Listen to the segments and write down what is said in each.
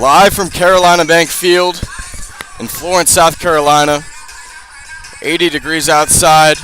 Live from Carolina Bank Field in Florence, South Carolina. 80 degrees outside.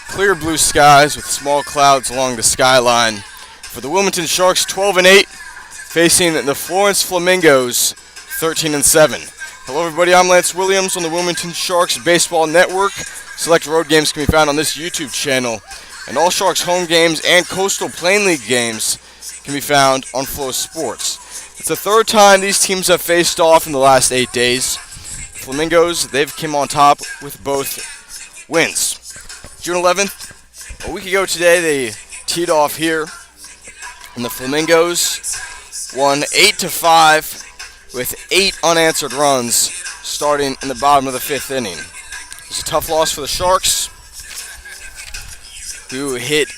Clear blue skies with small clouds along the skyline. For the Wilmington Sharks, 12-8, facing the Florence Flamingos, 13-7. Hello, everybody. I'm Lance Williams on the Wilmington Sharks Baseball Network. Select road games can be found on this YouTube channel, and all Sharks home games and Coastal Plain League games can be found on FloSports. It's the third time these teams have faced off in the last 8 days. The Flamingos, they've come on top with both wins. June 11th, a week ago today, they teed off here, and the Flamingos won 8-5 with 8 unanswered runs starting in the bottom of the 5th inning. It was a tough loss for the Sharks, who hit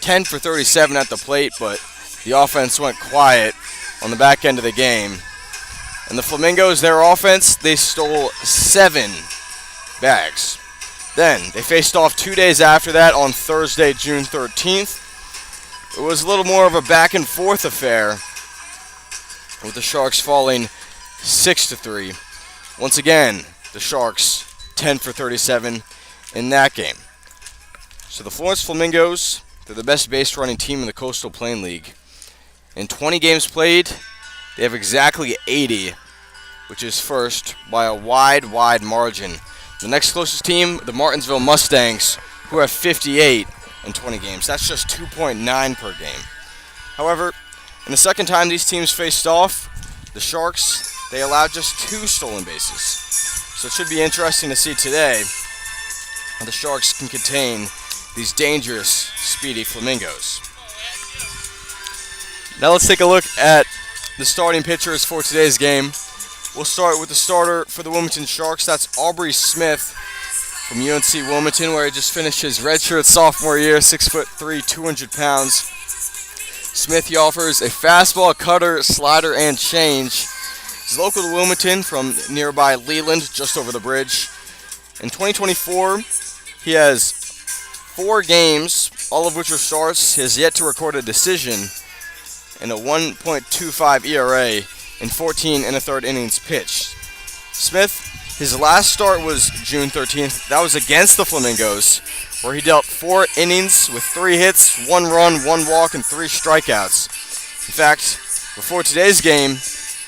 10 for 37 at the plate, but the offense went quiet on the back end of the game. And the Flamingos, their offense, they stole 7 bags. Then they faced off 2 days after that on Thursday, June 13th. It was a little more of a back and forth affair, with the Sharks falling 6-3. Once again, the Sharks 10 for 37 in that game. So the Florence Flamingos, they're the best base running team in the Coastal Plain League. In 20 games played, they have exactly 80, which is first by a wide margin. The next closest team, the Martinsville Mustangs, who have 58 in 20 games. That's just 2.9 per game. However, in the second time these teams faced off, the Sharks, they allowed just 2 stolen bases. So it should be interesting to see today how the Sharks can contain these dangerous, speedy Flamingos. Now let's take a look at the starting pitchers for today's game. We'll start with the starter for the Wilmington Sharks. That's Aubrey Smith from UNC Wilmington, where he just finished his redshirt sophomore year, 6'3", 200 pounds. Smith, he offers a fastball, cutter, slider, and change. He's local to Wilmington from nearby Leland, just over the bridge. In 2024, he has 4 games, all of which are starts. He has yet to record a decision, and a 1.25 ERA in 14 1/3 innings pitched. Smith, his last start was June 13th. That was against the Flamingos, where he dealt 4 innings with 3 hits, 1 run, 1 walk, and 3 strikeouts. In fact, before today's game,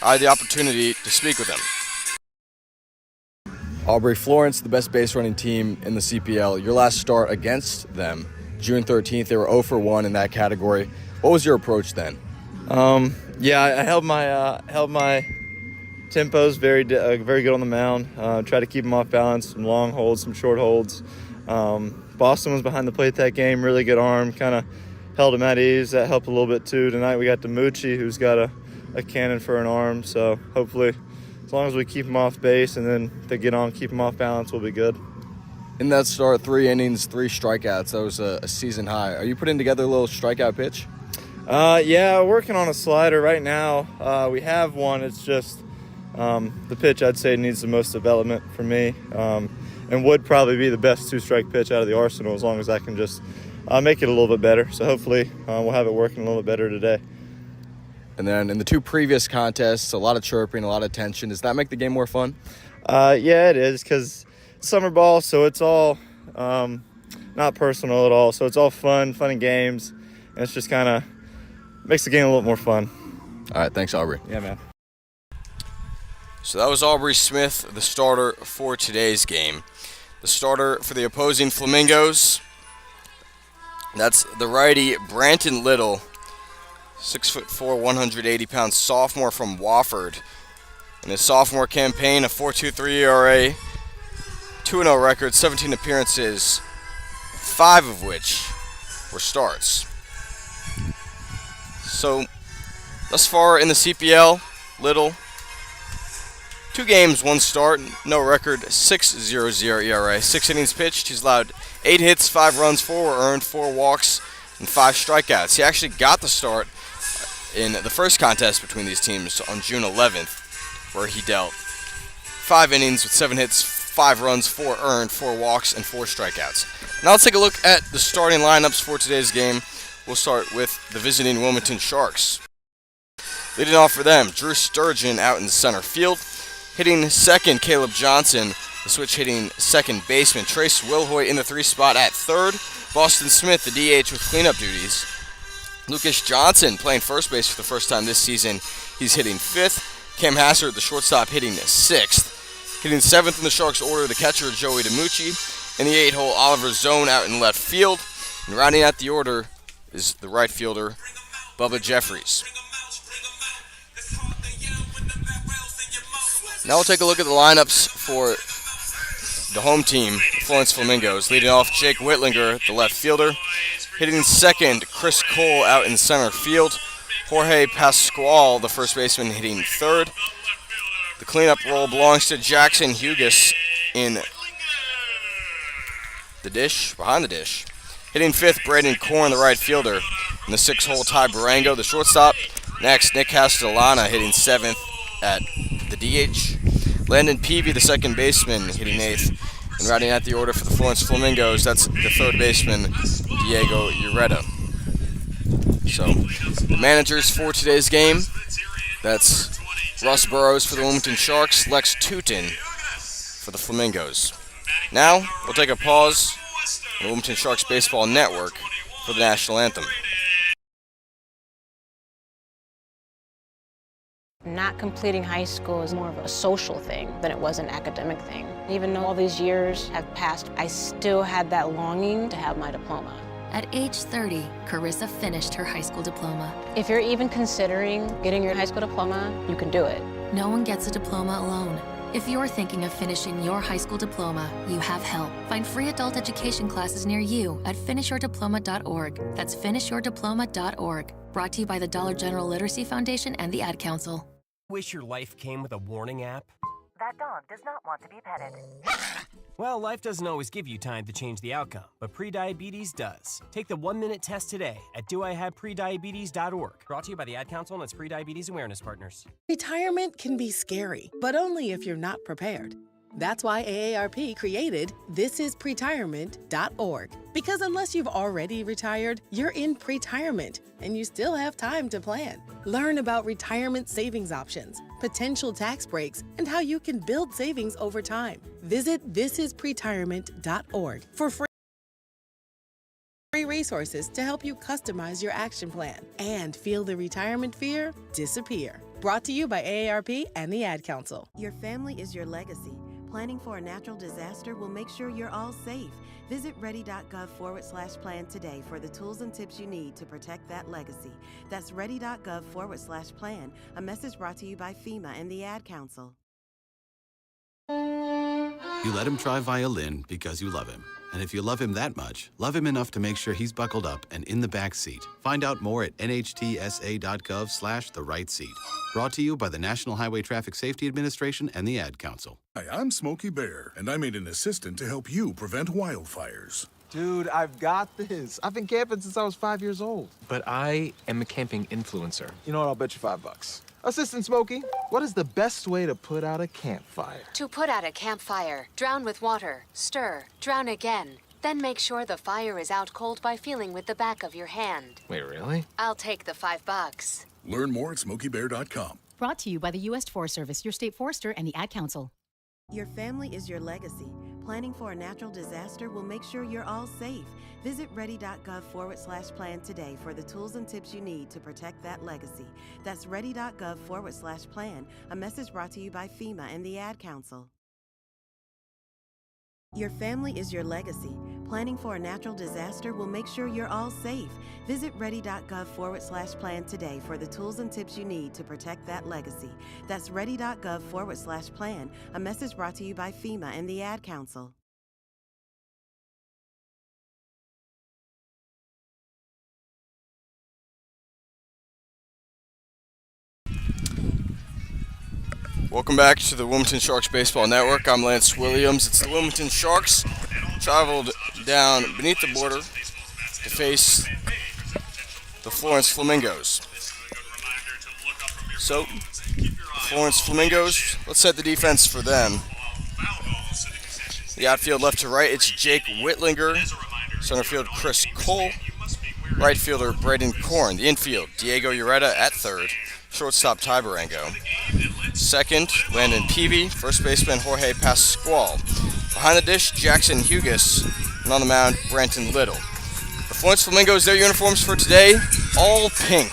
I had the opportunity to speak with him. Aubrey, Florence, the best base running team in the CPL. Your last start against them, June 13th, they were 0 for 1 in that category. What was your approach then? I held my tempos very good on the mound. Tried to keep them off balance, some long holds, some short holds. Boston was behind the plate that game, really good arm, kind of held him at ease. That helped a little bit too. Tonight we got Demucci, who's got a cannon for an arm, so hopefully as long as we keep him off base and then they get on, keep him off balance, we'll be good. In that start, 3 innings, 3 strikeouts. That was a season high. Are you putting together a little strikeout pitch? Working on a slider right now. We have one. It's just the pitch I'd say needs the most development for me, and would probably be the best 2-strike pitch out of the arsenal as long as I can just make it a little bit better. So hopefully we'll have it working a little bit better today. And then in the 2 previous contests, a lot of chirping, a lot of tension. Does that make the game more fun? Yeah, it is, because it's summer ball, so it's all not personal at all. So it's all fun and games, and it's just kind of makes the game a little more fun. All right, thanks, Aubrey. Yeah, man. So that was Aubrey Smith, the starter for today's game. The starter for the opposing Flamingos, that's the righty Branton Little, 6'4", 180 pounds sophomore from Wofford. In his sophomore campaign, a 4.23 ERA, 2-0 record, 17 appearances, 5 of which were starts. So, thus far in the CPL, Little, 2 games, 1 start, no record, 6.00 ERA, 6 innings pitched. He's allowed 8 hits, 5 runs, 4 were earned, 4 walks, and 5 strikeouts. He actually got the start in the first contest between these teams on June 11th, where he dealt 5 innings with 7 hits, 5 runs, 4 earned, 4 walks, and 4 strikeouts. Now let's take a look at the starting lineups for today's game. We'll start with the visiting Wilmington Sharks. Leading off for them, Drew Sturgeon out in center field. Hitting second, Caleb Johnson. The switch hitting second baseman. Trace Wilhoit in the 3 spot at third. Boston Smith, the DH, with cleanup duties. Lucas Johnson playing first base for the first time this season. He's hitting 5th. Cam Hassard, the shortstop, hitting 6th. Hitting 7th in the Sharks order, the catcher, Joey DiMucci. In the 8-hole, Oliver Zone out in left field. And rounding out the order is the right fielder, Bubba Jeffries. Now we'll take a look at the lineups for the home team, the Florence Flamingos. Leading off, Jake Whitlinger, the left fielder. Hitting second, Chris Cole out in center field. Jorge Pascual, the first baseman, hitting third. The cleanup role belongs to Jackson Hugas in the dish, behind the dish. Hitting 5th, Braden Korn, the right fielder. In the 6-hole, Ty Barango, the shortstop. Next, Nick Castellana hitting 7th at the DH. Landon Peavy, the second baseman, hitting 8th. And rounding out the order for the Florence Flamingos, that's the third baseman, Diego Ureta. So, the managers for today's game, that's Russ Burrows for the Wilmington Sharks, Lex Tootin for the Flamingos. Now, we'll take a pause on the Wilmington Sharks Baseball Network for the national anthem. Not completing high school is more of a social thing than it was an academic thing. Even though all these years have passed, I still had that longing to have my diploma. At age 30, Carissa finished her high school diploma. If you're even considering getting your high school diploma, you can do it. No one gets a diploma alone. If you're thinking of finishing your high school diploma, you have help. Find free adult education classes near you at finishyourdiploma.org. That's finishyourdiploma.org. Brought to you by the Dollar General Literacy Foundation and the Ad Council. Wish your life came with a warning app? That dog does not want to be petted. Well, life doesn't always give you time to change the outcome, but prediabetes does. Take the 1-minute test today at doihaveprediabetes.org. Brought to you by the Ad Council and its Prediabetes Awareness Partners. Retirement can be scary, but only if you're not prepared. That's why AARP created thisispretirement.org. Because unless you've already retired, you're in pretirement, and you still have time to plan. Learn about retirement savings options, potential tax breaks, and how you can build savings over time. Visit thisispretirement.org for free resources to help you customize your action plan and feel the retirement fear disappear. Brought to you by AARP and the Ad Council. Your family is your legacy. Planning for a natural disaster will make sure you're all safe. Visit ready.gov/plan today for the tools and tips you need to protect that legacy. That's ready.gov/plan, a message brought to you by FEMA and the Ad Council. You let him try violin because you love him. And if you love him that much, love him enough to make sure he's buckled up and in the back seat. Find out more at nhtsa.gov/the-right-seat. Brought to you by the National Highway Traffic Safety Administration and the Ad Council. Hi, I'm Smokey Bear, and I made an assistant to help you prevent wildfires. Dude, I've got this. I've been camping since I was 5 years old. But I am a camping influencer. You know what? I'll bet you $5. Assistant Smokey, what is the best way to put out a campfire? To put out a campfire, drown with water, stir, drown again. Then make sure the fire is out cold by feeling with the back of your hand. Wait, really? I'll take the $5. Learn more at SmokeyBear.com. Brought to you by the U.S. Forest Service, your state forester, and the Ad Council. Your family is your legacy. Planning for a natural disaster will make sure you're all safe. Visit ready.gov/plan today for the tools and tips you need to protect that legacy. That's ready.gov/plan, a message brought to you by FEMA and the Ad Council. Your family is your legacy. Planning for a natural disaster will make sure you're all safe. Visit ready.gov/plan today for the tools and tips you need to protect that legacy. That's ready.gov/plan, a message brought to you by FEMA and the Ad Council. Welcome back to the Wilmington Sharks Baseball Network. I'm Lance Williams. It's the Wilmington Sharks. Traveled down beneath the border to face the Florence Flamingos. So, the Florence Flamingos, let's set the defense for them. The outfield left to right, it's Jake Whitlinger. Center field, Chris Cole. Right fielder, Braden Korn. The infield, Diego Ureta at third. shortstop Ty Barango. Second, Landon Peavy. First baseman Jorge Pascual. Behind the dish, Jackson Hughes. And on the mound, Branton Little. The Florence Flamingos, their uniforms for today, all pink.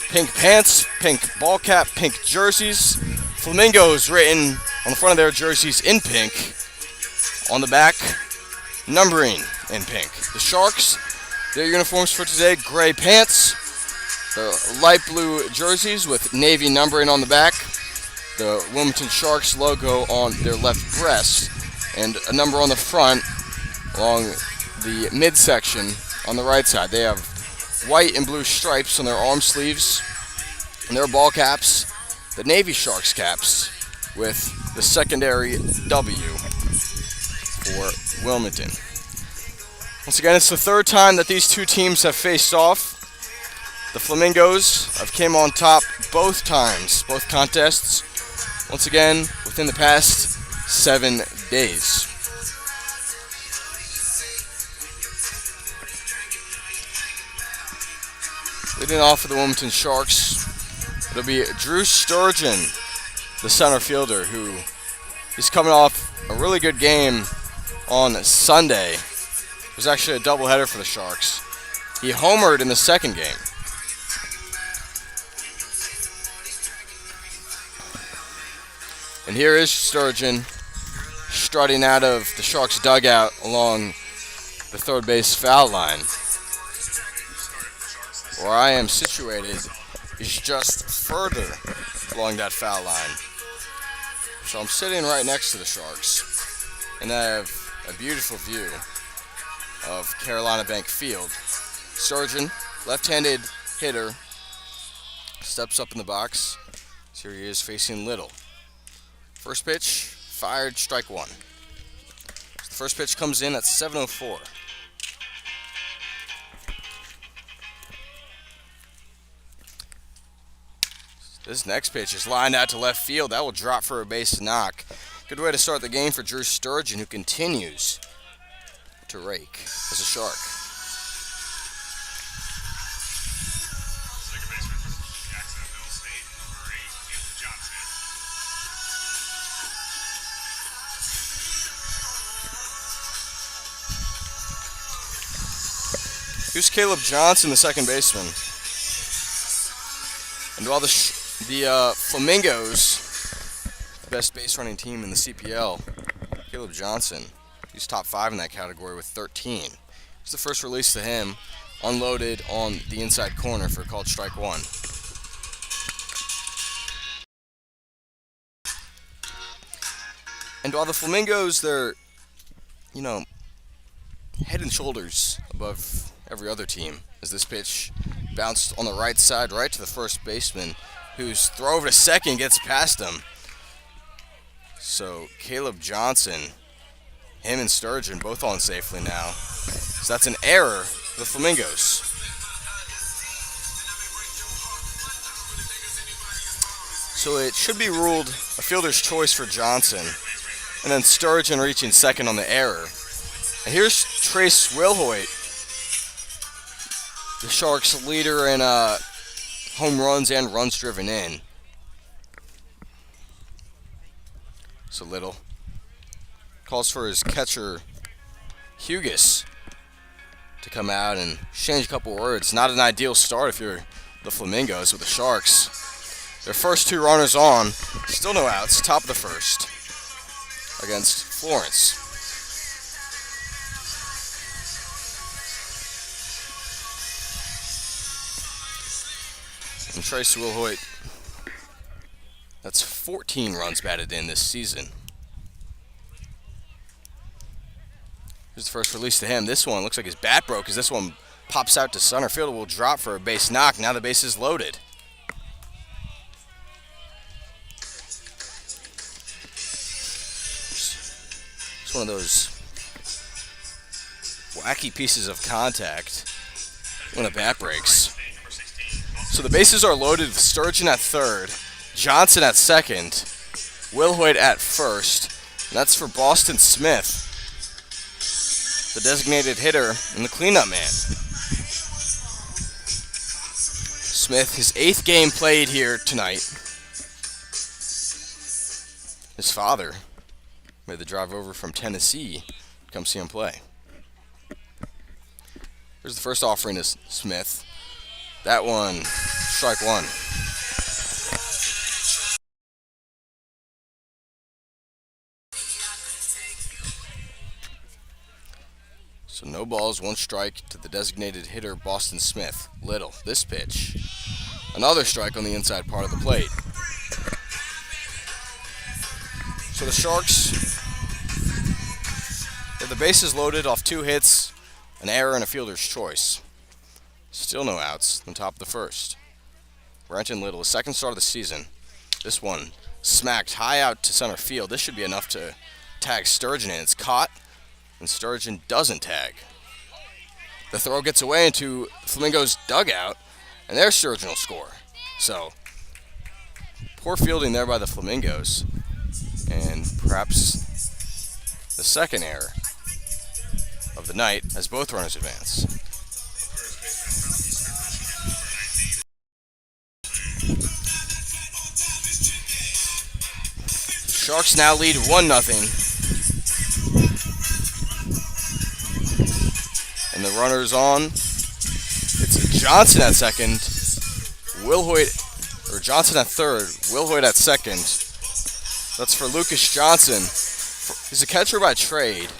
Pink pants, pink ball cap, pink jerseys. Flamingos written on the front of their jerseys in pink. On the back, numbering in pink. The Sharks, their uniforms for today, gray pants. The light blue jerseys with navy numbering on the back. The Wilmington Sharks logo on their left breast. And a number on the front along the midsection on the right side. They have white and blue stripes on their arm sleeves and their ball caps. The Navy Sharks caps with the secondary W for Wilmington. Once again, it's the third time that these two teams have faced off. The Flamingos have came on top both times, both contests, once again within the past 7 days. Leading off for the Wilmington Sharks, it'll be Drew Sturgeon, the center fielder, who is coming off a really good game on Sunday. It was actually a doubleheader for the Sharks. He homered in the second game. And here is Sturgeon strutting out of the Sharks dugout along the third base foul line. Where I am situated is just further along that foul line. So I'm sitting right next to the Sharks, and I have a beautiful view of Carolina Bank Field. Sturgeon, left-handed hitter, steps up in the box. So here he is facing Little. First pitch, fired, strike one. The first pitch comes in at 7:04. This next pitch is lined out to left field. That will drop for a base knock. Good way to start the game for Drew Sturgeon, who continues to rake as a Shark. Here's Caleb Johnson, the second baseman. And while the Flamingos, the best base running team in the CPL, Caleb Johnson, he's top 5 in that category with 13. It's the first release to him, unloaded on the inside corner for a called strike one. And while the Flamingos, they're, head and shoulders above every other team, as this pitch bounced on the right side right to the first baseman, whose throw over to second gets past him. So Caleb Johnson, him and Sturgeon both on safely now. So that's an error for the Flamingos. So it should be ruled a fielder's choice for Johnson, and then Sturgeon reaching second on the error. And here's Trace Wilhoit, the Sharks' leader in home runs and runs driven in. So Little calls for his catcher Hughes to come out and exchange a couple words. Not an ideal start if you're the Flamingos with the Sharks. Their first 2 runners on, still no outs, top of the first against Florence. And Trace Wilhoit, that's 14 runs batted in this season. Here's the first release to him. This one looks like his bat broke as this one pops out to center field. It will drop for a base knock. Now the base is loaded. It's one of those wacky pieces of contact when a bat breaks. So the bases are loaded with Sturgeon at third, Johnson at second, Wilhoit at first, and that's for Boston Smith, the designated hitter and the cleanup man. Smith, his 8th game played here tonight. His father made the drive over from Tennessee to come see him play. Here's the first offering to Smith. That one, strike one. So no balls, 1 strike to the designated hitter, Boston Smith. Little, this pitch. Another strike on the inside part of the plate. So the Sharks have the bases loaded off 2 hits, an error, and a fielder's choice. Still no outs on top of the first. Brenton Little, his 2nd start of the season. This one smacked high out to center field. This should be enough to tag Sturgeon, and it's caught, and Sturgeon doesn't tag. The throw gets away into Flamingos' dugout, and their Sturgeon will score. So, poor fielding there by the Flamingos, and perhaps the 2nd error of the night as both runners advance. Sharks now lead 1-0. And the runner's on. It's Johnson at second. Johnson at third. Wilhoit at second. That's for Lucas Johnson. He's a catcher by trade.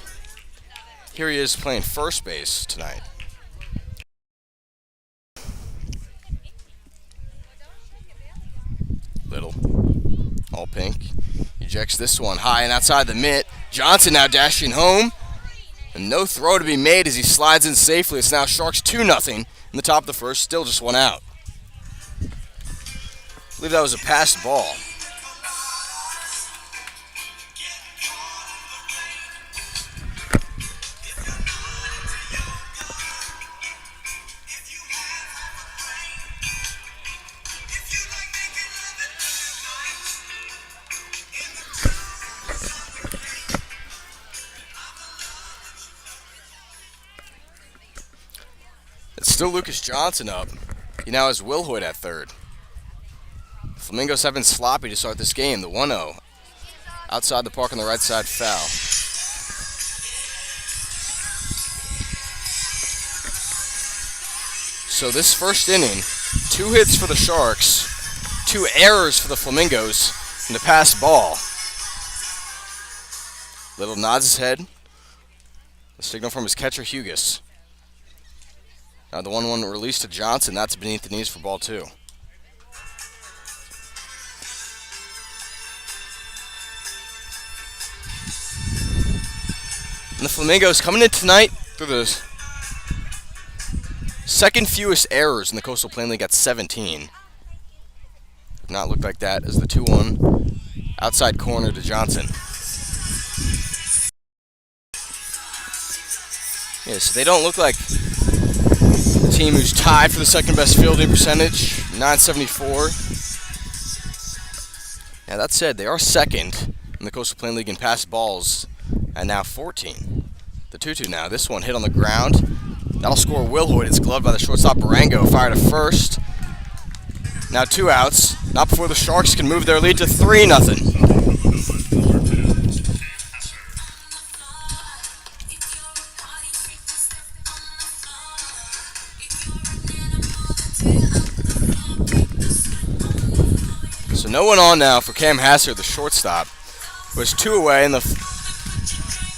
Here he is playing first base tonight. Little. All pink. Ejects this one high and outside the mitt. Johnson now dashing home. And no throw to be made as he slides in safely. It's now Sharks 2-0 in the top of the first. Still just 1 out. I believe that was a passed ball. It's still Lucas Johnson up. He now has Wilhoit at third. Flamingos have been sloppy to start this game. The 1-0. Outside the park on the right side, foul. So this first inning, 2 hits for the Sharks, 2 errors for the Flamingos, and the pass ball. Little nods his head. The signal from his catcher, Hughes. Now the 1-1 release to Johnson, that's beneath the knees for ball 2. And the Flamingos coming in tonight through the 2nd fewest errors in the Coastal Plain League at 17. Did not look like that as the 2-1 outside corner to Johnson. Yeah, so they don't look like the team who's tied for the 2nd best fielding percentage, 974. Now that said, they are 2nd in the Coastal Plain League in passed balls at now 14. The 2-2 now. This one hit on the ground. That'll score Wilhoit. It's gloved by the shortstop Barango. Fired to first. Now 2 outs. Not before the Sharks can move their lead to 3-0. So no one on now for Cam Hassard, the shortstop. It was 2 away, and the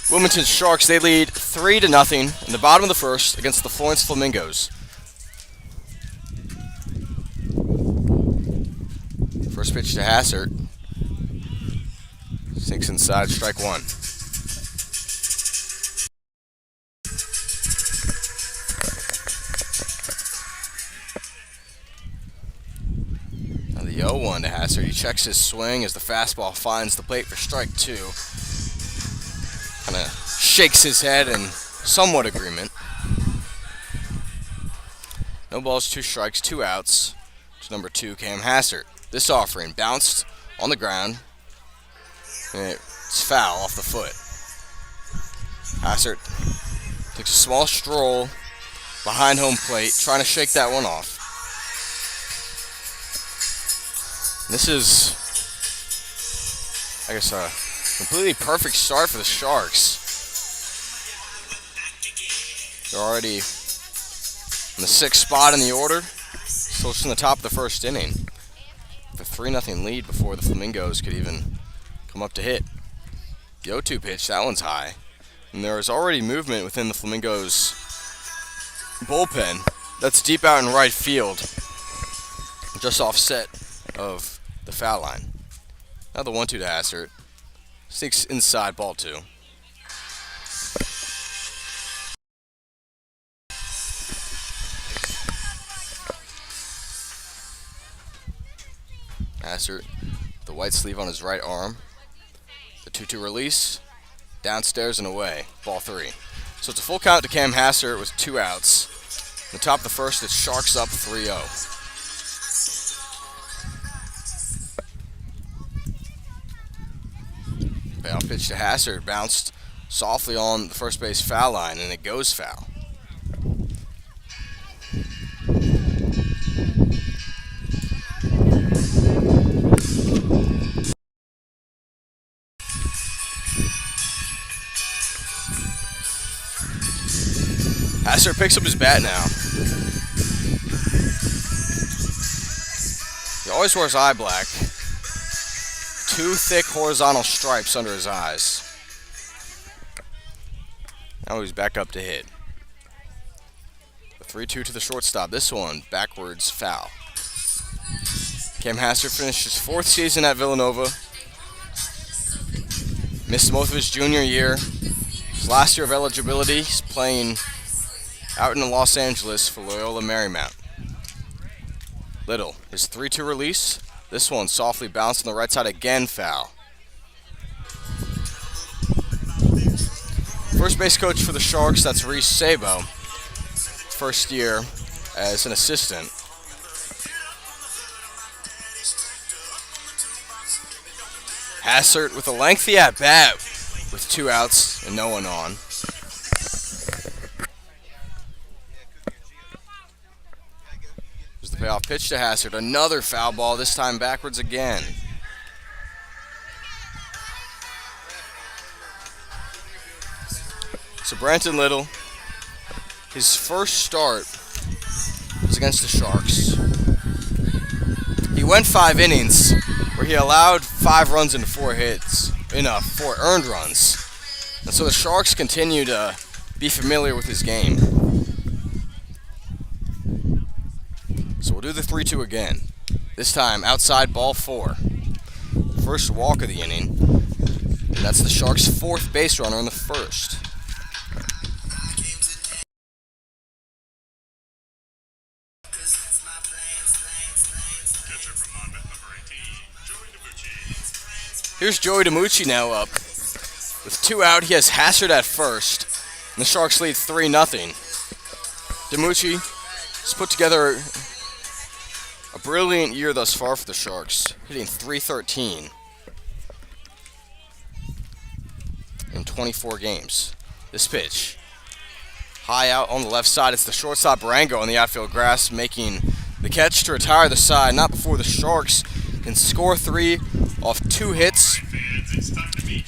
Wilmington Sharks, they lead 3-0 in the bottom of the first against the Florence Flamingos. First pitch to Hassard. Sinks inside, strike 1. Now the 0-1 to Hassard. He checks his swing as the fastball finds the plate for strike 2. Kind of shakes his head in somewhat agreement. No balls, 2 strikes, 2 outs. To number 2, Cam Hassard. This offering bounced on the ground, and it's foul off the foot. Hassard takes a small stroll behind home plate, trying to shake that one off. This is, I guess, a completely perfect start for the Sharks. They're already in the 6th spot in the order, still just in the top of the first inning. The 3-0 lead before the Flamingos could even come up to hit. The 0-2 pitch, that one's high. And there is already movement within the Flamingos bullpen. That's deep out in right field, just offset of the foul line. Now the 1-2 to S.H.A.R.K.S. Sneaks inside, ball 2. S.H.A.R.K.S, the white sleeve on his right arm. The 2-2 release, downstairs and away, ball 3. So it's a full count to Cam Hassert with 2 outs. In the top of the first, it's Sharks up 3-0. Payoff pitch to Hassert, bounced softly on the first base foul line, and it goes foul. Hassert picks up his bat now. He always wears eye black. 2 thick horizontal stripes under his eyes. Now he's back up to hit. The 3-2 to the shortstop. This one, backwards foul. Cam Hassert finished his 4th season at Villanova. Missed most of his junior year. His last year of eligibility, he's playing out in Los Angeles for Loyola Marymount. Little, his 3-2 release. This one softly bounced on the right side again, foul. First base coach for the Sharks, that's Reese Sabo. First year as an assistant. Hassert with a lengthy at-bat with 2 outs and no one on. There's the payoff pitch to Hassert. Another foul ball, this time backwards again. So Branton Little, his first start was against the Sharks. He went 5 innings where he allowed 5 runs and 4 hits, 4 earned runs. And so the Sharks continue to be familiar with his game. So we'll do the 3-2 again. This time outside, ball 4. First walk of the inning. And that's the Sharks' 4th base runner in the first. Here's Joey DiMucci now up. With 2 out, he has Hassert at first. And the Sharks lead 3-0. DiMucci has put together a brilliant year thus far for the Sharks, hitting .313 in 24 games. This pitch, high out on the left side. It's the shortstop Rango on the outfield grass making the catch to retire the side. Not before the Sharks can score 3 off 2 hits,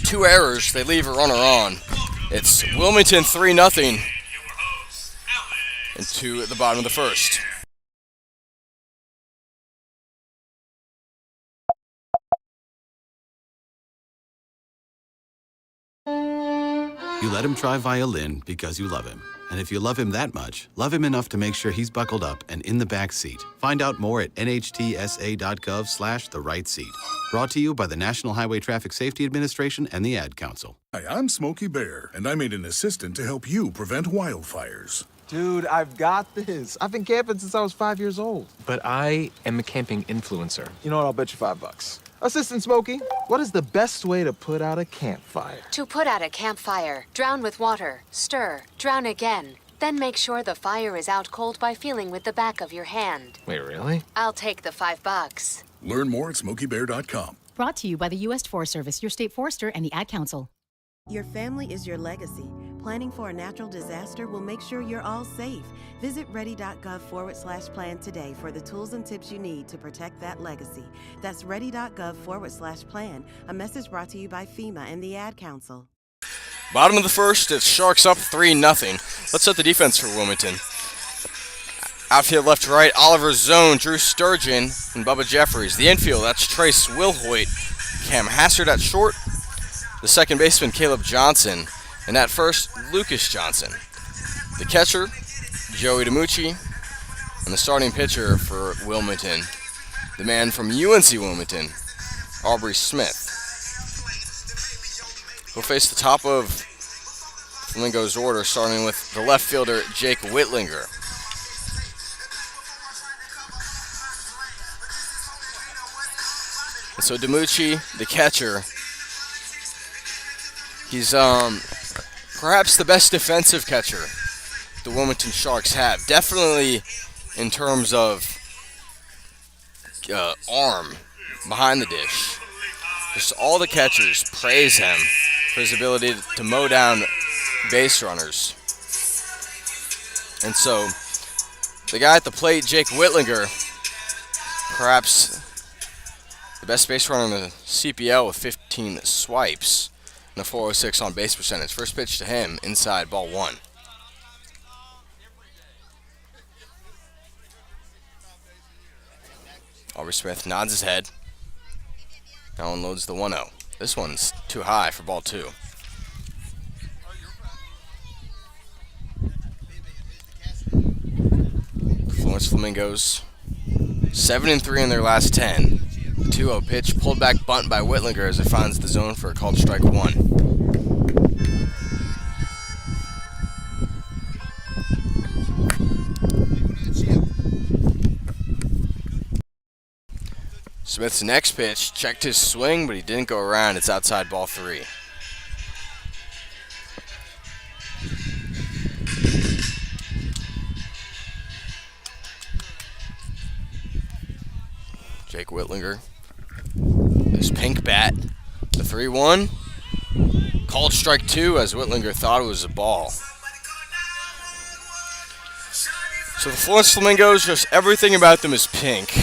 2 errors. They leave a runner on. It's Wilmington 3-0 into the bottom of the first. You let him try violin because you love him. And if you love him that much, love him enough to make sure he's buckled up and in the back seat. Find out more at nhtsa.gov/the-right-seat. Brought to you by the National Highway Traffic Safety Administration and the Ad Council. Hi, I'm Smokey Bear, and I made an assistant to help you prevent wildfires. Dude, I've got this. I've been camping since I was 5 years old. But I am a camping influencer. You know what? I'll bet you $5. Assistant Smokey, what is the best way to put out a campfire? To put out a campfire, drown with water, stir, drown again. Then make sure the fire is out cold by feeling with the back of your hand. Wait, really? I'll take the $5. Learn more at SmokeyBear.com. Brought to you by the U.S. Forest Service, your state forester, and the Ad Council. Your family is your legacy. Planning for a natural disaster will make sure you're all safe. Visit ready.gov/plan today for the tools and tips you need to protect that legacy. That's ready.gov/plan. A message brought to you by FEMA and the Ad Council. Bottom of the first, it's Sharks up 3-0. Let's set the defense for Wilmington. Outfield left to right, Oliver Zone, Drew Sturgeon, and Bubba Jeffries. The infield, that's Trace Wilhoit, Cam Hassard at short. The second baseman, Caleb Johnson. And at first, Lucas Johnson. The catcher, Joey DiMucci. And the starting pitcher for Wilmington, the man from UNC Wilmington, Aubrey Smith. He'll face the top of Flamingos' order, starting with the left fielder, Jake Whitlinger. And so DiMucci, the catcher, he's perhaps the best defensive catcher the Wilmington Sharks have. Definitely in terms of arm behind the dish. Just all the catchers praise him for his ability to mow down base runners. And so the guy at the plate, Jake Whitlinger, perhaps the best base runner in the CPL with 15 swipes and a 406 on base percentage. First pitch to him, inside, ball one. Aubrey Smith nods his head. Now unloads the 1-0. This one's too high for ball two. Florence Flamingos 7-3 in their last 10. The 2-0 pitch, pulled back bunt by Whitlinger as it finds the zone for a called strike one. Smith's next pitch checked his swing, but he didn't go around. It's outside, ball three. Jake Whitlinger. His pink bat. The 3-1. Called strike two as Whitlinger thought it was a ball. So the Florence Flamingos, just everything about them is pink.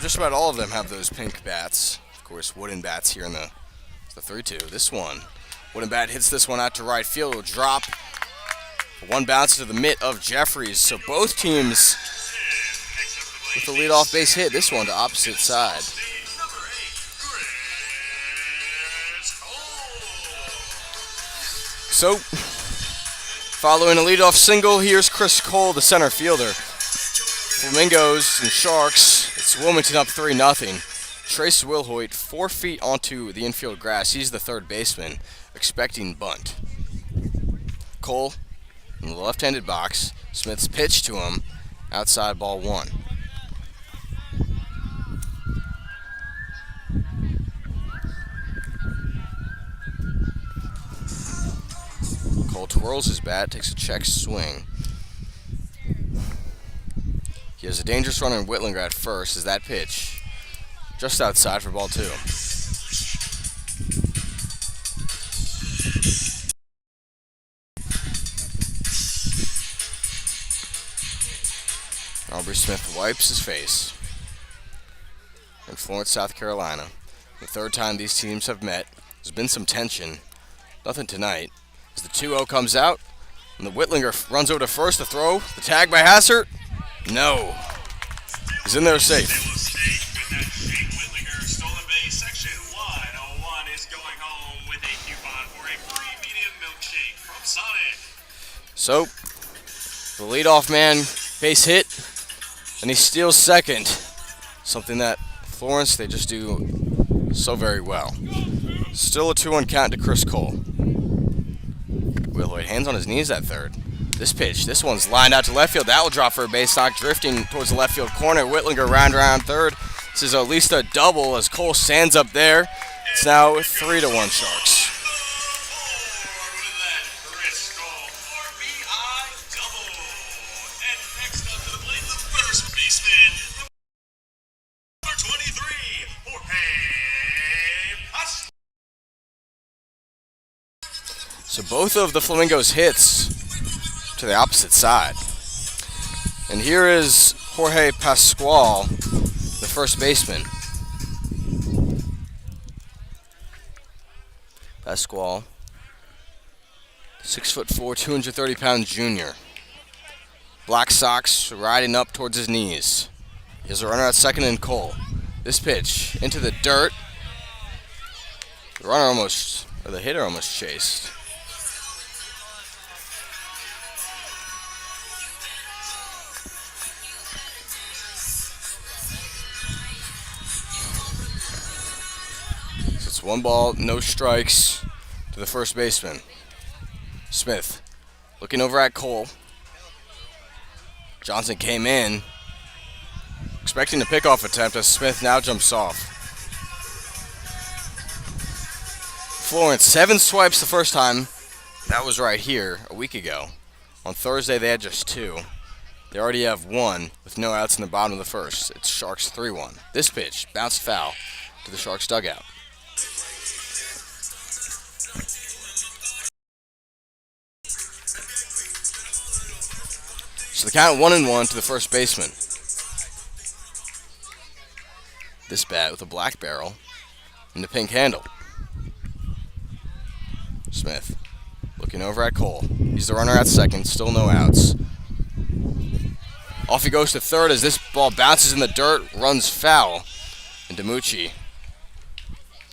Just about all of them have those pink bats. Of course, wooden bats here in the 3-2. This one, wooden bat hits this one out to right field. It'll drop. One bounce to the mitt of Jeffries. So both teams with the leadoff base hit. This one to opposite side. So, following a leadoff single, here's Chris Cole, the center fielder. Flamingos and Sharks, it's Wilmington up 3-0. Trace Wilhoit 4 feet onto the infield grass. He's the third baseman, expecting bunt. Cole in the left-handed box. Smith's pitch to him, outside, ball one. Cole twirls his bat, takes a check swing. He has a dangerous runner in Whitlinger at first as that pitch just outside for ball two. Aubrey Smith wipes his face. In Florence, South Carolina, the third time these teams have met, there's been some tension. Nothing tonight. As the 2-0 comes out, and the Whitlinger runs over to first to throw. The tag by Hassard. No. He's in there safe. So, the leadoff man base hit, and he steals second. Something that Florence, they just do so very well. Still a 2-1 count to Chris Cole. Wilhoit hands on his knees at third. This pitch, this one's lined out to left field. That will drop for a base knock, drifting towards the left field corner. Whitlinger around third. This is at least a double as Cole stands up there. It's now 3-1 Sharks. So both of the Flamingos hits to the opposite side. And here is Jorge Pascual, the first baseman. Pascual, 6'4", 230-pound junior. Black socks riding up towards his knees. He has a runner at second and Cole. This pitch into the dirt. The hitter almost chased. So it's 1 ball, no strikes to the first baseman. Smith looking over at Cole. Johnson came in, expecting a pickoff attempt as Smith now jumps off. Florence, 7 swipes the first time. That was right here a week ago. On Thursday, they had just 2. They already have 1 with no outs in the bottom of the first. It's Sharks 3-1. This pitch bounced foul to the Sharks dugout. So the count 1-1 to the first baseman. This bat with a black barrel and the pink handle. Smith looking over at Cole. He's the runner at second, still no outs. Off he goes to third as this ball bounces in the dirt, runs foul. And DiMucci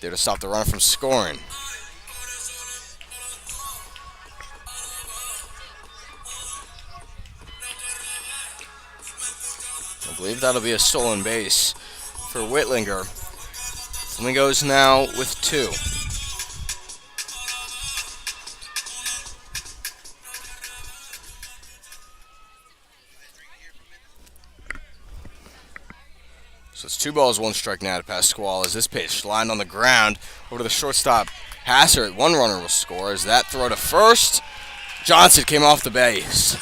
there to stop the runner from scoring. I believe that'll be a stolen base for Whitlinger. Flamingos now with 2. So it's 2 balls, 1 strike now to Pascual as this pitch lined on the ground over to the shortstop. Hasser, 1 runner will score as that throw to first. Johnson came off the base.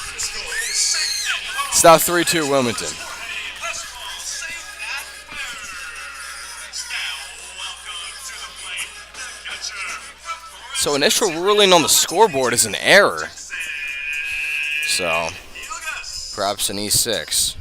It's now 3-2 Wilmington. So initial ruling on the scoreboard is an error. So perhaps an E6.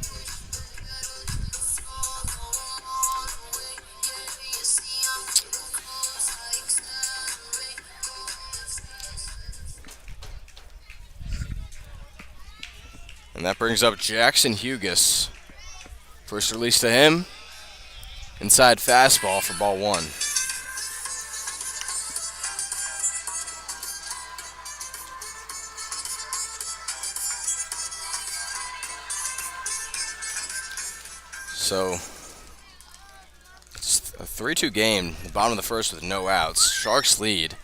And that brings up Jackson Hughes. First release to him. Inside fastball for ball 1. So it's a 3-2 game, the bottom of the first with no outs. Sharks lead,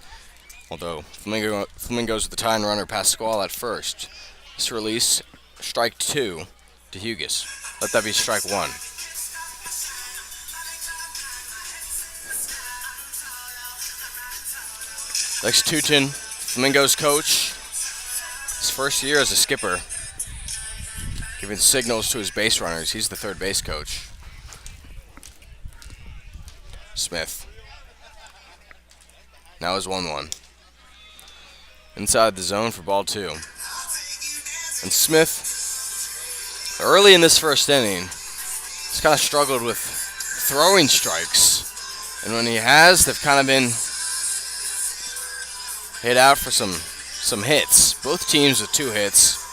although Flamingos with the tying runner Pascual at first. This release, strike 2 to Hughes. Let that be strike 1. Lex Tutin, Flamingos coach, his first year as a skipper, giving signals to his base runners. He's the third base coach. Smith. Now is 1-1. Inside the zone for ball 2. And Smith, early in this first inning, has kind of struggled with throwing strikes. And when he has, they've kind of been hit out for some hits. Both teams with 2 hits.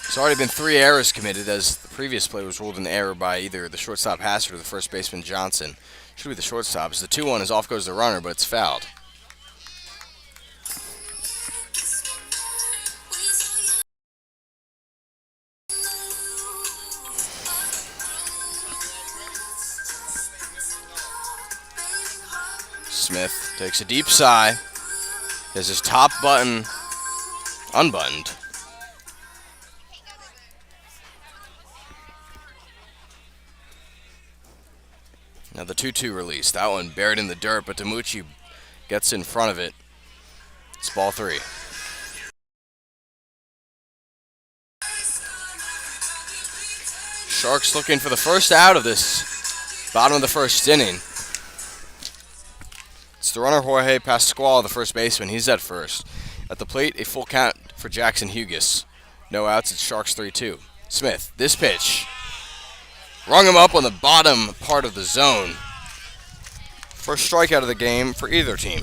There's already been 3 errors committed as the previous play was ruled an error by either the shortstop Hassard or the first baseman Johnson. Should be the shortstop. As the 2-1 is off goes the runner, but it's fouled. Smith takes a deep sigh. He has his top button unbuttoned. Now the 2-2 release. That one buried in the dirt, but DiMucci gets in front of it. It's ball 3. Sharks looking for the first out of this bottom of the first inning. It's the runner Jorge Pascual, the first baseman. He's at first. At the plate, a full count for Jackson Hughes. No outs, it's Sharks 3-2. Smith, this pitch. Rung him up on the bottom part of the zone. First strikeout of the game for either team.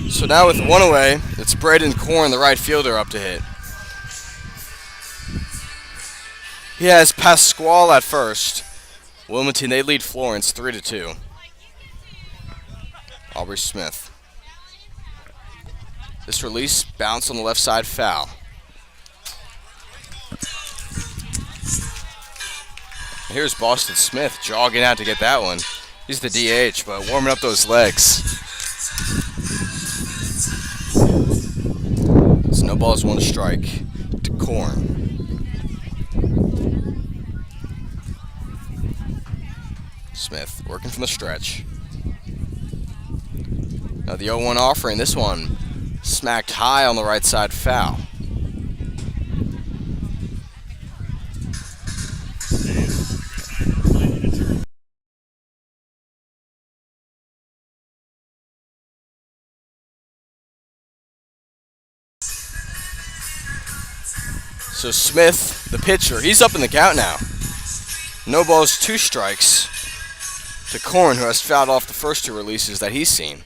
So now with one away, it's Braden Korn, the right fielder, up to hit. He has Pasquale at first. Wilmington, they lead Florence 3-2. Aubrey Smith. This release, bounce on the left side, foul. Here's Boston Smith jogging out to get that one. He's the DH, but warming up those legs. So no balls, one strike to Korn. Smith working from the stretch. Now the 0-1 offering, this one smacked high on the right side, foul. So Smith, the pitcher, he's up in the count now. No balls, 2 strikes to Korn, who has fouled off the first 2 releases that he's seen.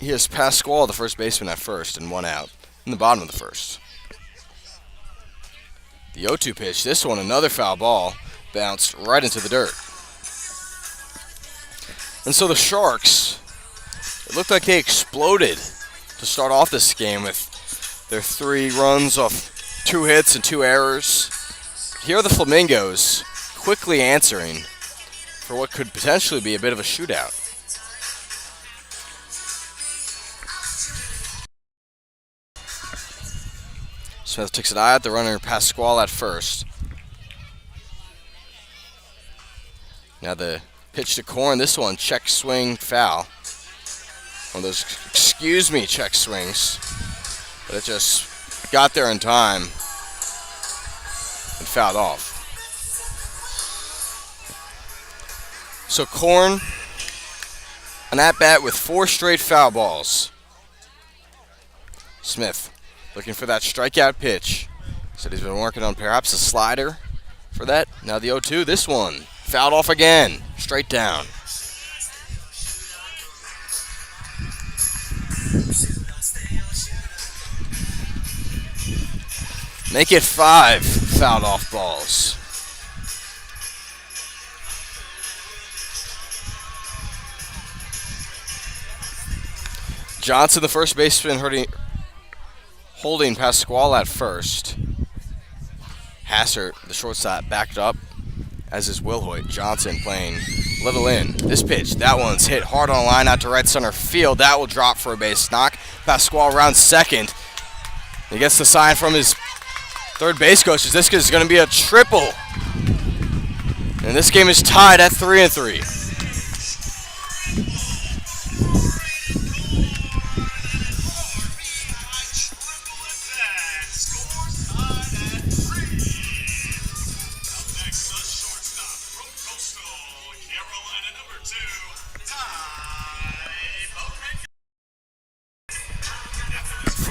He has Pasquale, the first baseman, at first, and 1 out in the bottom of the first. The 0-2 pitch, this one another foul ball, bounced right into the dirt. And so the Sharks, it looked like they exploded to start off this game with their 3 runs off 2 hits and 2 errors. Here are the Flamingos quickly answering for what could potentially be a bit of a shootout. Smith takes an eye at the runner, Pasquale at first. Now the pitch to Korn, this one, check swing, foul. One of those, excuse me, check swings. But it just got there in time and fouled off. So Korn, an at-bat with 4 straight foul balls. Smith looking for that strikeout pitch. Said he's been working on perhaps a slider for that. Now the 0-2, this one, fouled off again, straight down. Make it 5 fouled off balls. Johnson, the first baseman, holding Pasquale at first. Hassert, the shortstop, backed up, as is Will Hoyt. Johnson playing little in. This pitch, that one's hit hard on the line out to right center field. That will drop for a base knock. Pasquale round second. He gets the sign from his third base coach. This is going to be a triple. And this game is tied at 3-3.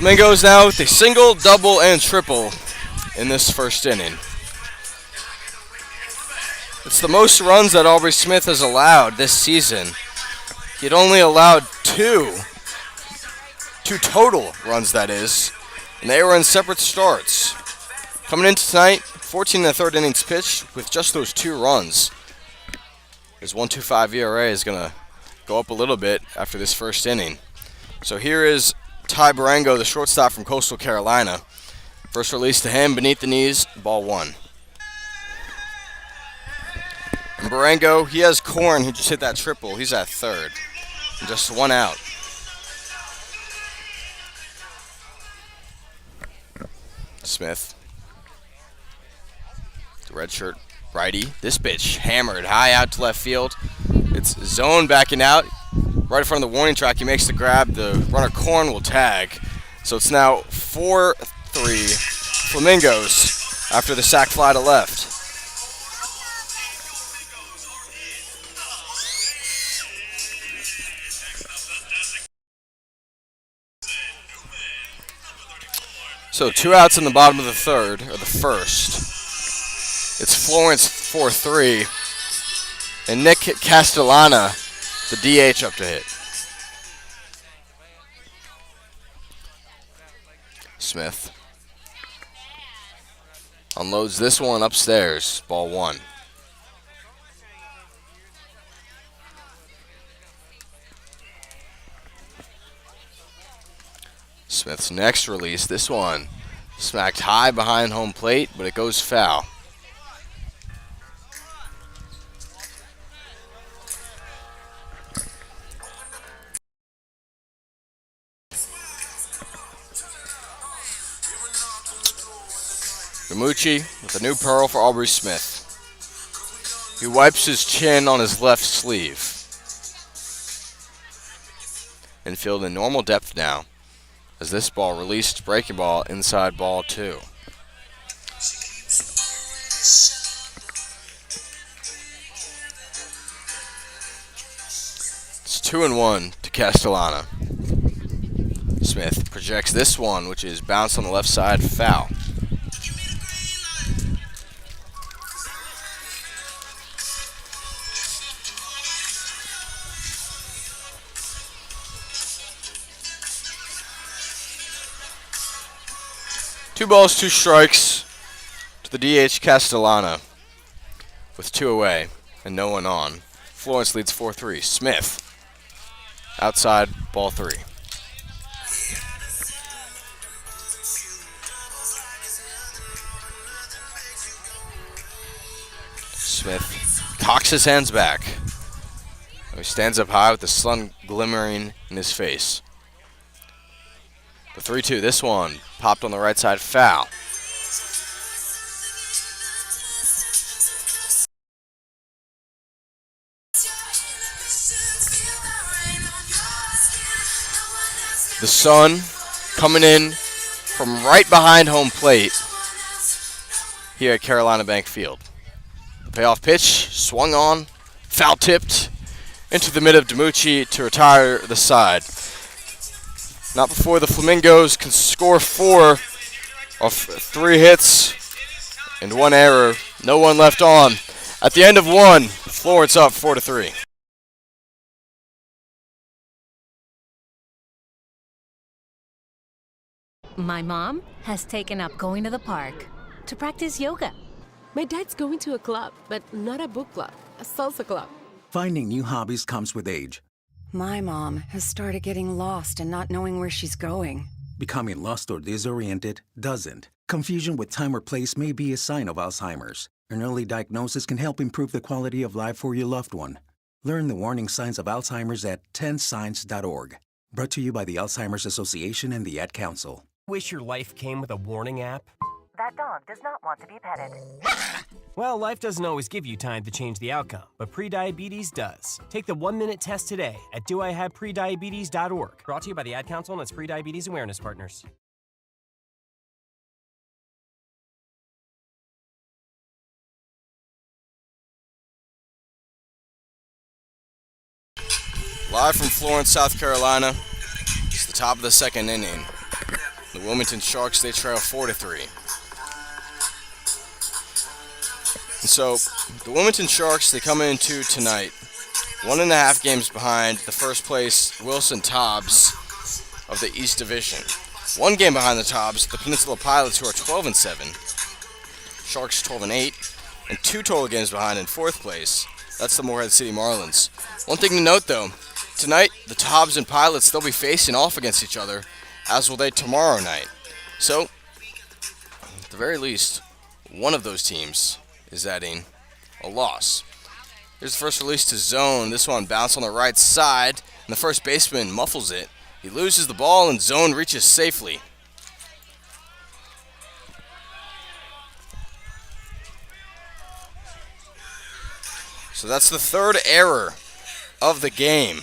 Flamingos now with a single, double, and triple in this first inning. It's the most runs that Aubrey Smith has allowed this season. He had only allowed two total runs, that is, and they were in separate starts. Coming into tonight, 14 in the third innings pitched with just those 2 runs. His 1.25 ERA is going to go up a little bit after this first inning. So here is Ty Barango, the shortstop from Coastal Carolina. First release to him, beneath the knees, ball 1. And Barango, he has Korn, who just hit that triple. He's at third. And just 1 out. Smith. The red shirt righty. This pitch hammered high out to left field. It's zone backing out. Right in front of the warning track, he makes the grab. The runner Korn will tag. So it's now 4-3 Flamingos after the sac fly to left. So 2 outs in the bottom of the third, or the first. It's Florence 4-3, and Nick Castellana, the DH, up to hit. Smith unloads this one upstairs, ball 1. Smith's next release, this one smacked high behind home plate, but it goes foul. Gamucci with a new pearl for Aubrey Smith. He wipes his chin on his left sleeve. Infield in normal depth now, as this ball released breaking ball inside ball 2. It's 2-1 to Castellana. Smith projects this one, which is bounced on the left side, foul. Two balls, 2 strikes to the DH Castellana with 2 away and no one on. Florence leads 4-3. Smith outside, ball 3. Smith cocks his hands back. He stands up high with the sun glimmering in his face. The 3-2, this one popped on the right side, foul. The sun coming in from right behind home plate here at Carolina Bank Field. The payoff pitch swung on, foul tipped into the mid of DiMucci to retire the side. Not before the Flamingos can score 4 off 3 hits and 1 error. No one left on. At the end of 1, Florence up 4-3. My mom has taken up going to the park to practice yoga. My dad's going to a club, but not a book club, a salsa club. Finding new hobbies comes with age. My mom has started getting lost and not knowing where she's going. Becoming lost or disoriented doesn't. Confusion with time or place may be a sign of Alzheimer's. An early diagnosis can help improve the quality of life for your loved one. Learn the warning signs of Alzheimer's at 10signs.org. Brought to you by the Alzheimer's Association and the Ad Council. Wish your life came with a warning app? That dog does not want to be petted. Well, life doesn't always give you time to change the outcome, but prediabetes does. Take the 1-minute test today at doihaveprediabetes.org. Brought to you by the Ad Council and its prediabetes awareness partners. Live from Florence, South Carolina, it's the top of the 2nd inning. The Wilmington Sharks, they trail 4-3. And so, the Wilmington Sharks, they come into tonight 1.5 games behind the first place Wilson Tobbs of the East Division. 1 game behind the Tobbs, the Peninsula Pilots, who are 12-7. Sharks 12-8, and 2 total games behind in 4th place. That's the Morehead City Marlins. One thing to note, though, tonight the Tobbs and Pilots, they'll be facing off against each other, as will they tomorrow night. So, at the very least, one of those teams is adding a loss. Here's the first release to Zone. This one bounced on the right side, and the first baseman muffles it. He loses the ball, and Zone reaches safely. So that's the 3rd error of the game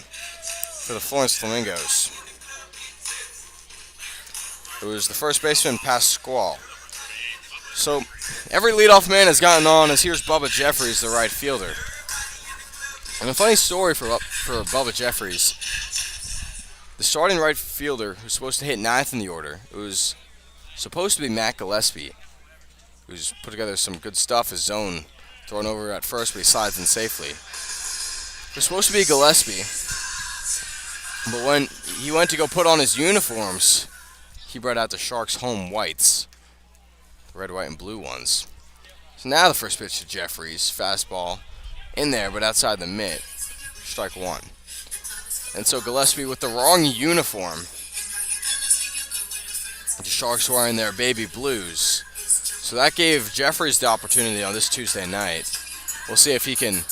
for the Florence Flamingos. It was the first baseman past Squall. So every leadoff man has gotten on, as here's Bubba Jeffries, the right fielder. And a funny story for Bubba Jeffries. The starting right fielder who's supposed to hit 9th in the order, it was Supposed to be Matt Gillespie, who's put together some good stuff. His zone thrown over at first, but he slides in safely. It was supposed to be Gillespie, but when he went to go put on his uniforms, he brought out the Sharks' home whites, the red, white, and blue ones. So now the first pitch to Jeffries, fastball in there, but outside the mitt, strike one. And so Gillespie with the wrong uniform. The Sharks wearing their baby blues. So that gave Jeffries the opportunity on this Tuesday night. We'll see if he can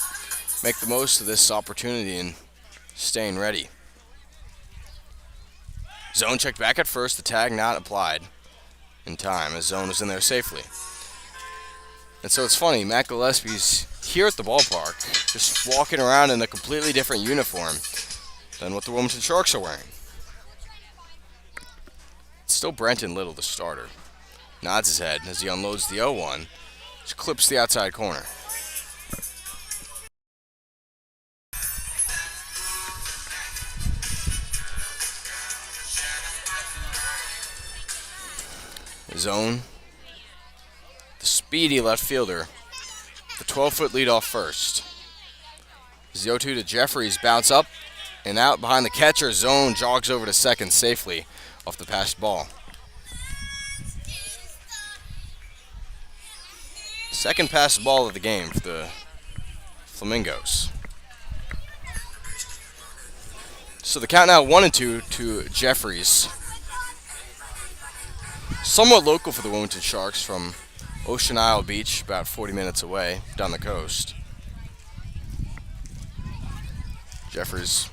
make the most of this opportunity and staying ready. Zone checked back at first, the tag not applied in time as Zone was in there safely. And so it's funny, Matt Gillespie's here at the ballpark, just walking around in a completely different uniform than what the Wilmington Sharks are wearing. It's still Brenton Little, the starter. Nods his head as he unloads the 0-1, which clips the outside corner. Zone, the speedy left fielder, the 12-foot lead off first. As the 0-2 to Jeffries, bounce up and out behind the catcher. Zone jogs over to second safely off the passed ball. Second passed ball of the game for the Flamingos. So the count now 1-2 to Jeffries. Somewhat local for the Wilmington Sharks from Ocean Isle Beach, about 40 minutes away down the coast. Jeffries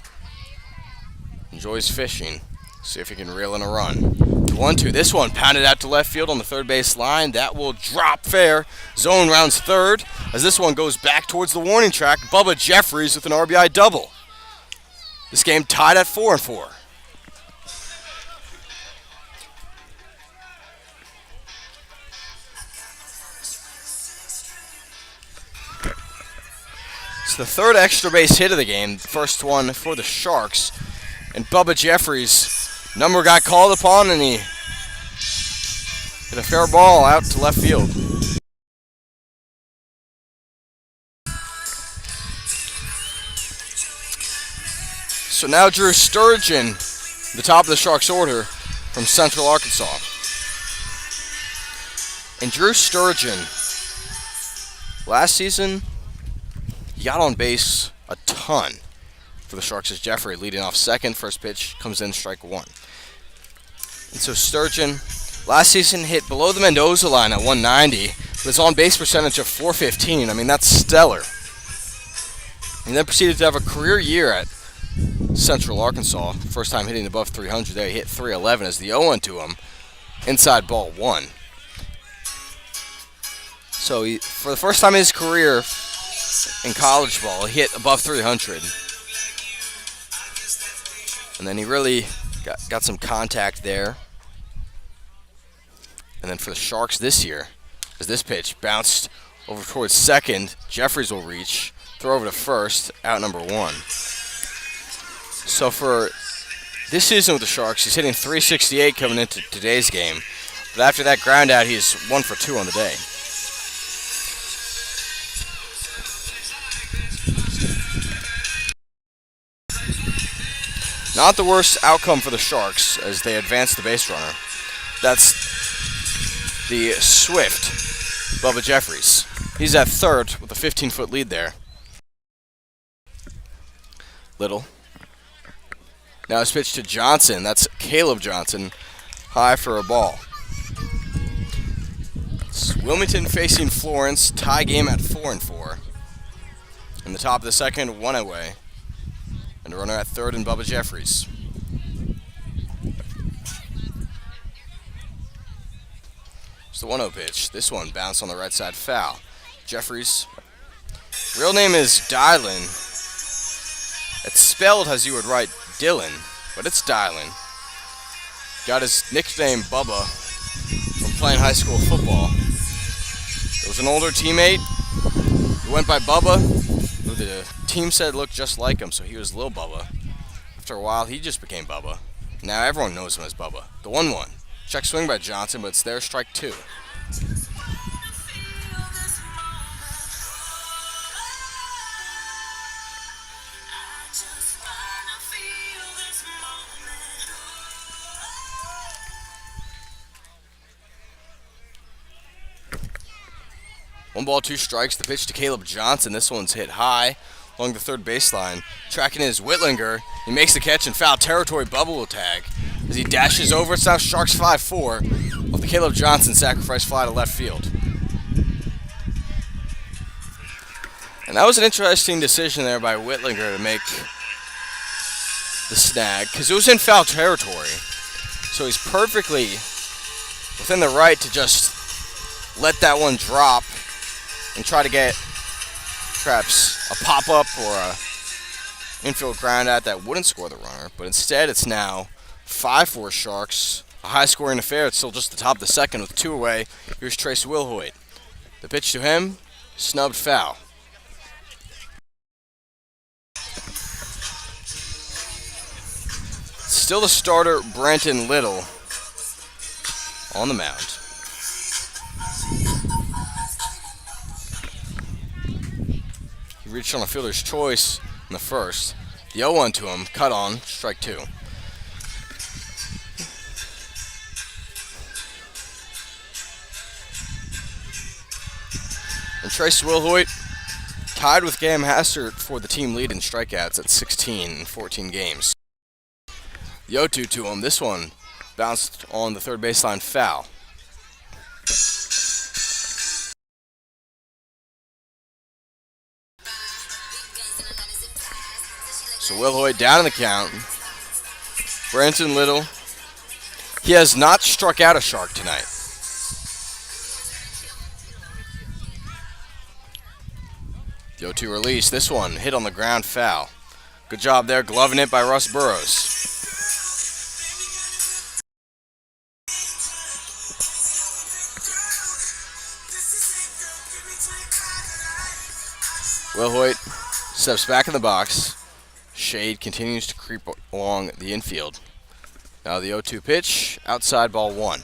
enjoys fishing. See if he can reel in a run. 1-2. This one pounded out to left field on the third base line. That will drop fair. Zone rounds third as this one goes back towards the warning track. Bubba Jeffries with an RBI double. This game tied at 4-4. It's the third extra base hit of the game, first one for the Sharks. And Bubba Jeffries' number got called upon, and he hit a fair ball out to left field. So now Drew Sturgeon, the top of the Sharks order from Central Arkansas. And Drew Sturgeon, last season, he got on base a ton for the Sharks as Jeffrey leading off second. First pitch comes in, strike one. And so Sturgeon, last season hit below the Mendoza line at 190, but his on-base percentage of 415. I mean, that's stellar. And then proceeded to have a career year at Central Arkansas. First time hitting above 300 there. He hit 311 as the 0-1 to him. Inside ball one. So he, for the first time in his career in college ball, he hit above 300. And then he really got some contact there. And then for the Sharks this year, as this pitch bounced over towards second, Jeffries will reach, throw over to first, out number one. So for this season with the Sharks, he's hitting .368 coming into today's game. But after that ground out, he's 1 for 2 on the day. Not the worst outcome for the Sharks as they advance the base runner. That's the swift Bubba Jeffries. He's at third with a 15-foot lead there. Little. Now his pitch to Johnson. That's Caleb Johnson. High for a ball. It's Wilmington facing Florence. Tie game at 4-4. In the top of the second, one away. And a runner at third and Bubba Jeffries. It's the 1-0 pitch. This one bounced on the right side, foul. Jeffries. Real name is Dylan. It's spelled as you would write Dylan, but it's Dylan. Got his nickname Bubba from playing high school football. There was an older teammate who went by Bubba, who the team said looked just like him, so he was Lil Bubba. After a while, he just became Bubba. Now everyone knows him as Bubba, the 1-1 Check swing by Johnson, but it's there, strike 2. One ball, 2 strikes. The pitch to Caleb Johnson. This one's hit high along the third baseline. Tracking is Whitlinger. He makes the catch in foul territory. Bubble will tag as he dashes over. It's now Sharks 5-4 off the Caleb Johnson sacrifice fly to left field. And that was an interesting decision there by Whitlinger to make the snag because it was in foul territory. So he's perfectly within the right to just let that one drop and try to get perhaps a pop-up or a infield ground out that wouldn't score the runner. But instead, it's now 5-4 Sharks. A high-scoring affair. It's still just the top of the second with 2 away. Here's Trace Wilhoit. The pitch to him, snubbed foul. Still the starter, Brenton Little, on the mound. He reached on a fielder's choice in the first. The 0-1 to him, cut on, strike 2. And Trace Wilhoit tied with Gam Hassert for the team lead in strikeouts at 16 in 14 games. The 0-2 to him, this one bounced on the third baseline foul. So Wilhoit down in the count. Branson Little. He has not struck out a Shark tonight. The 0-2 release. This one hit on the ground, foul. Good job there, gloving it by Russ Burrows. Wilhoit steps back in the box. Shade continues to creep along the infield. Now the 0-2 pitch, outside ball 1.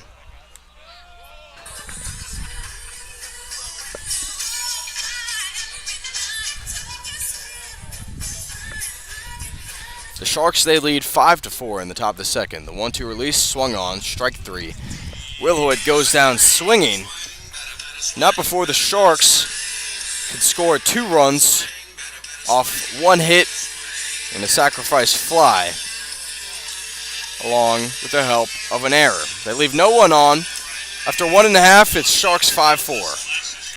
The Sharks, they lead 5-4 in the top of the second. The 1-2 release swung on, strike 3. Wilhoit goes down swinging. Not before the Sharks could score 2 runs off 1 hit and a sacrifice fly, along with the help of an error. They leave no one on. After 1.5, it's Sharks 5-4.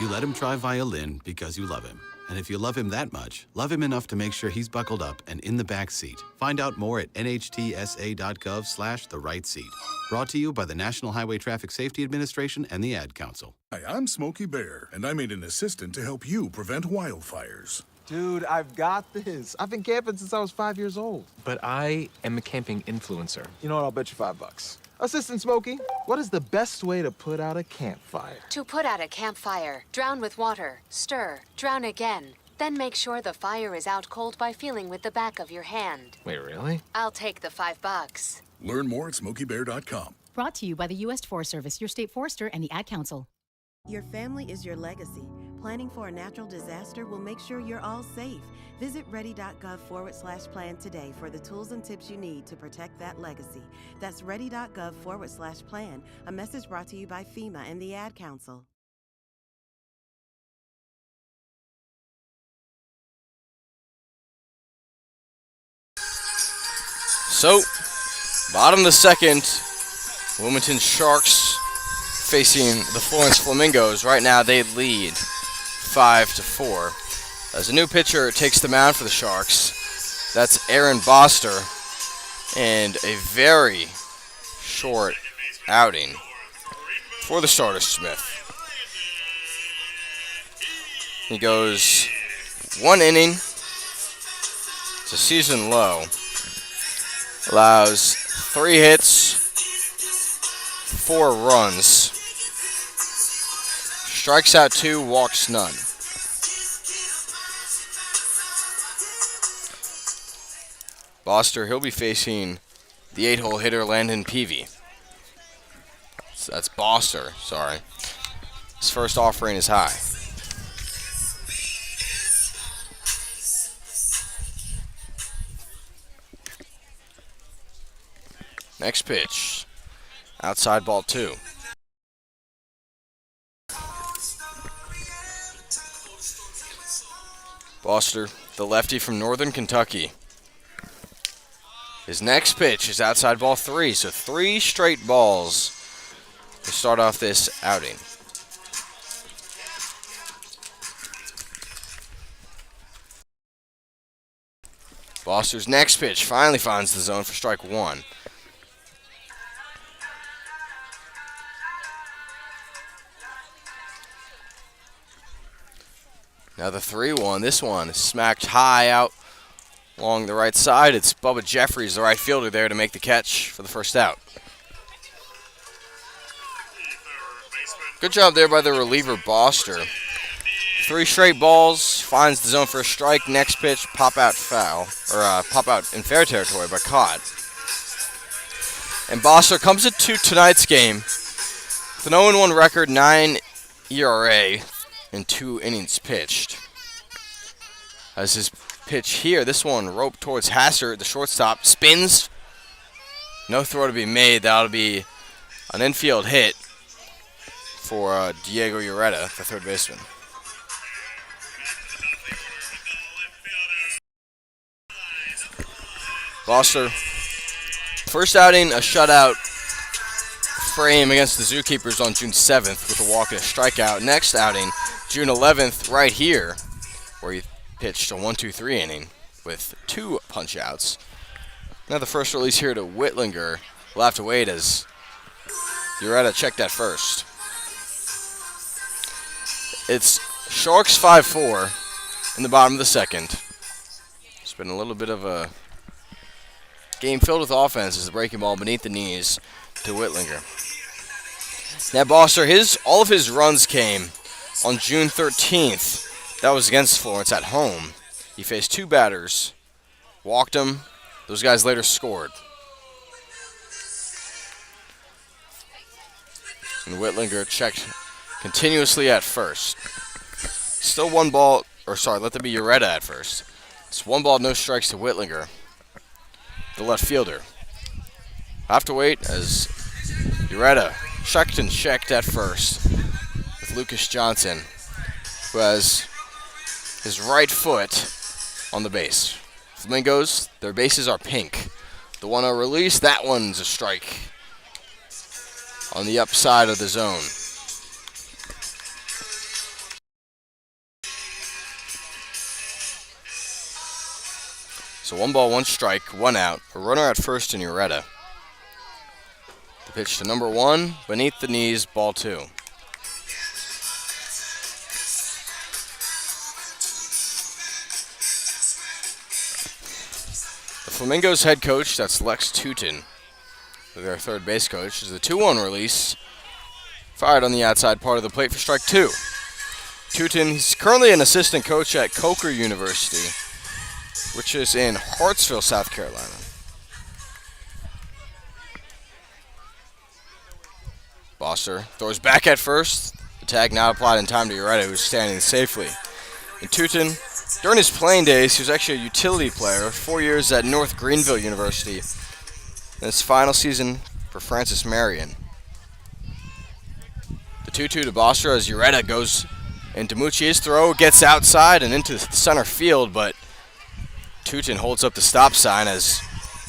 You let him try violin because you love him. And if you love him that much, love him enough to make sure he's buckled up and in the back seat. Find out more at nhtsa.gov/the-right-seat. Brought to you by the National Highway Traffic Safety Administration and the Ad Council. Hi, I'm Smokey Bear, and I made an assistant to help you prevent wildfires. Dude, I've got this. I've been camping since I was 5 years old. But I am a camping influencer. You know what? I'll bet you $5. Assistant Smokey, what is the best way to put out a campfire? To put out a campfire, drown with water, stir, drown again. Then make sure the fire is out cold by feeling with the back of your hand. Wait, really? I'll take the $5. Learn more at SmokeyBear.com. Brought to you by the U.S. Forest Service, your state forester, and the Ad Council. Your family is your legacy. Planning for a natural disaster will make sure you're all safe. Visit ready.gov/plan today for the tools and tips you need to protect that legacy. That's ready.gov/plan. A message brought to you by FEMA and the Ad Council. So, bottom of the second, Wilmington Sharks facing the Florence Flamingos. Right now they lead 5-4. As a new pitcher takes the mound for the Sharks, that's Aaron Boster, and a very short outing for the starter Smith. He goes 1 inning. It's a season low. Allows 3 hits, 4 runs. Strikes out 2, walks none. Boster, he'll be facing the 8-hole hitter Landon Peavy. So that's Boster, sorry. His first offering is high. Next pitch, outside ball 2. Boster, the lefty from Northern Kentucky. His next pitch is outside ball 3, so 3 straight balls to start off this outing. Boster's next pitch finally finds the zone for strike 1. Now the 3-1. This one is smacked high out along the right side. It's Bubba Jeffries, the right fielder, there to make the catch for the first out. Good job there by the reliever, Boster. 3 straight balls, finds the zone for a strike. Next pitch, pop out foul, or pop out in fair territory, but caught. And Boster comes into tonight's game with an 0-1 record, 9 ERA, in 2 innings pitched. As his pitch here, this one roped towards Hassert, the shortstop, spins. No throw to be made. That'll be an infield hit for Diego Ureta, the third baseman. Boster, first outing, a shutout frame against the Zookeepers on June 7th with a walk and a strikeout. Next outing, June 11th, right here, where he pitched a 1-2-3 inning with 2 punch-outs. Now the first release here to Whitlinger. We'll have to wait as Ureta checked at first. It's Sharks 5-4 in the bottom of the second. It's been a little bit of a game filled with offense as the breaking ball beneath the knees to Whitlinger. Now Boster, all of his runs came on June 13th. That was against Florence at home. He faced 2 batters, walked them. Those guys later scored. And Whitlinger checked continuously at first. Still let that be Ureta at first. It's 1 ball, no strikes to Whitlinger, the left fielder. I have to wait as Ureta checked at first with Lucas Johnson, who has his right foot on the base. Flamingos, their bases are pink. The 1-0 release, that one's a strike on the upside of the zone. So 1 ball, 1 strike, 1 out. A runner at first in Ureta. The pitch to number 1, beneath the knees, ball 2. The Flamingos head coach, that's Lex Tootin, their third base coach, is the 2-1 release. Fired on the outside part of the plate for strike 2. Tootin, he's currently an assistant coach at Coker University, which is in Hartsville, South Carolina. Boster throws back at first. The tag now applied in time to Ureta, who's standing safely. And Tootin, during his playing days, he was actually a utility player, 4 years at North Greenville University, in his final season for Francis Marion. The 2-2 to Boster as Ureta goes into Mucci's throw, gets outside and into center field, but Tootin holds up the stop sign as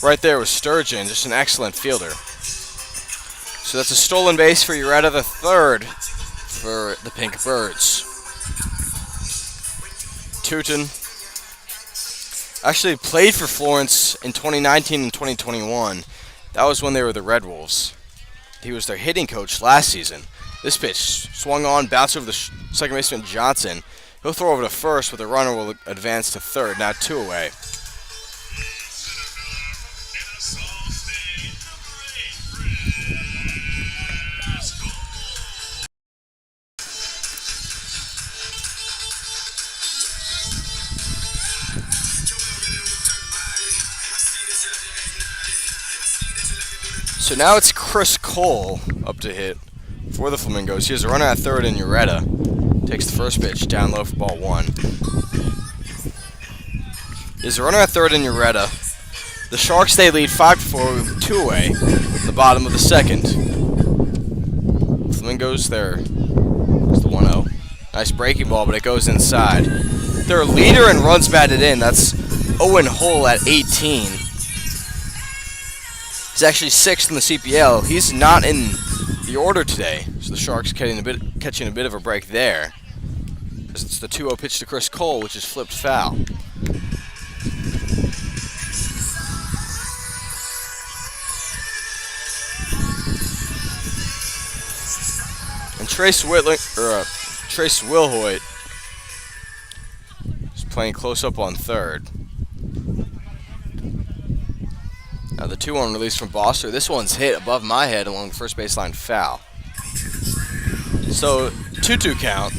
right there was Sturgeon, just an excellent fielder. So that's a stolen base for Ureta, the third for the Pink Birds. Tootin actually played for Florence in 2019 and 2021. That was when they were the Red Wolves. He was their hitting coach last season. This pitch swung on, bounced over the second baseman Johnson. He'll throw over to first, but the runner will advance to third, now 2 away. So now it's Chris Cole up to hit for the Flamingos. He has a runner at third in Ureta. Takes the first pitch down low for ball 1. He has a runner at third in Ureta. The Sharks, they lead 5-4 with 2 away in the bottom of the second. Flamingos, it's the 1-0. Nice breaking ball, but it goes inside. Their leader in runs batted in, that's Owen Hull at 18. He's actually 6th in the CPL. He's not in the order today, so the Sharks catching a bit of a break there. It's the 2-0 pitch to Chris Cole, which is flipped foul. And Trace Wilhoit is playing close up on third. Now the 2-1 release from Boster. This one's hit above my head along the first baseline foul. So 2-2 count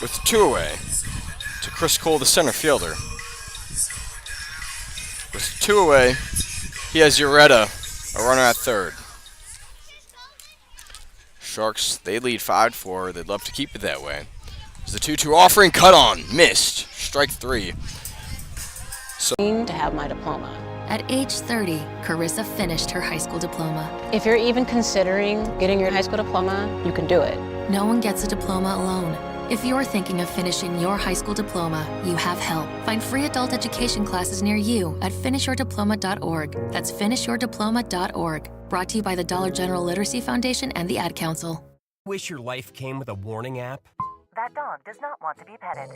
with 2 away to Chris Cole, the center fielder. With 2 away, he has Ureta, a runner at third. Sharks, they lead 5-4. They'd love to keep it that way. There's the 2-2 offering, cut on, missed. Strike 3. So to have my diploma. At age 30, Carissa finished her high school diploma. If you're even considering getting your high school diploma, you can do it. No one gets a diploma alone. If you're thinking of finishing your high school diploma, you have help. Find free adult education classes near you at finishyourdiploma.org. That's finishyourdiploma.org. Brought to you by the Dollar General Literacy Foundation and the Ad Council. Wish your life came with a warning app? That dog does not want to be petted.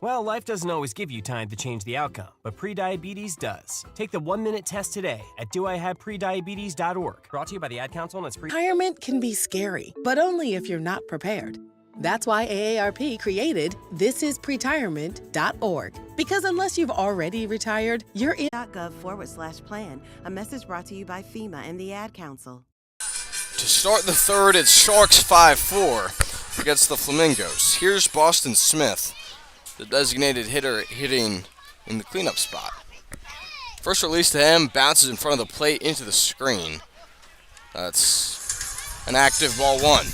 Well, life doesn't always give you time to change the outcome, but prediabetes does. Take the 1-minute test today at doIHavePrediabetes.org. Brought to you by the Ad Council and its Retirement can be scary, but only if you're not prepared. That's why AARP created thisispretirement.org. Because unless you've already retired, you're in .gov/plan. A message brought to you by FEMA and the Ad Council. To start the third, it's Sharks 5-4 against the Flamingos. Here's Boston Smith, the designated hitter, hitting in the cleanup spot. First release to him, bounces in front of the plate into the screen. That's an active ball 1.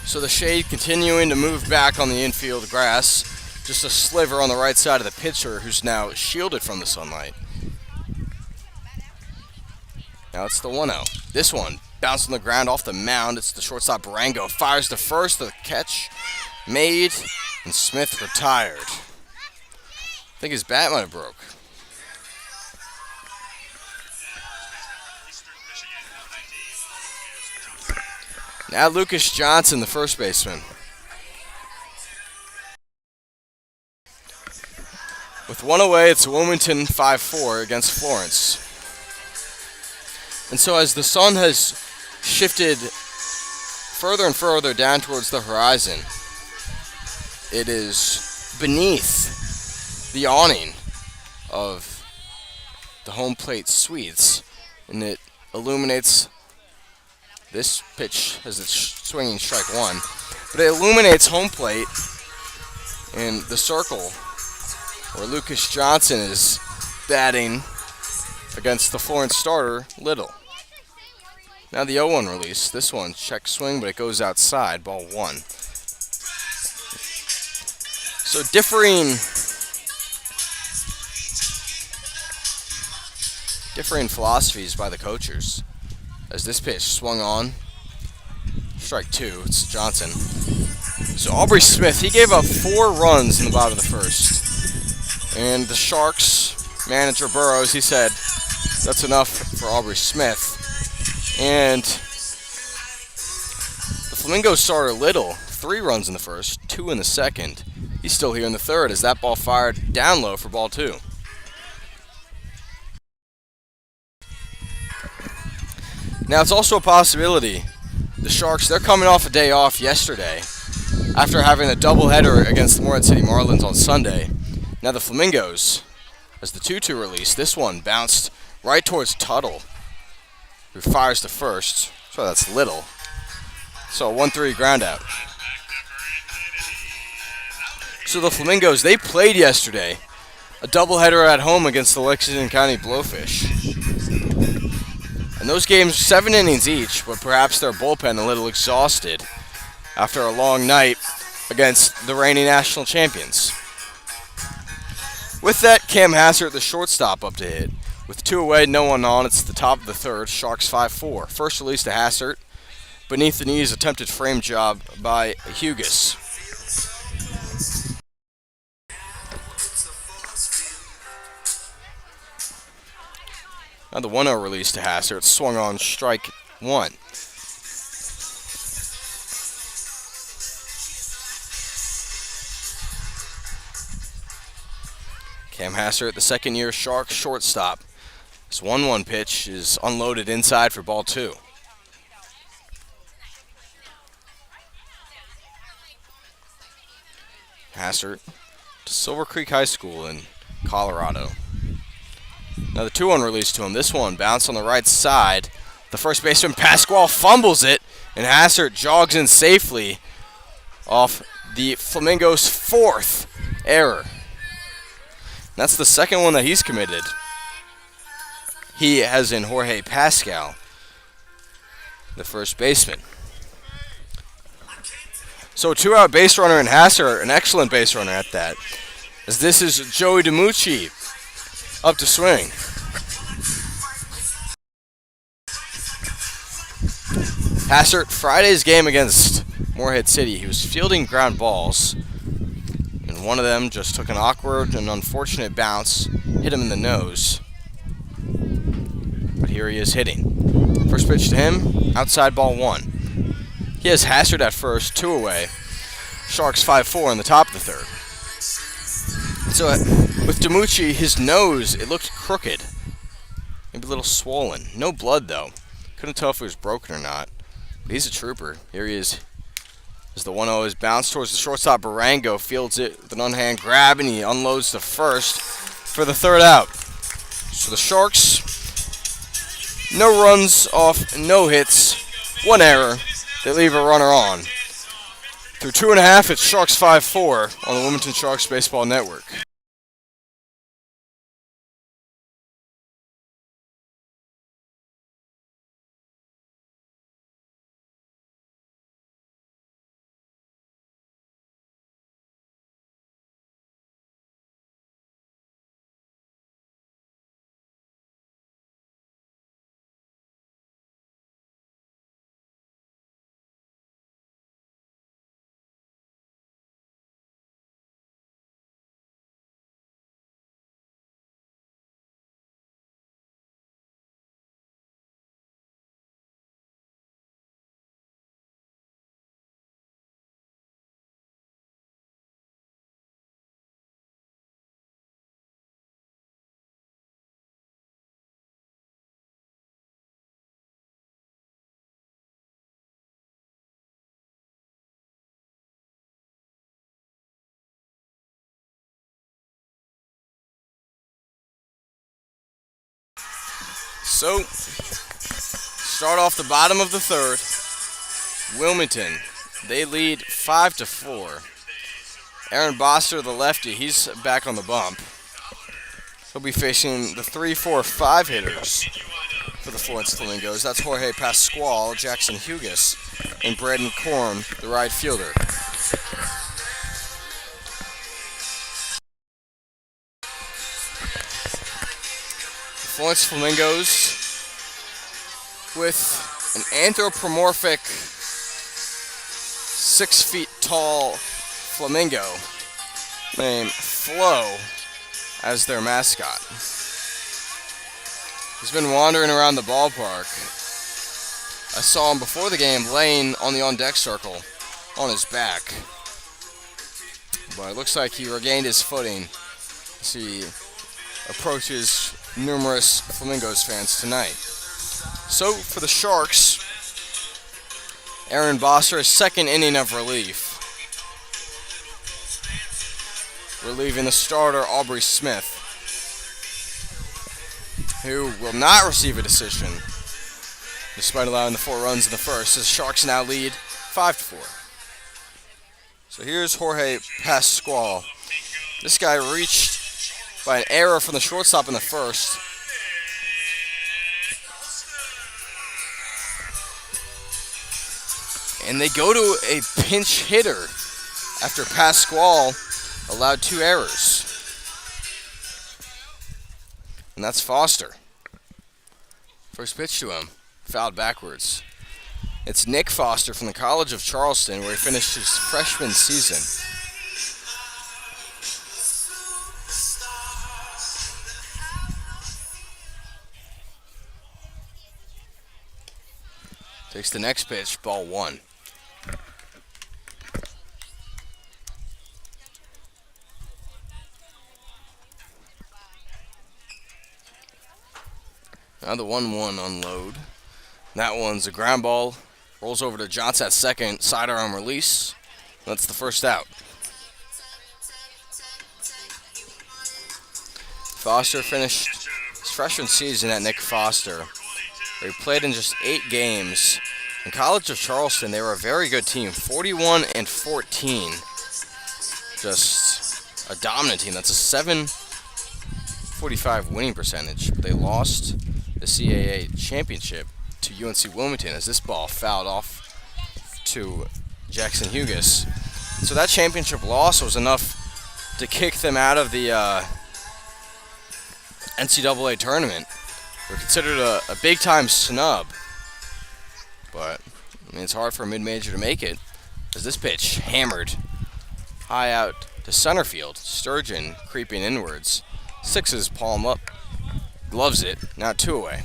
So the shade continuing to move back on the infield grass. Just a sliver on the right side of the pitcher, who's now shielded from the sunlight. Now it's the 1-0. This one bounced on the ground off the mound. It's the shortstop Rango. Fires to first. The catch made, and Smith retired. I think his bat might have broke. Now Lucas Johnson, the first baseman. With 1 away, it's Wilmington 5-4 against Florence. And so as the sun has shifted further and further down towards the horizon, it is beneath the awning of the home plate suites, and it illuminates this pitch as it's swinging strike 1, but it illuminates home plate in the circle where Lucas Johnson is batting against the Florence starter, Little. Now the 0-1 release. This one, check swing, but it goes outside, ball 1. So differing philosophies by the coachers. As this pitch swung on, strike 2, it's Johnson. So Aubrey Smith, he gave up 4 runs in the bottom of the first. And the Sharks manager Burrows, he said, that's enough for Aubrey Smith. And the Flamingos starter Little, 3 runs in the first, 2 in the second. He's still here in the third as that ball fired down low for ball 2. Now, it's also a possibility the Sharks, they're coming off a day off yesterday after having a doubleheader against the Morehead City Marlins on Sunday. Now, the Flamingos, as the 2-2 release, this one bounced right towards Tuttle, who fires to first. So that's Little. So a 1-3 ground out. So the Flamingos, they played yesterday a doubleheader at home against the Lexington County Blowfish. And those games, 7 innings each, but perhaps their bullpen a little exhausted after a long night against the reigning national champions. With that, Cam Hassert, the shortstop, up to hit. With 2 away, no one on, it's the top of the third. Sharks 5-4. First release to Hassert. Beneath the knees, attempted frame job by Hughes. Now the 1-0 release to Hassert, swung on strike 1. Cam Hassert, the second-year Sharks shortstop. This 1-1 pitch is unloaded inside for ball 2. Hassert to Silver Creek High School in Colorado. Now the 2-1 release to him. This one bounced on the right side. The first baseman Pasquale fumbles it, and Hassert jogs in safely off the Flamingos' 4th error. That's the second one that he's committed. He has in Jorge Pascal, the first baseman. So a 2-out base runner in Hassert, an excellent base runner at that. As this is Joey DiMucci up to swing. Hassert, Friday's game against Morehead City, he was fielding ground balls. And one of them just took an awkward and unfortunate bounce, hit him in the nose. But here he is hitting. First pitch to him, outside ball 1. He has Hassert at first, 2 away. Sharks 5-4 in the top of the third. So with DiMucci, his nose, it looked crooked. Maybe a little swollen. No blood, though. Couldn't tell if it was broken or not. But he's a trooper. Here he is. As the 1-0 is bounced towards the shortstop, Barango fields it with an on-hand grab, and he unloads the first for the 3rd out. So the Sharks, no runs off, no hits, 1 error. They leave a runner on. Through 2.5, it's Sharks 5-4 on the Wilmington Sharks Baseball Network. So, start off the bottom of the third. Wilmington, they lead 5-4. Aaron Bosser, the lefty, he's back on the bump. He'll be facing the 3, 4, 5 hitters for the Florence Flamingos. That's Jorge Pasquale, Jackson Hughes, and Braden Korn, the right fielder. Florence Flamingos with an anthropomorphic 6 feet tall flamingo named Flo as their mascot. He's been wandering around the ballpark. I saw him before the game laying on the on-deck circle on his back. But it looks like he regained his footing as he approaches numerous Flamingos fans tonight. So for the Sharks, Aaron Bosser, his 2nd inning of relief. Relieving the starter, Aubrey Smith, who will not receive a decision despite allowing the 4 runs in the first, as Sharks now lead 5-4. So here's Jorge Pasquale. This guy reached by an error from the shortstop in the first. And they go to a pinch hitter after Pasquale allowed 2 errors. And that's Foster. First pitch to him, fouled backwards. It's Nick Foster from the College of Charleston, where he finished his freshman season. Takes the next pitch, ball 1. Now the 1-1 unload. That one's a ground ball. Rolls over to Johnson at second. Sidearm release. That's the first out. Foster finished his freshman season at Nick Foster, where he played in just 8 games. In College of Charleston, they were a very good team. 41-14. Just a dominant team. That's a .745 winning percentage. But they lost the CAA championship to UNC Wilmington as this ball fouled off to Jackson Hughes. So that championship loss was enough to kick them out of the NCAA tournament. They're considered a big-time snub. But I mean, it's hard for a mid-major to make it, as this pitch hammered high out to center field. Sturgeon creeping inwards. Sixes palm up. Gloves it. Now 2 away.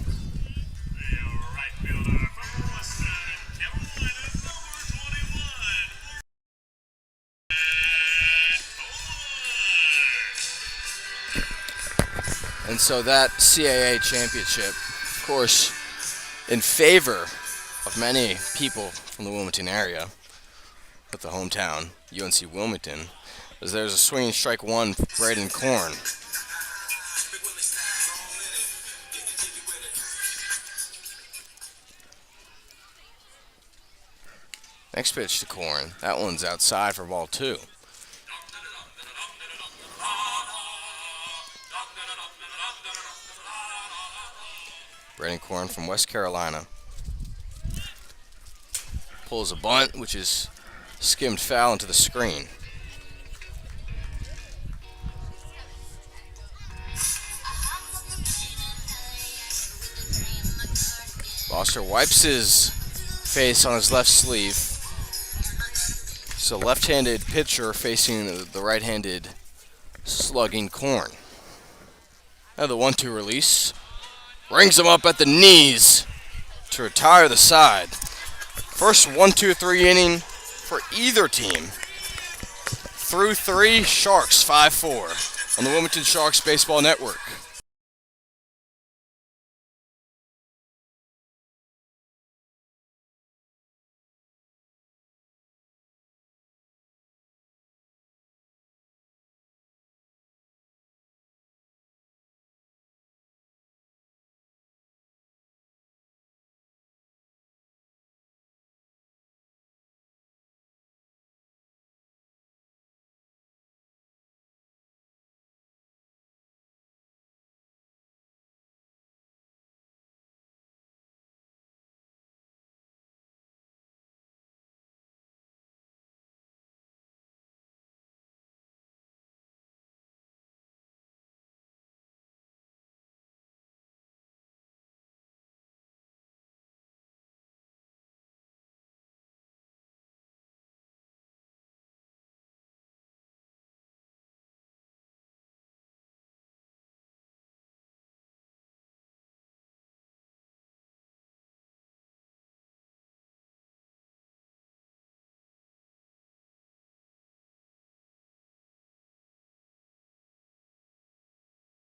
And so that CAA championship, of course, in favor of many people from the Wilmington area, with the hometown, UNC Wilmington, as there's a swinging strike 1 for Braden Korn. Next pitch to Korn. That one's outside for ball 2. Braden Korn from West Carolina pulls a bunt, which is skimmed foul into the screen. Foster wipes his face on his left sleeve. So left-handed pitcher facing the right-handed slugging Korn. Now the 1-2 release. Brings him up at the knees to retire the side. First 1-2-3 inning for either team. Through 3, Sharks 5-4 on the Wilmington Sharks Baseball Network.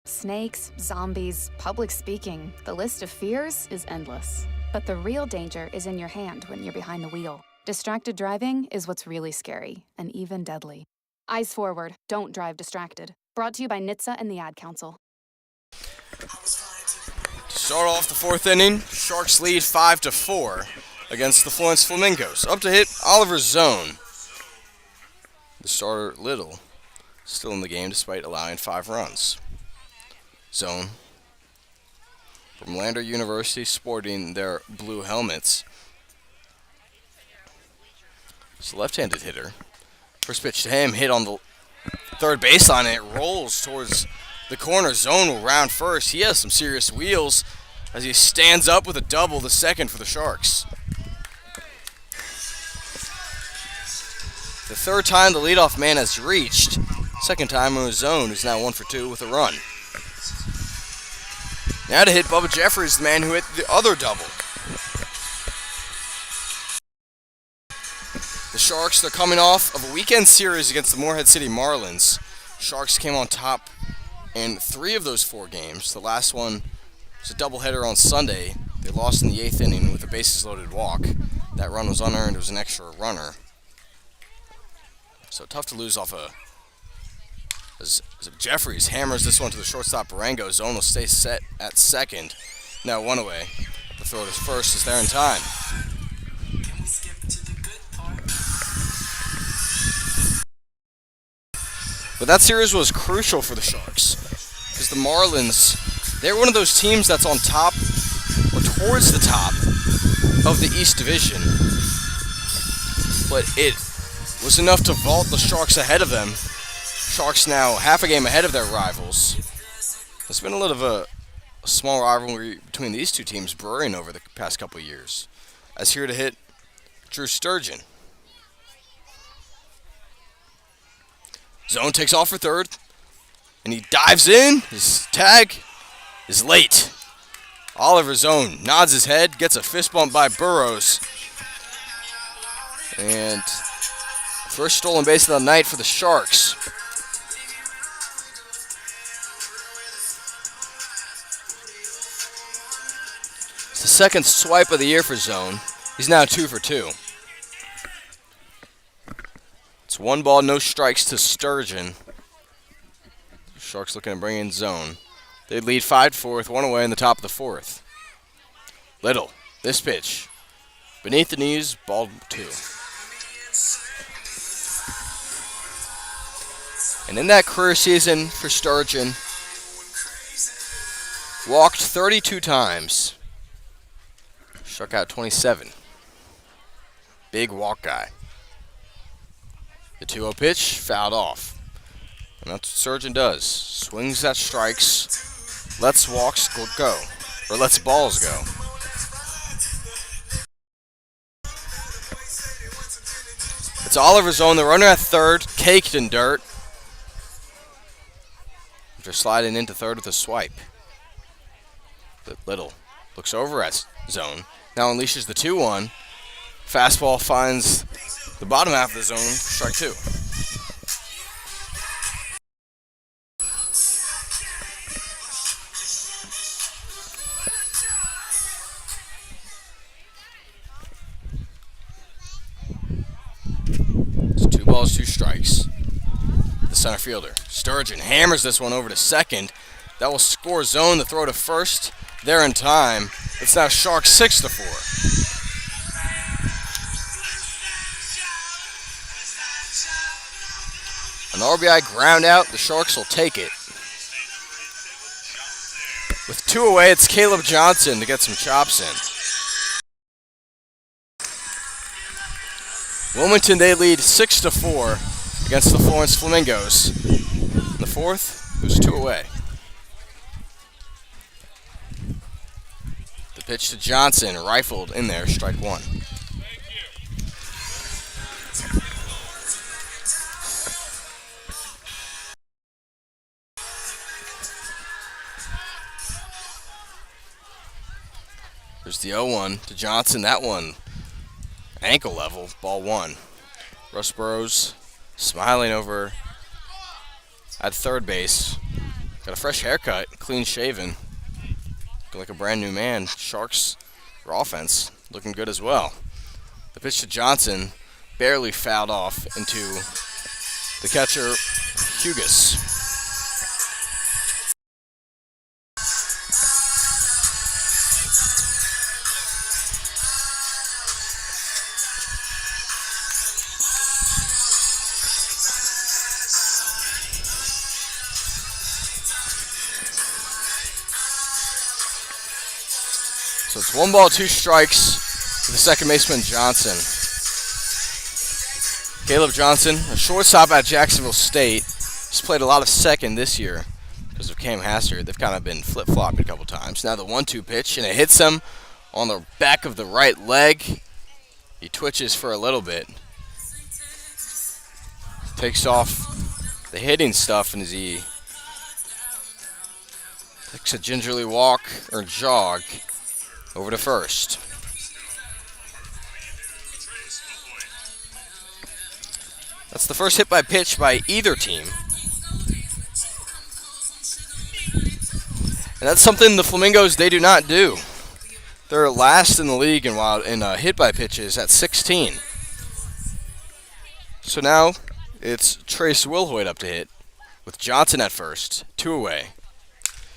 Snakes, zombies, public speaking. The list of fears is endless. But the real danger is in your hand when you're behind the wheel. Distracted driving is what's really scary and even deadly. Eyes forward, don't drive distracted. Brought to you by NHTSA and the Ad Council. To start off the 4th inning, Sharks lead 5-4 against the Florence Flamingos. Up to hit Oliver Zone. The starter, Little, still in the game despite allowing 5 runs. Zone from Lander University, sporting their blue helmets. It's a left-handed hitter. First pitch to him, hit on the third baseline, and it rolls towards the corner. Zone will round first. He has some serious wheels as he stands up with a double, the second for the Sharks. The third time the leadoff man has reached. Second time it was Zone, who's now 1 for 2 with a run. Now to hit Bubba Jeffries, the man who hit the other double. The Sharks, they're coming off of a weekend series against the Morehead City Marlins. Sharks came on top in 3 of those 4 games. The last one was a doubleheader on Sunday. They lost in the 8th inning with a bases-loaded walk. That run was unearned. It was an extra runner. So tough to lose off as Jeffries hammers this one to the shortstop Barango. Zone will stay set at second. Now 1 away. The throw to first is there in time. But that series was crucial for the Sharks because the Marlins, they're one of those teams that's on top or towards the top of the East Division. But it was enough to vault the Sharks ahead of them. Sharks now half a game ahead of their rivals. There's been a little of a small rivalry between these two teams brewing over the past couple of years. As here to hit Drew Sturgeon. Zone takes off for third, and he dives in. His tag is late. Oliver Zone nods his head, gets a fist bump by Burrows. And first stolen base of the night for the Sharks. It's the second swipe of the year for Zone. He's now 2 for 2. It's 1 ball, no strikes to Sturgeon. Sharks looking to bring in Zone. They lead 5-4 with 1 away in the top of the 4th. Little, this pitch. Beneath the knees, ball 2. And in that career season for Sturgeon, walked 32 times. Struck out 27. Big walk guy. The 2-0 pitch, fouled off. And that's what Sturgeon does. Swings at strikes, lets walks go, or lets balls go. It's Oliver Zone, the runner at third, caked in dirt. After sliding into third with a swipe. But Little looks over at Zone. Now unleashes the 2-1. Fastball finds the bottom half of the zone, strike 2. It's 2 balls, 2 strikes. The center fielder, Sturgeon, hammers this one over to second. That will score Zone. The throw to first. There in time. It's now Sharks 6-4. An RBI ground out, the Sharks will take it. With 2 away, it's Caleb Johnson to get some chops in. Wilmington, they lead 6-4 against the Florence Flamingos. In the 4th, it was 2 away. The pitch to Johnson, rifled in there, strike 1. There's the 0-1 to Johnson. That one, ankle level, ball 1. Russ Burrows smiling over at third base. Got a fresh haircut, clean shaven. Looking like a brand new man. Sharks, their offense, looking good as well. The pitch to Johnson, barely fouled off into the catcher, Hughes. So it's 1 ball, 2 strikes to the second baseman, Johnson. Caleb Johnson, a shortstop at Jacksonville State. He's played a lot of second this year because of Cam Hassard. They've kind of been flip-flopping a couple times. Now the 1-2 pitch, and it hits him on the back of the right leg. He twitches for a little bit. Takes off the hitting stuff, and as he takes a gingerly walk or jog over to first. That's the first hit by pitch by either team. And that's something the Flamingos, they do not do. They're last in the league in hit by pitches at 16. So now it's Trace Wilhoit up to hit with Johnson at first, 2 away.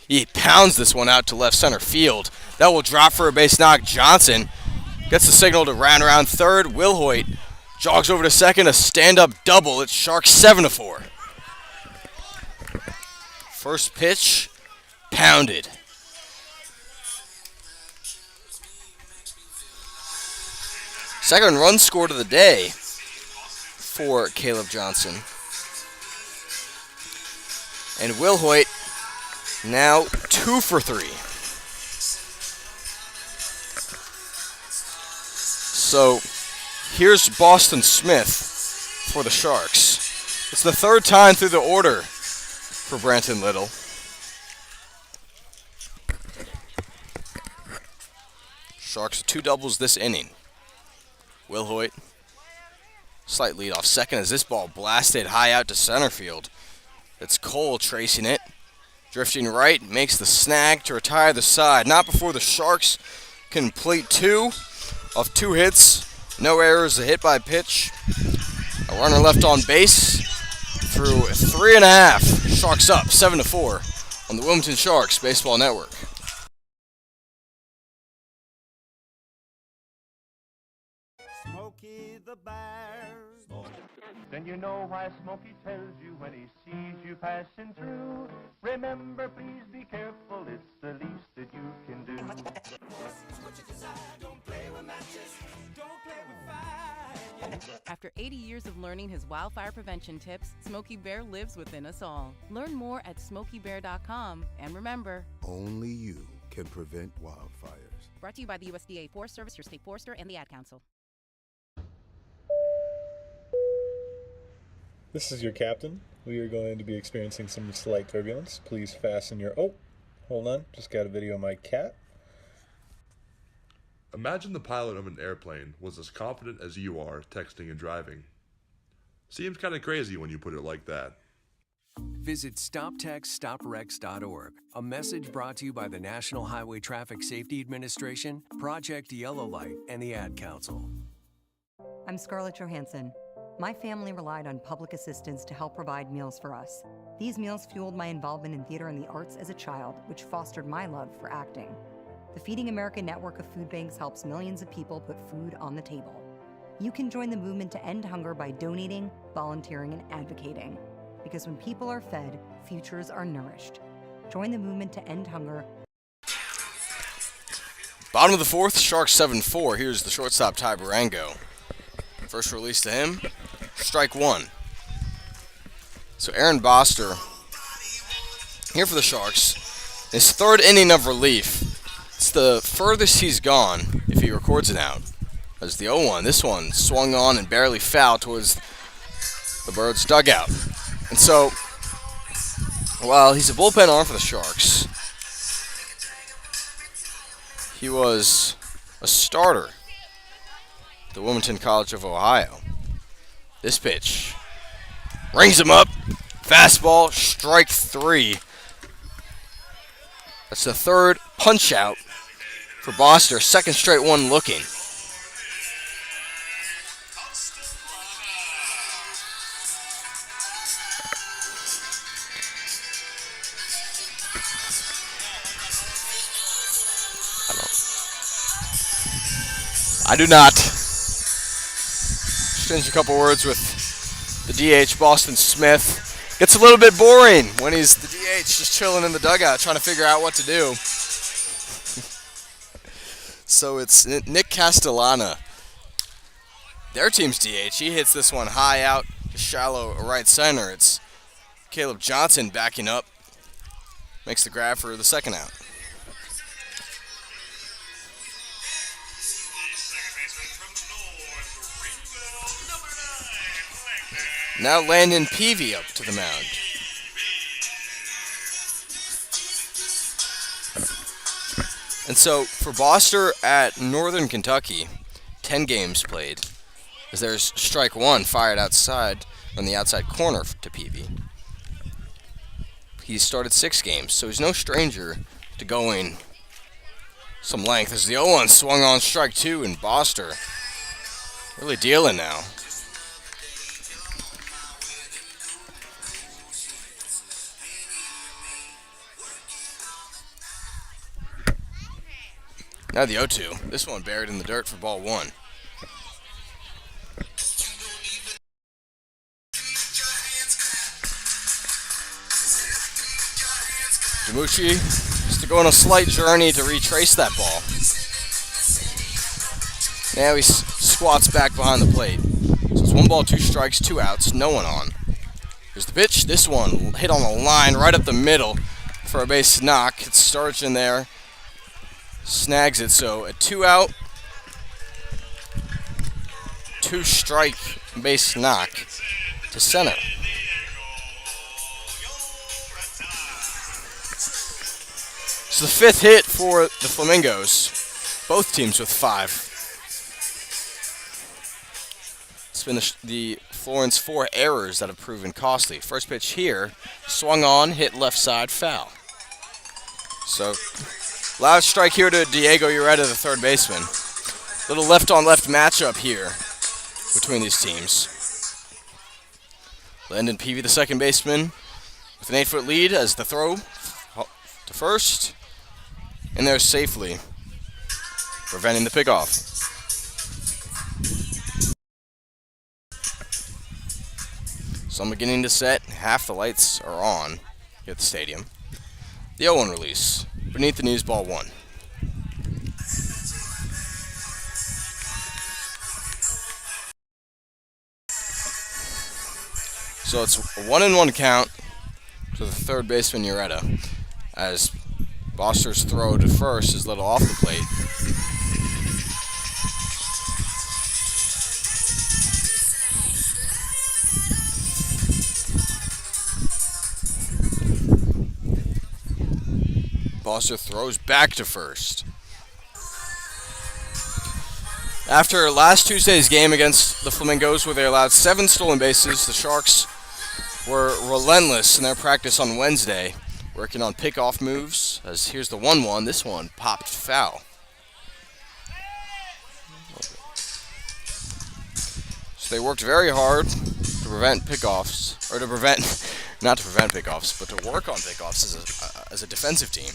He pounds this one out to left center field. That will drop for a base knock. Johnson gets the signal to round around third. Wilhoit jogs over to second, a stand-up double. It's Sharks 7-4. First pitch, pounded. Second run scored of the day for Caleb Johnson. And Wilhoit now 2 for 3. So here's Boston Smith for the Sharks. It's the 3rd time through the order for Branton Little. Sharks 2 doubles this inning. Wilhoit, slight lead off second as this ball blasted high out to center field. It's Cole tracing it. Drifting right, makes the snag to retire the side. Not before the Sharks complete 2 of 2 hits. No errors, a hit by pitch. A runner left on base through 3.5. Sharks up 7-4 on the Wilmington Sharks Baseball Network. Smokey the Bear. Then you know why Smokey tells you when he sees you passing through. Remember, please be careful, it's the least that you can do. After 80 years of learning his wildfire prevention tips, Smokey Bear lives within us all. Learn more at SmokeyBear.com, and remember, only you can prevent wildfires. Brought to you by the USDA Forest Service, your state forester, and the Ad Council. This is your captain. We are going to be experiencing some slight turbulence. Please fasten your... Oh, hold on. Just got a video of my cat. Imagine the pilot of an airplane was as confident as you are texting and driving. Seems kind of crazy when you put it like that. Visit StopTextStopWrecks.org. A message brought to you by the National Highway Traffic Safety Administration, Project Yellow Light, and the Ad Council. I'm Scarlett Johansson. My family relied on public assistance to help provide meals for us. These meals fueled my involvement in theater and the arts as a child, which fostered my love for acting. The Feeding America network of food banks helps millions of people put food on the table. You can join the movement to end hunger by donating, volunteering, and advocating. Because when people are fed, futures are nourished. Join the movement to end hunger. Bottom of the 4th, Sharks 7-4. Here's the shortstop, Ty Barango. First release to him, strike 1. So Aaron Boster here for the Sharks. His 3rd inning of relief. It's the furthest he's gone if he records it out. As the 0-1, this one swung on and barely fouled towards the Birds' dugout. And so, while he's a bullpen arm for the Sharks, he was a starter at the Wilmington College of Ohio. This pitch rings him up. Fastball, strike 3. That's the 3rd punch out for Boster. 2nd straight one looking. I do not. Exchange a couple words with the DH, Boston Smith. Gets a little bit boring when he's the DH, just chilling in the dugout, trying to figure out what to do. So it's Nick Castellana. Their team's DH. He hits this one high out to shallow right center. It's Caleb Johnson backing up. Makes the grab for the second out. Now Landon Peavy up to the mound. And so for Boster at Northern Kentucky, 10 games played. As there's strike one fired outside on the outside corner to Peavy. He's started 6 games, so he's no stranger to going some length. As the 0-1 swung on strike 2, and Boster really dealing now. Now the 0-2. This one buried in the dirt for ball 1. Demucci has to go on a slight journey to retrace that ball. Now he squats back behind the plate. So it's 1 ball, 2 strikes, 2 outs, no one on. Here's the pitch. This one hit on the line right up the middle for a base knock. It's Starch in there. Snags it, so a 2-out, 2-strike base knock to center. It's the 5th hit for the Flamingos. Both teams with 5. It's been the Florence 4 errors that have proven costly. First pitch here, swung on, hit left side, foul. So, last strike here to Diego Ureta, the third baseman. Little left-on-left matchup here between these teams. Landon Peavy, the second baseman, with an 8-foot lead as the throw to first. And there safely, preventing the pickoff. So I'm beginning to set. Half the lights are on here at the stadium. The 0-1 release. Beneath the knees, ball 1. So it's a 1-1 count to the third baseman Ureta, as Boster's throw to first is a little off the plate. Boster throws back to first. After last Tuesday's game against the Flamingos, where they allowed 7 stolen bases, the Sharks were relentless in their practice on Wednesday, working on pickoff moves. As here's the 1-1. This one popped foul. So they worked very hard to prevent pickoffs, or to prevent, not to prevent pickoffs, but to work on pickoffs as a defensive team.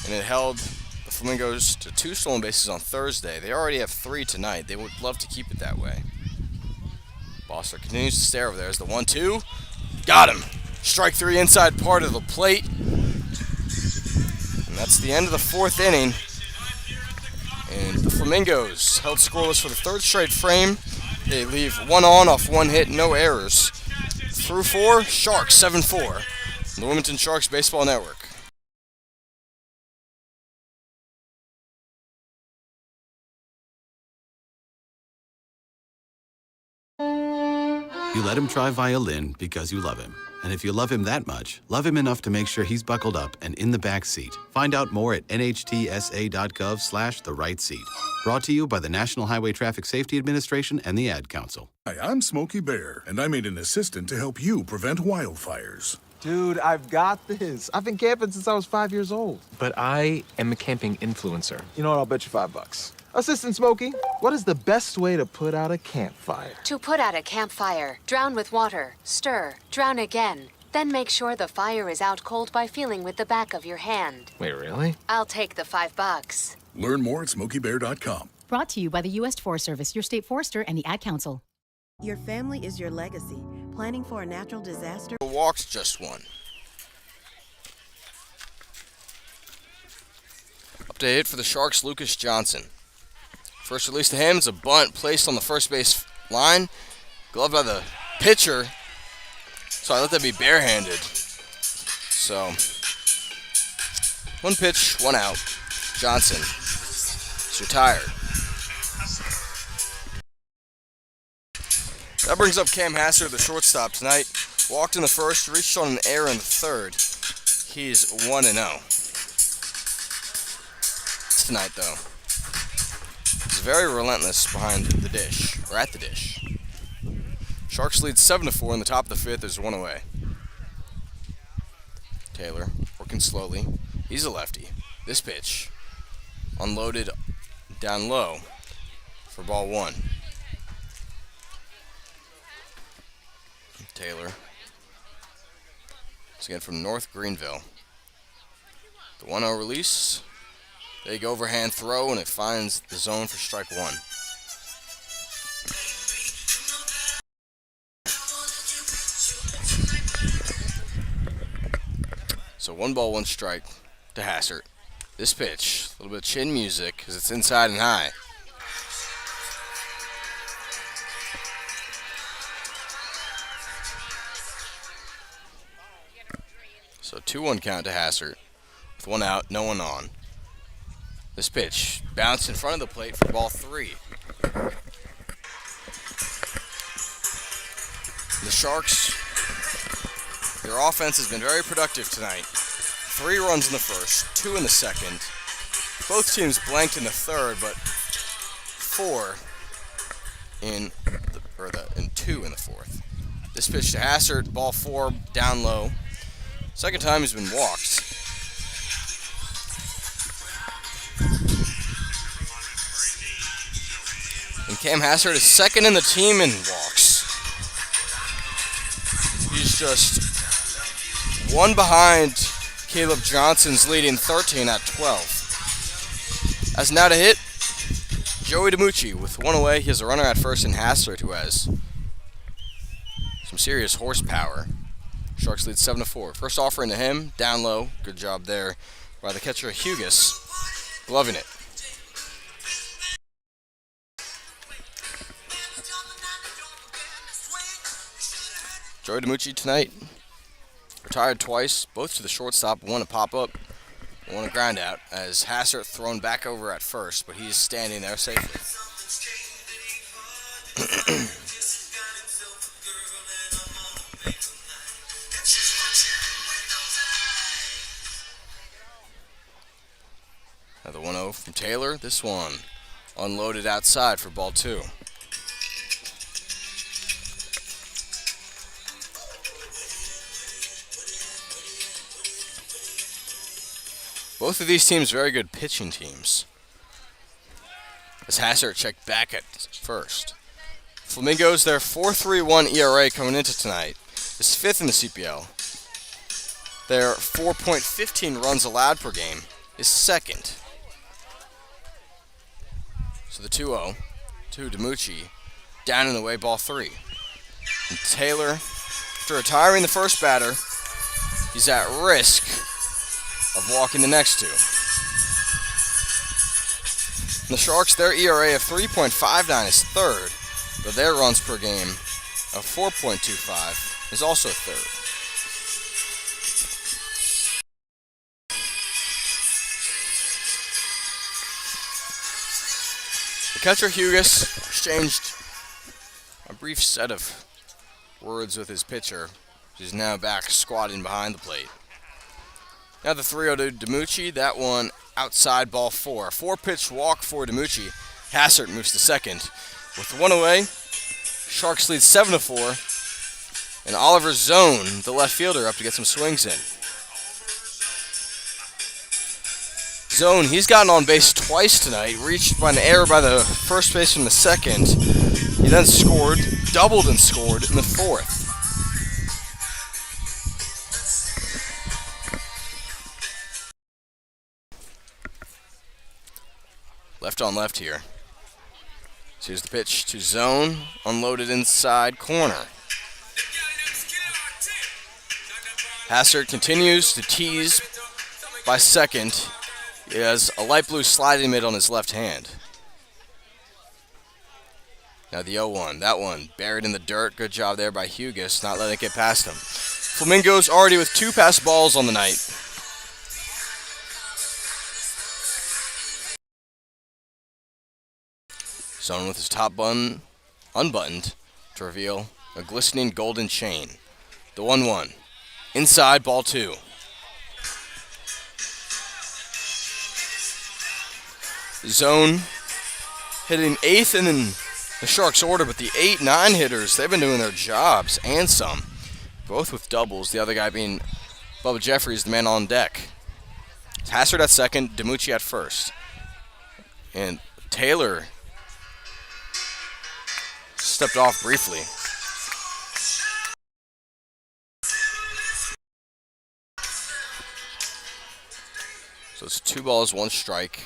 And it held the Flamingos to 2 stolen bases on Thursday. They already have 3 tonight. They would love to keep it that way. Boster continues to stare over there as the 1-2. Got him. Strike 3 inside part of the plate. And that's the end of the 4th inning. And the Flamingos held scoreless for the 3rd straight frame. They leave 1 on off 1 hit, no errors. Through 4, Sharks 7-4. On the Wilmington Sharks Baseball Network. You let him try violin because you love him. And if you love him that much, love him enough to make sure he's buckled up and in the back seat. Find out more at nhtsa.gov/the-right-seat. Brought to you by the National Highway Traffic Safety Administration and the Ad Council. Hi, I'm Smokey Bear, and I made an assistant to help you prevent wildfires. Dude, I've got this. I've been camping since I was 5 years old. But I am a camping influencer. You know what? I'll bet you $5. Assistant Smokey, what is the best way to put out a campfire? To put out a campfire, drown with water, stir, drown again. Then make sure the fire is out cold by feeling with the back of your hand. Wait, really? I'll take the $5. Learn more at SmokeyBear.com. Brought to you by the U.S. Forest Service, your state forester, and the Ad Council. Your family is your legacy. Planning for a natural disaster? Walks just 1. Up to hit for the Sharks, Lucas Johnson. First release to him is a bunt placed on the first base line. Gloved by the pitcher. Sorry, let that be barehanded. So, one pitch, one out. Johnson is retired. That brings up Cam Hassard, the shortstop tonight. Walked in the first, reached on an error in the third. He's 1-0. Tonight, though. He's very relentless behind the dish, or at the dish. Sharks lead 7-4 in the top of the fifth. There's one away. Taylor working slowly. He's a lefty. This pitch unloaded down low for ball one. Taylor. It's again from North Greenville. The 1-0 release. Big overhand throw, and it finds the zone for strike one. So 1 ball, 1 strike to Hassard. This pitch, a little bit of chin music because it's inside and high. So 2-1 count to Hassard with 1 out, no one on. This pitch bounced in front of the plate for ball 3. The Sharks, their offense has been very productive tonight. 3 runs in the first, 2 in the second. Both teams blanked in the third, but 4 in and 2 in the fourth. This pitch to Hassard, ball 4, down low. Second time he's been walked. And Cam Hassard is second in the team in walks. He's just 1 behind Caleb Johnson's leading 13 at 12. As now to hit, Joey DiMucci with 1 away. He has a runner at first in Hassard, who has some serious horsepower. Sharks lead 7-4. First offering to him, down low. Good job there by the catcher Hughes, gloving it. Joey DiMucci tonight retired twice, both to the shortstop. 1 a pop-up, 1 a ground-out, as Hassard thrown back over at first, but he's standing there safely. Another 1-0 from Taylor. This one unloaded outside for ball 2. Both of these teams very good pitching teams. As Hassard checked back at first. Flamingos, their 4.31 ERA coming into tonight, is 5th in the CPL. Their 4.15 runs allowed per game is 2nd. So the 2-0 to DiMucci, down and away, ball 3. And Taylor, after retiring the first batter, he's at risk of walking the next 2. And the Sharks, their ERA of 3.59 is 3rd, but their runs per game of 4.25 is also 3rd. The catcher Hughes exchanged a brief set of words with his pitcher, who's now back squatting behind the plate. Now the 3-0 to DiMucci, that one outside, ball 4. A 4-pitch walk for DiMucci. Hassard moves to second. With 1 away, Sharks lead 7-4. And Oliver Zone, the left fielder, up to get some swings in. Zone, he's gotten on base twice tonight, reached by an error by the first baseman in the second. He then scored, doubled and scored in the 4th. Left on left here. So here's the pitch to Zone, unloaded inside corner. Hassard continues to tease by second. He has a light blue sliding mitt on his left hand. Now the 0-1. That one buried in the dirt. Good job there by Hughes, not letting it get past him. Flamingos already with 2 passed balls on the night. Zone with his top button unbuttoned to reveal a glistening golden chain. The 1-1. Inside, ball 2. Zone hitting 8th in the Sharks order, but the 8-9 hitters, they've been doing their jobs and some. Both with doubles, the other guy being Bubba Jeffries, the man on deck. Hassard at second, DiMucci at first. And Taylor stepped off briefly. So it's 2 balls, 1 strike.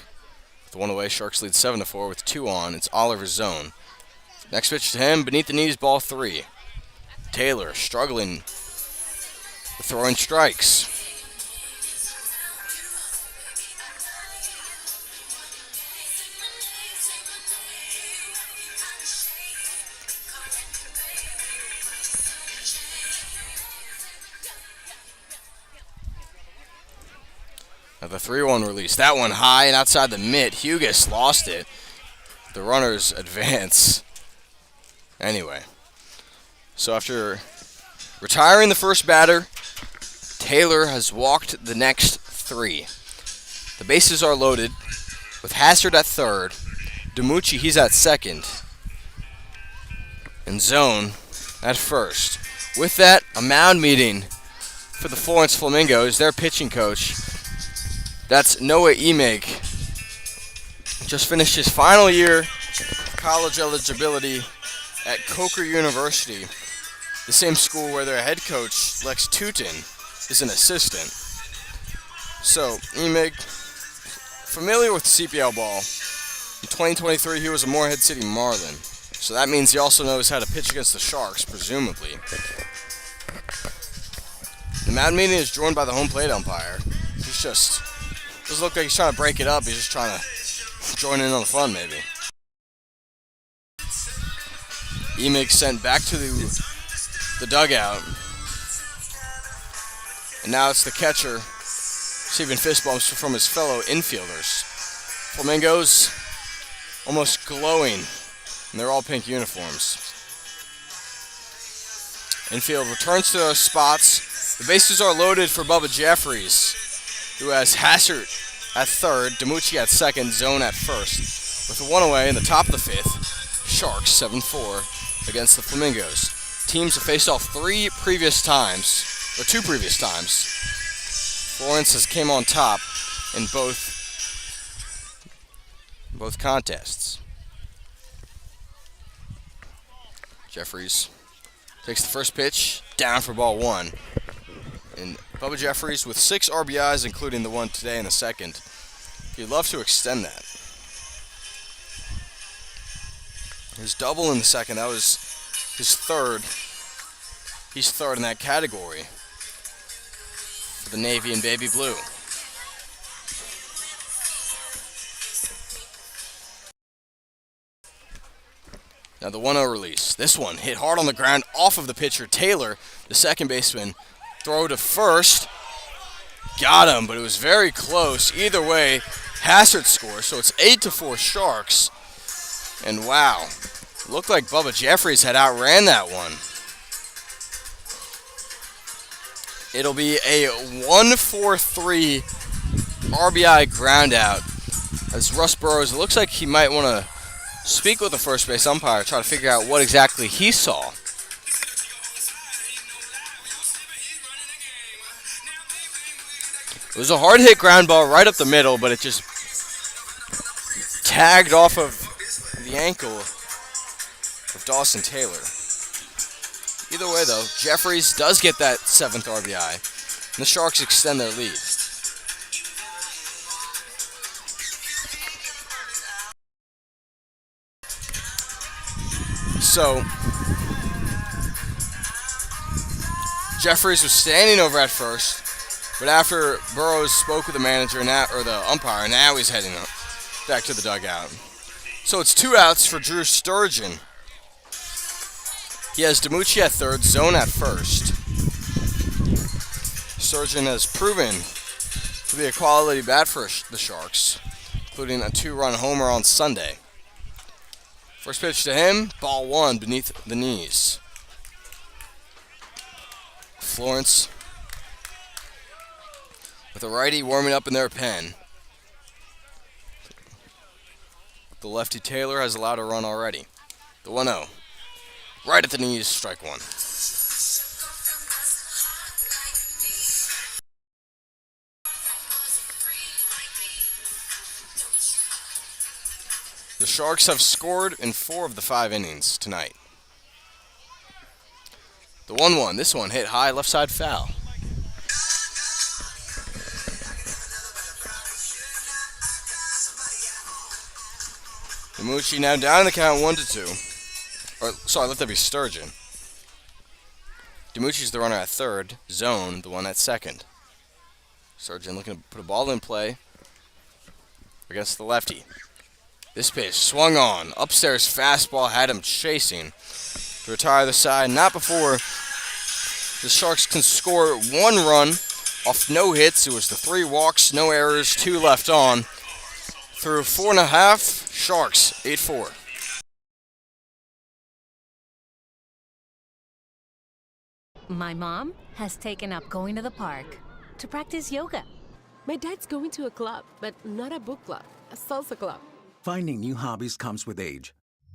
With 1 away, Sharks lead 7-4 with 2 on. It's Oliver's zone. Next pitch to him, beneath the knees, ball 3. Taylor struggling with throwing strikes. Now the 3-1 release. That one high and outside the mitt. Hughes lost it. The runners advance. Anyway. So after retiring the first batter, Taylor has walked the next 3. The bases are loaded with Hassard at third. DiMucci, he's at second. And Zone at first. With that, a mound meeting for the Florence Flamingos, their pitching coach. That's Noah Emig. Just finished his final year of college eligibility at Coker University, the same school where their head coach, Lex Tootin, is an assistant. So, Emig, familiar with CPL ball. In 2023, he was a Morehead City Marlin. So that means he also knows how to pitch against the Sharks, presumably. The mound meeting is joined by the home plate umpire. He's just... doesn't look like he's trying to break it up. He's just trying to join in on the fun, maybe. Emig sent back to the dugout. And now it's the catcher receiving fist bumps from his fellow infielders. Flamingos almost glowing in their all-pink uniforms. Infield returns to their spots. The bases are loaded for Bubba Jeffries, who has Hassard at third, DiMucci at second, Zone at first. With a 1 away in the top of the 5th, Sharks 7-4 against the Flamingos. Teams have faced off 2 previous times. Florence has came on top in both contests. Jeffries takes the first pitch, down for ball 1. And Bubba Jeffries with 6 RBIs, including the one today in the second. He'd love to extend that. His double in the second, that was his third. He's third in that category for the Navy and Baby Blue. Now the 1-0 release. This one hit hard on the ground off of the pitcher, Taylor, the second baseman. Throw to first. Got him, but it was very close. Either way, Hassard scores, so it's 8-4 Sharks. And wow, looked like Bubba Jeffries had outran that one. It'll be a 1-4-3 RBI ground out. As Russ Burrows, it looks like he might want to speak with the first base umpire, try to figure out what exactly he saw. It was a hard hit ground ball right up the middle, but it just tagged off of the ankle of Dawson Taylor. Either way, though, Jeffries does get that 7th RBI, and the Sharks extend their lead. So, Jeffries was standing over at first. But after Burrows spoke with the manager or the umpire, now he's heading back to the dugout. So it's 2 outs for Drew Sturgeon. He has DiMucci at third, Zone at first. Sturgeon has proven to be a quality bat for the Sharks, including a 2-run homer on Sunday. First pitch to him, ball 1 beneath the knees. Florence with a righty warming up in their pen. The lefty Taylor has allowed a run already. The 1-0. Right at the knees, strike 1. The Sharks have scored in 4 of the 5 innings tonight. The 1-1. This one hit high, left side foul. DiMucci now down in the count 1-2. Let that be Sturgeon. DiMucci's the runner at third. Zone, the one at second. Sturgeon looking to put a ball in play against the lefty. This pitch swung on. Upstairs fastball had him chasing to retire the side. Not before the Sharks can score 1 run off no hits. It was the 3 walks, no errors, 2 left on. Through 4.5, Sharks 8-4. My mom has taken up going to the park to practice yoga. My dad's going to a club, but not a book club, a salsa club. Finding new hobbies comes with age.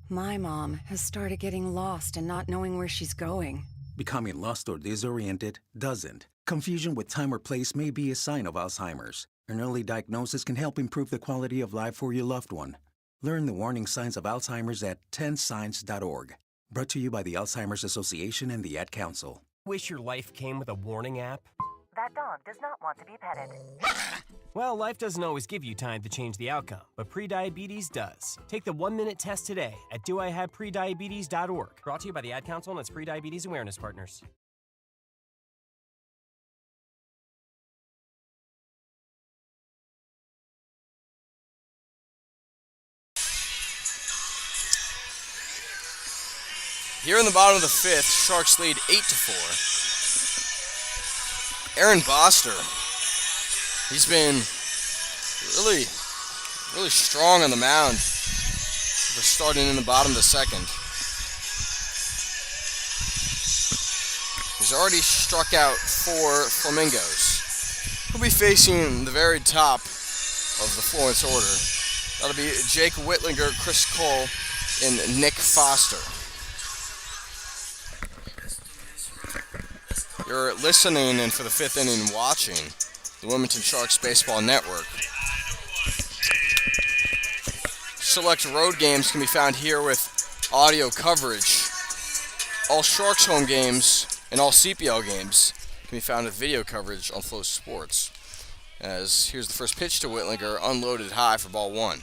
My mom has started getting lost and not knowing where she's going. Becoming lost or disoriented doesn't. Confusion with time or place may be a sign of Alzheimer's. An early diagnosis can help improve the quality of life for your loved one. Learn the warning signs of Alzheimer's at 10signs.org. Brought to you by the Alzheimer's Association and the Ad Council. Wish your life came with a warning app? That dog does not want to be petted. Well, life doesn't always give you time to change the outcome, but prediabetes does. Take the 1-minute test today at doIHavePrediabetes.org. Brought to you by the Ad Council and its Prediabetes Awareness Partners. Here in the bottom of the 5th, Sharks lead 8-4. Aaron Boster, he's been really strong on the mound for starting in the bottom of the 2nd. He's already struck out 4 Flamingos. He'll be facing the very top of the Florence order. That'll be Jake Whitlinger, Chris Cole, and Nick Foster. You're listening and for the 5th inning watching the Wilmington Sharks Baseball Network. Select road games can be found here with audio coverage. All Sharks home games and all CPL games can be found with video coverage on FloSports. As here's the first pitch to Whitlinger, unloaded high for ball 1.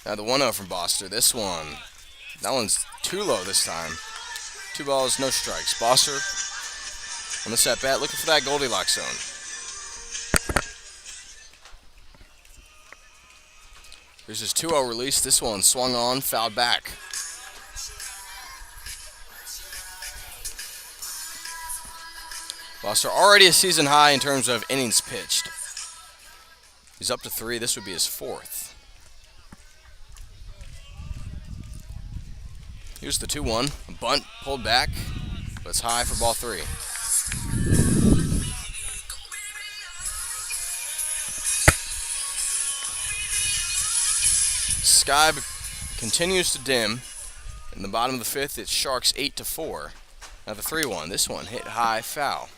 Now the 1-0 from Boster. That one's too low this time. 2 balls, no strikes. Boster on the set bat looking for that Goldilocks zone. Here's his 2-0 release. This one swung on, fouled back. Boster already a season high in terms of innings pitched. He's up to 3. This would be his 4th. Here's the 2-1. A bunt pulled back, but it's high for ball 3. Sky continues to dim. In the bottom of the 5th, it's Sharks 8-4. Now the 3-1. This one hit high, foul.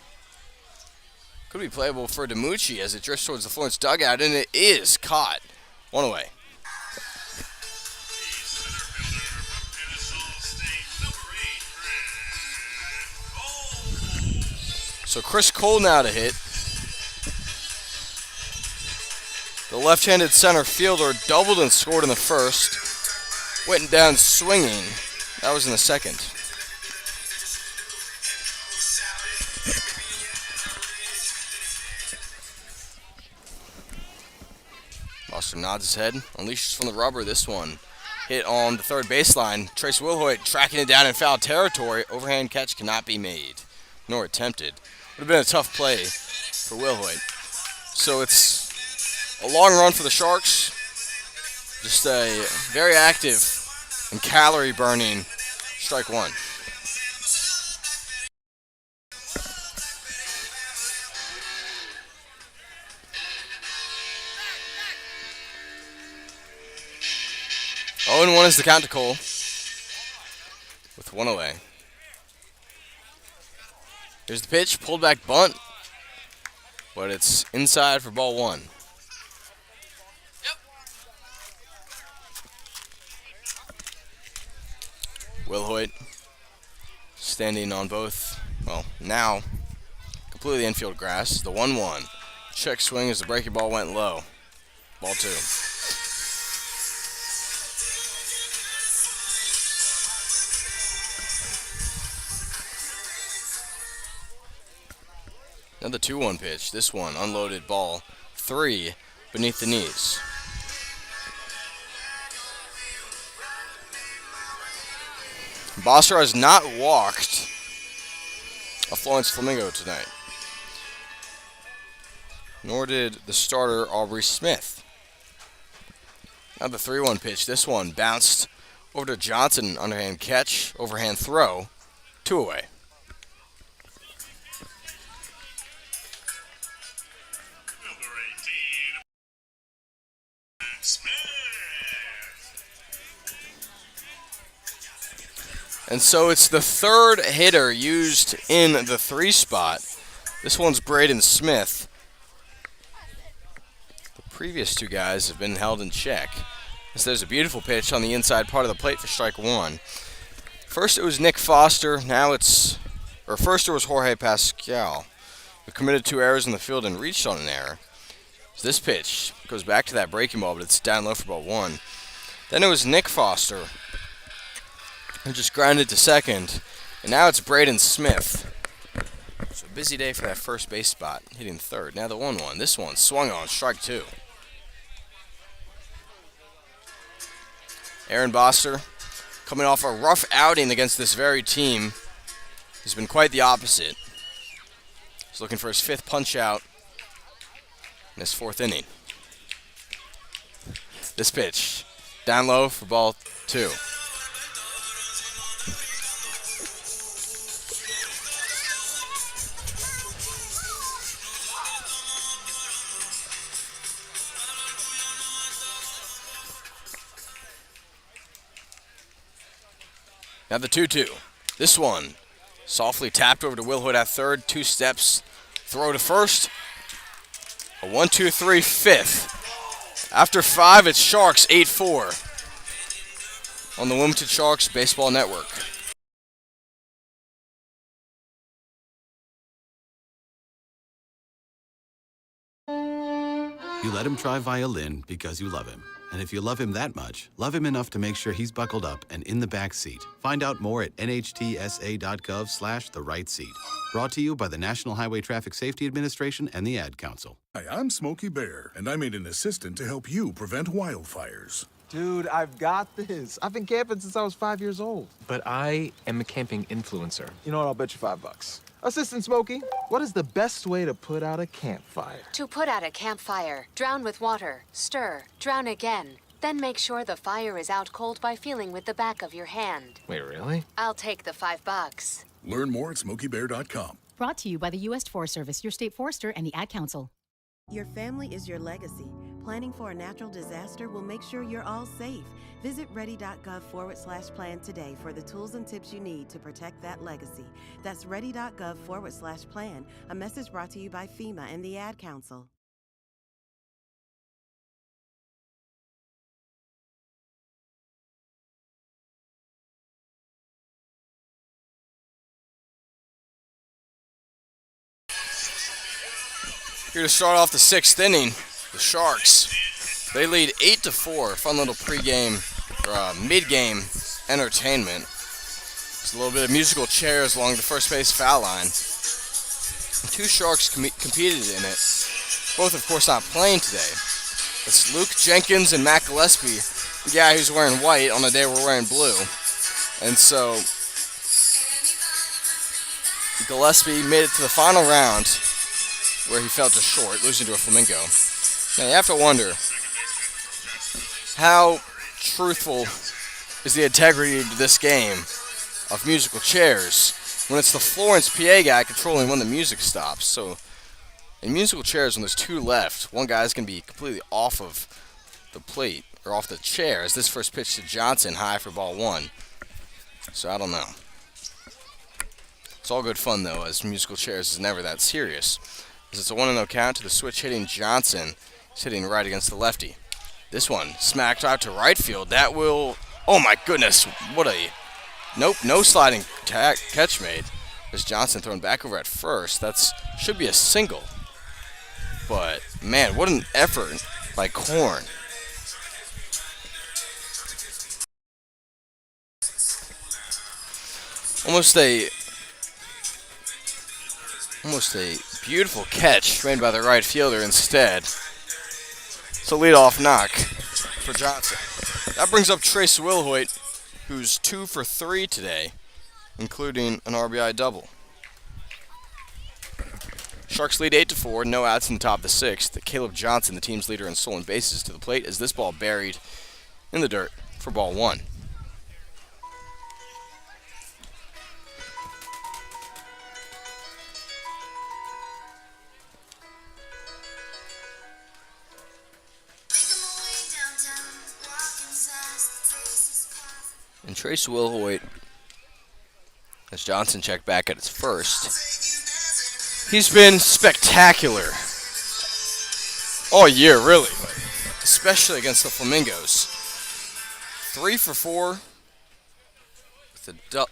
Could be playable for DiMucci as it drifts towards the Florence dugout, and it is caught. 1 away. So Chris Cole now to hit. The left-handed center fielder doubled and scored in the first. went down swinging. That was in the second. Foster nods his head, unleashes from the rubber. This one hit on the third baseline. Trace Wilhoit tracking it down in foul territory. Overhand catch cannot be made, nor attempted. Would have been a tough play for Wilhoit. So it's a long run for the Sharks. Just a very active and calorie burning strike one. Oh, and 1 is the count to Cole with 1 away. Here's the pitch, pulled back bunt, but it's inside for ball 1. Wilhoit standing on both, well, now completely infield grass. The 1-1. Check swing as the breaking ball went low. Ball 2. Another 2-1 pitch. This one unloaded, ball 3 beneath the knees. Bosser has not walked a Florence Flamingo tonight. Nor did the starter Aubrey Smith. Another 3-1 pitch. This one bounced over to Johnson. Underhand catch, overhand throw, 2 away. And so it's the third hitter used in the 3 spot. This one's Braden Smith. The previous 2 guys have been held in check. So there's a beautiful pitch on the inside part of the plate for strike 1. First it was Nick Foster. First it was Jorge Pascal, who committed 2 errors in the field and reached on an error. So this pitch goes back to that breaking ball, but it's down low for ball 1. Then it was Nick Foster, who just grounded to second, and now it's Braden Smith. So a busy day for that first base spot, hitting third. Now the 1-1. This one swung on, strike 2. Aaron Boster, coming off a rough outing against this very team, has been quite the opposite. He's looking for his 5th punch out in his 4th inning. This pitch, down low for ball 2. Now the 2-2. This one softly tapped over to Wilhoit at third. 2 steps. Throw to first. A 1-2-3 5th. After 5, it's Sharks 8-4 on the Wilmington Sharks Baseball Network. You let him try violin because you love him. And if you love him that much, love him enough to make sure he's buckled up and in the back seat. Find out more at nhtsa.gov/the-right seat. Brought to you by the National Highway Traffic Safety Administration and the Ad Council. Hi, I'm Smokey Bear, and I made an assistant to help you prevent wildfires. Dude, I've got this. I've been camping since I was 5 years old. But I am a camping influencer. You know what? I'll bet you $5. Assistant Smokey, what is the best way to put out a campfire? To put out a campfire, drown with water, stir, drown again. Then make sure the fire is out cold by feeling with the back of your hand. Wait, really? I'll take the $5. Learn more at SmokeyBear.com. Brought to you by the U.S. Forest Service, your state forester, and the Ad Council. Your family is your legacy. Planning for a natural disaster will make sure you're all safe. Visit ready.gov/plan today for the tools and tips you need to protect that legacy. That's ready.gov/plan. A message brought to you by FEMA and the Ad Council. Here to start off the 6th inning, the Sharks. They lead 8-4. Fun little pregame mid-game entertainment. There's a little bit of musical chairs along the first base foul line. Two Sharks competed in it. Both, of course, not playing today. It's Luke Jenkins and Matt Gillespie, the guy who's wearing white on a day we're wearing blue. And so Gillespie made it to the final round where he fell just short, losing to a Flamingo. Now you have to wonder, how truthful is the integrity of this game of musical chairs when it's the Florence PA guy controlling when the music stops? So in musical chairs, when there's two left, one guy's going to be completely off of the plate, or off the chair, as this first pitch to Johnson, high for ball one. So I don't know. It's all good fun, though, as musical chairs is never that serious. As it's a 1-0 count to the switch hitting Johnson. He's hitting right against the lefty. This one smacked out to right field. That will... Oh, my goodness. What a... Nope, no sliding catch made. As Johnson thrown back over at first. That should be a single. But, man, what an effort by Korn. Almost a beautiful catch made by the right fielder instead. It's a leadoff knock for Johnson. That brings up Trace Wilhoit, who's 2 for 3 today, including an RBI double. Sharks lead 8-4, no outs in the top of the 6th. Caleb Johnson, the team's leader in stolen bases, to the plate as this ball buried in the dirt for ball one. And Trace Wilhoit, as Johnson checked back at his first, he's been spectacular all year, really, especially against the Flamingos. 3 for 4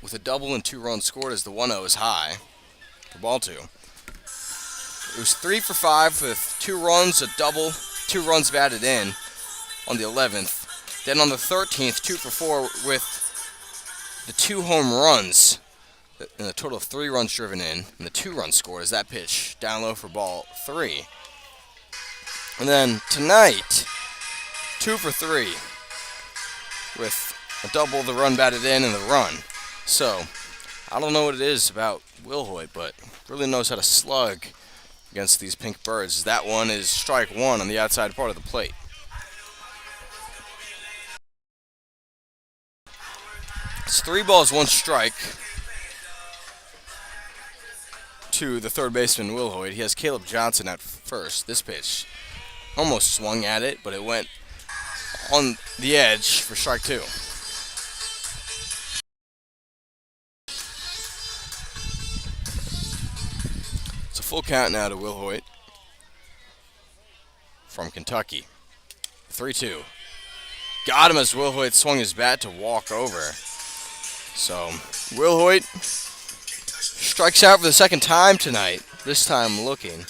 with a double and 2 runs scored as the 1-0 is high for ball 2. It was 3 for 5 with 2 runs, a double, 2 runs batted in on the 11th. Then on the 13th, 2 for 4 with the 2 home runs, and a total of 3 runs driven in, and the 2 runs scored as that pitch down low for ball 3. And then tonight, 2 for 3 with a double, the run batted in, and the run. So, I don't know what it is about Wilhoit, but really knows how to slug against these pink birds. That one is strike 1 on the outside part of the plate. It's 3 balls, 1 strike to the third baseman, Wilhoit. He has Caleb Johnson at first. This pitch almost swung at it, but it went on the edge for strike 2. It's a full count now to Wilhoit from Kentucky. 3-2. Got him as Wilhoit swung his bat to walk over. So, Wilhoit strikes out for the second time tonight, this time looking.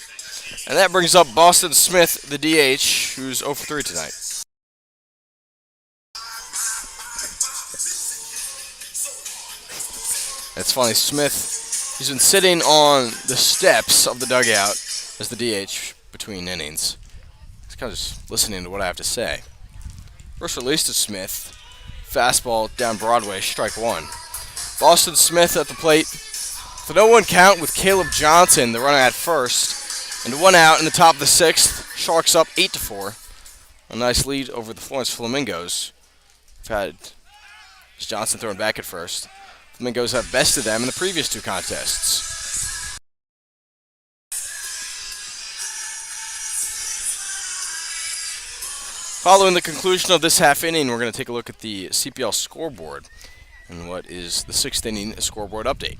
And that brings up Boston Smith, the DH, who's 0 for 3 tonight. It's funny, Smith, he's been sitting on the steps of the dugout as the DH between innings. He's kind of just listening to what I have to say. First release to Smith. Fastball down Broadway, strike 1. Boston Smith at the plate. The 0-1 count with Caleb Johnson, the runner at first. And 1 out in the top of the 6th. Sharks up 8-4. A nice lead over the Florence Flamingos. We've had Johnson throwing back at first. Flamingos have bested them in the previous 2 contests. Following the conclusion of this half inning, we're going to take a look at the CPL scoreboard and what is the 6th inning scoreboard update.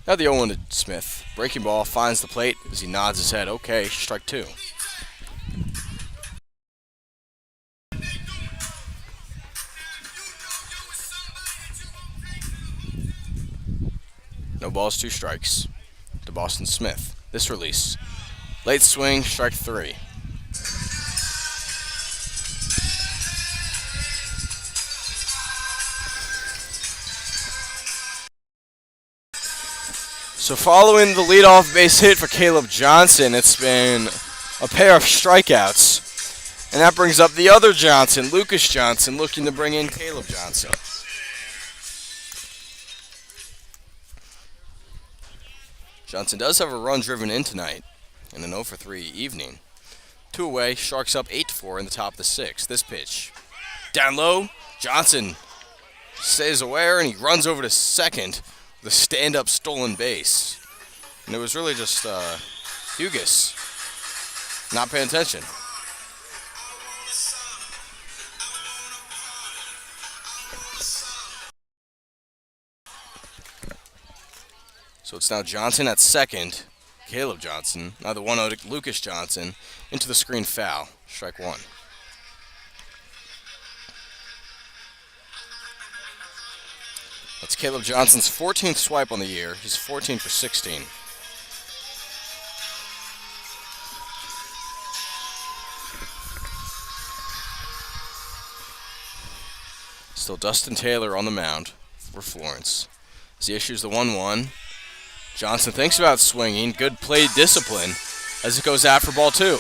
Now the 0-1 to Smith. Breaking ball finds the plate as he nods his head. Okay, strike 2. No balls, 2 strikes to Boston Smith. This release. Late swing, strike 3. So following the leadoff base hit for Caleb Johnson, it's been a pair of strikeouts. And that brings up the other Johnson, Lucas Johnson, looking to bring in Caleb Johnson. Johnson does have a run driven in tonight in an 0-for-3 evening. 2 away, Sharks up 8-4 in the top of the 6th. This pitch, down low, Johnson stays aware and he runs over to second with a stand-up stolen base. And it was really just Hugas not paying attention. So it's now Johnson at second, Caleb Johnson, now the 1-0 to Lucas Johnson, into the screen foul, strike one. That's Caleb Johnson's 14th swipe on the year. He's 14 for 16. Still Dustin Taylor on the mound for Florence. As he issues the 1-1. Johnson thinks about swinging. Good play discipline as it goes out for ball 2.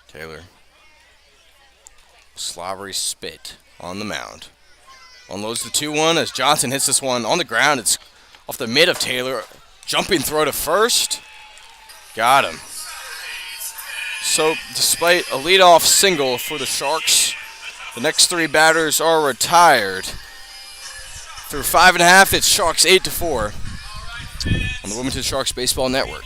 Taylor. Slobbery spit on the mound. Unloads the 2-1 as Johnson hits this one on the ground. It's off the mid of Taylor. Jumping throw to first. Got him. So, despite a leadoff single for the Sharks, the next 3 batters are retired. Through 5.5, it's Sharks 8-4 on the Wilmington Sharks Baseball Network.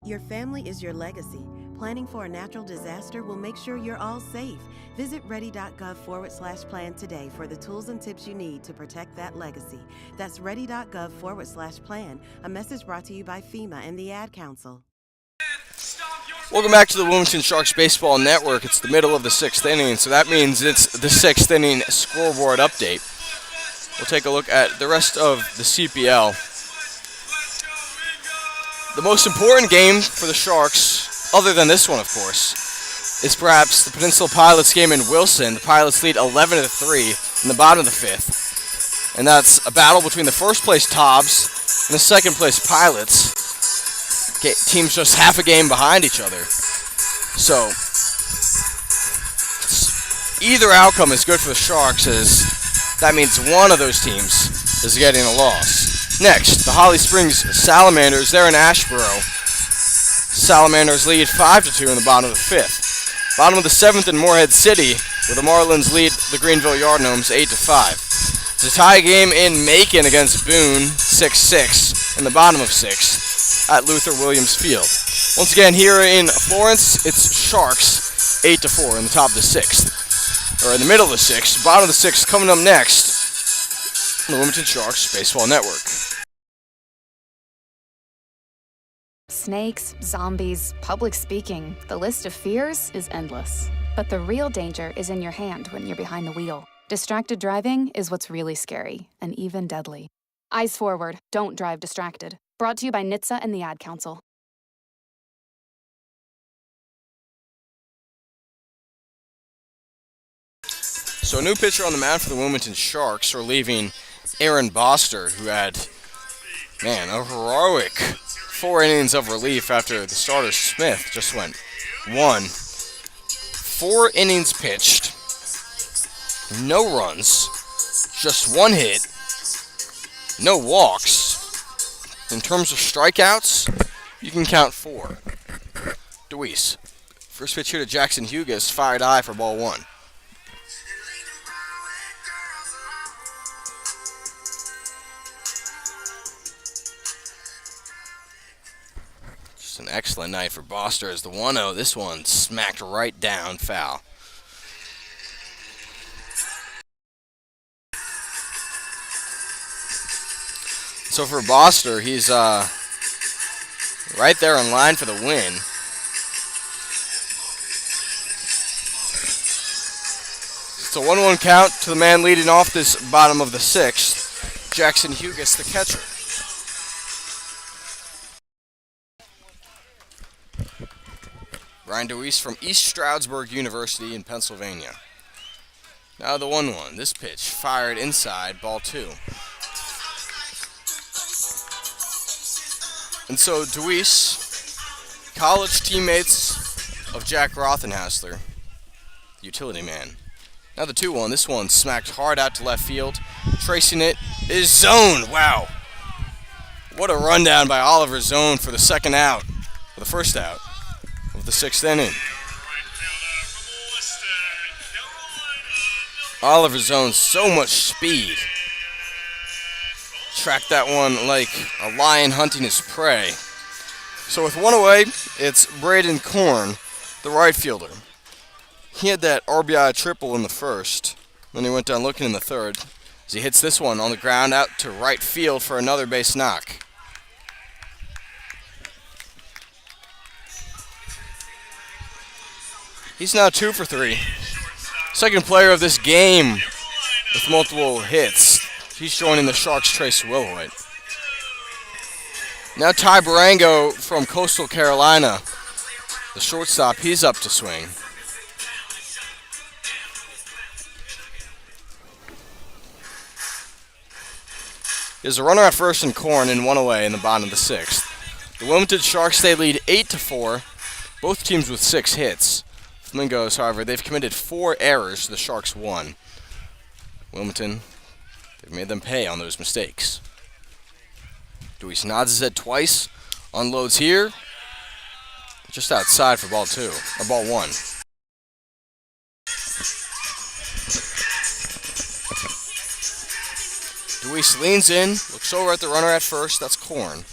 Your family is your legacy. Planning for a natural disaster will make sure you're all safe. Visit ready.gov/plan today for the tools and tips you need to protect that legacy. That's ready.gov/plan. A message brought to you by FEMA and the Ad Council. Welcome back to the Wilmington Sharks Baseball Network. It's the middle of the 6th inning, so that means it's the 6th inning scoreboard update. We'll take a look at the rest of the CPL. The most important game for the Sharks, other than this one, of course, is perhaps the Peninsula Pilots game in Wilson. The Pilots lead 11-3 in the bottom of the 5th. And that's a battle between the first-place Tobbs and the second-place Pilots. Teams just half a game behind each other. So, either outcome is good for the Sharks, as that means one of those teams is getting a loss. Next, the Holly Springs Salamanders. They're in Asheboro. Salamanders lead 5-2 in the bottom of the 5th. Bottom of the 7th in Morehead City, where the Marlins lead the Greenville Yard Gnomes 8-5. It's a tie game in Macon against Boone, 6-6 in the bottom of 6 at Luther Williams Field. Once again, here in Florence, it's Sharks 8-4 in the top of the 6th, or in the middle of the 6th. Bottom of the 6th coming up next on the Wilmington Sharks Baseball Network. Snakes, zombies, public speaking. The list of fears is endless. But the real danger is in your hand when you're behind the wheel. Distracted driving is what's really scary and even deadly. Eyes forward, don't drive distracted. Brought to you by NHTSA and the Ad Council. So a new pitcher on the mound for the Wilmington Sharks, relieving Aaron Boster, who had, a heroic 4 innings of relief after the starter Smith just went 1. 4 innings pitched, no runs, just 1 hit, no walks. In terms of strikeouts, you can count 4. DeWeese. First pitch here to Jackson Hugas, fired high for ball 1. An excellent night for Boster as the 1-0. This one smacked right down, foul. So for Boster, he's right there in line for the win. It's a 1-1 count to the man leading off this bottom of the 6th, Jackson Hugas, the catcher. Ryan Deweese from East Stroudsburg University in Pennsylvania. Now the 1-1. This pitch fired inside, ball 2. And so Deweese, college teammates of Jack Rothenhausler, the utility man. Now the 2-1. This one smacked hard out to left field. Tracing it is Zone. Wow. What a rundown by Oliver Zone for the second out, for the first out of the 6th inning. Oliver Zone, so much speed. Tracked that one like a lion hunting his prey. So with 1 away, it's Braden Korn, the right fielder. He had that RBI triple in the first. Then he went down looking in the third as he hits this one on the ground out to right field for another base knock. He's now 2 for 3. Second player of this game with multiple hits. He's joining the Sharks' Trace Wilhoit. Now Ty Barango from Coastal Carolina, the shortstop, he's up to swing. There's a runner at first and Korn and 1 away in the bottom of the 6th. The Wilmington Sharks, they lead 8-4, both teams with 6 hits. Flamingos, however, they've committed 4 errors, the Sharks 1. Wilmington, they've made them pay on those mistakes. Deweese nods his head twice, unloads here, just outside for ball 2, or ball 1. Deweese leans in, looks over at the runner at first, that's Korn.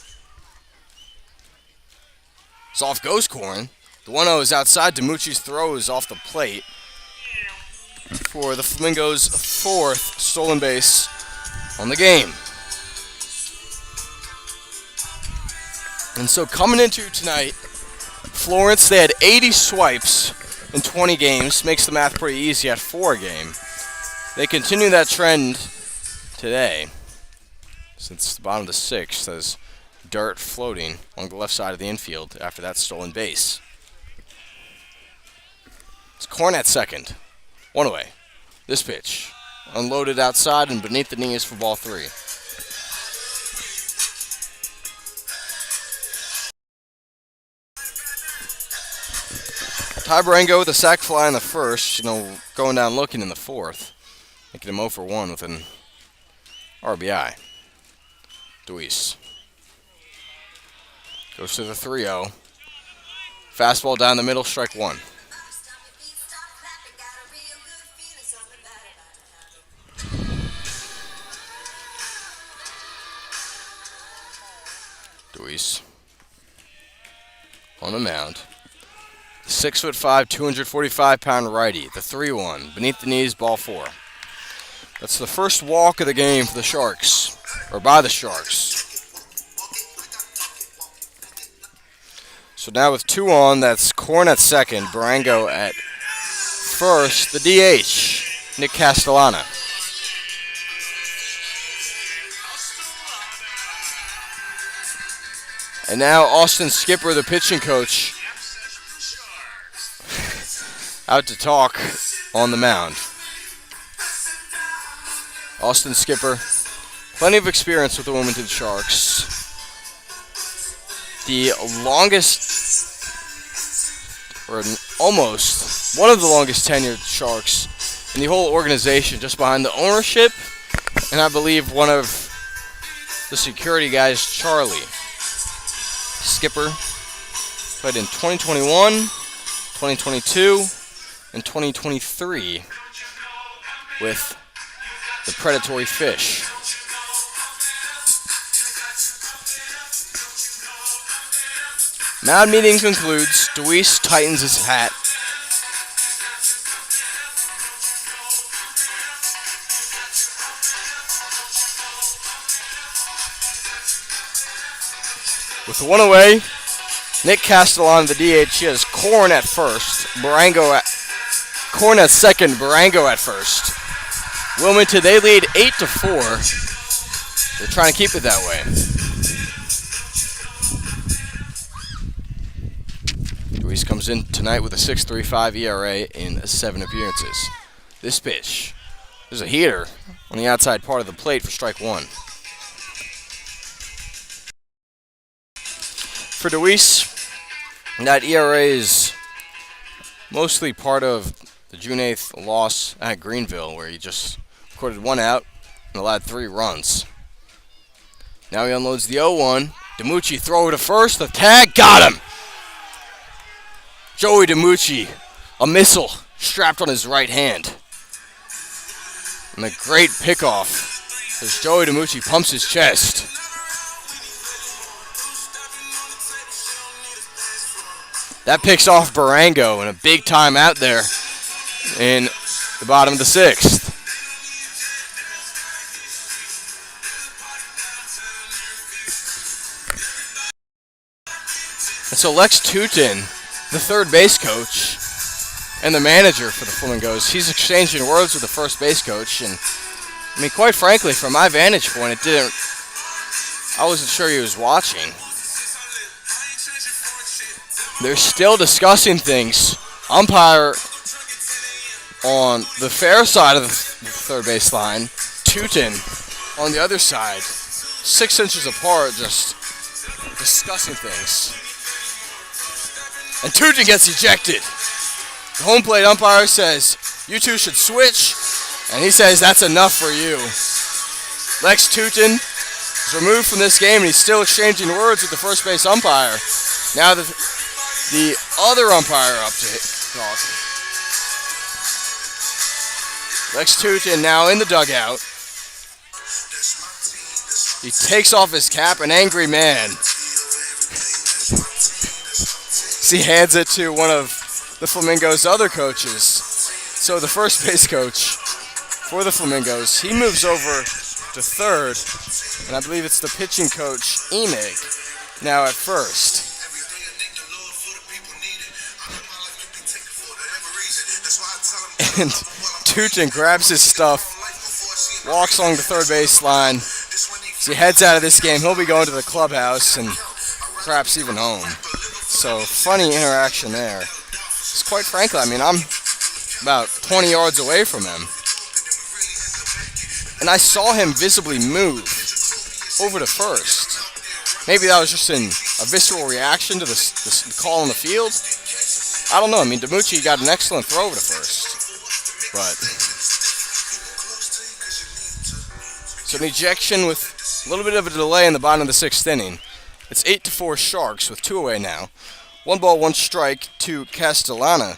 So off goes Korn. The 1-0 is outside. DiMucci's throw is off the plate for the Flamingos' 4th stolen base on the game. And so coming into tonight, Florence, they had 80 swipes in 20 games. Makes the math pretty easy at 4 a game. They continue that trend today, since the bottom of the 6th has dirt floating along the left side of the infield after that stolen base. It's Korn at second. 1 away. This pitch unloaded outside and beneath the knees for ball 3. Ty Barango with a sac fly in the first, going down looking in the 4th, making him 0 for 1 with an RBI. Deweese goes to the 3-0. Fastball down the middle, strike 1. Deweese on the mound. 6'5", 245-pound righty. The 3-1 beneath the knees, ball 4. That's the first walk of the game for the Sharks, or by the Sharks. So now with 2 on, that's Korn at second, Barango at first, the DH, Nick Castellana. And now Austin Skipper, the pitching coach, out to talk on the mound. Austin Skipper, plenty of experience with the Wilmington Sharks. The longest, or almost, one of the longest tenured Sharks in the whole organization, just behind the ownership, and I believe one of the security guys, Charlie. Skipper played in 2021, 2022, and 2023 with the Predatory Fish. Mound meeting concludes. Deweese tightens his hat. With the 1 away, Nick Castellan, the DH, he has Korn at first, Korn at second, Barango at first. Wilmington, they lead 8-4. They're trying to keep it that way. DeWeese comes in tonight with a 6.35 ERA in 7 appearances. This pitch, there's a heater on the outside part of the plate for strike one. For DeWeese, that ERA is mostly part of the June 8th loss at Greenville, where he just recorded 1 out and allowed 3 runs. Now he unloads the 0-1. DiMucci throw to first. The tag got him. Joey DiMucci, a missile strapped on his right hand. And a great pickoff as Joey DiMucci pumps his chest. That picks off Barango and a big time out there in the bottom of the 6th. And so Lex Tutin, the third base coach and the manager for the Flamingos, he's exchanging words with the first base coach. And I mean, quite frankly, from my vantage point, I wasn't sure he was watching. They're still discussing things. Umpire on the fair side of the third base line, Tutin on the other side, 6 inches apart, just discussing things. And Tutin gets ejected. The home plate umpire says, "You two should switch," and he says, "That's enough for you." Lex Tutin is removed from this game, and he's still exchanging words with the first base umpire. Now the other umpire up to talk. Lex Tutin now in the dugout. He takes off his cap, an angry man. He hands it to one of the Flamingos' other coaches. So the first base coach for the Flamingos, he moves over to third, and I believe it's the pitching coach, Emig, now at first. And Tutin grabs his stuff, walks along the third base line. As he heads out of this game, he'll be going to the clubhouse and perhaps even home. So funny interaction there. Just quite frankly, I mean, I'm about 20 yards away from him. And I saw him visibly move over to first. Maybe that was just a visceral reaction to the call on the field. I don't know. I mean, DiMucci got an excellent throw over to first. But so an ejection with a little bit of a delay in the bottom of the 6th inning. It's 8-4 Sharks with 2 away now. 1 ball, 1 strike to Castellana,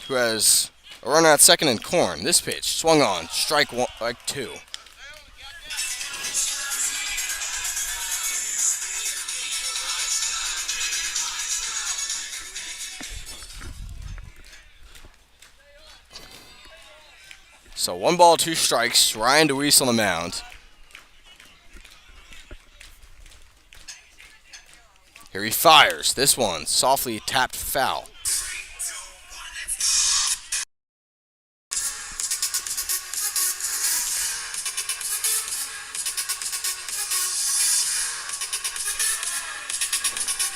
who has a runner at second and Corn. This pitch swung on, strike 2. So 1 ball, 2 strikes. Ryan DeWeese on the mound. Here he fires. This one softly tapped foul.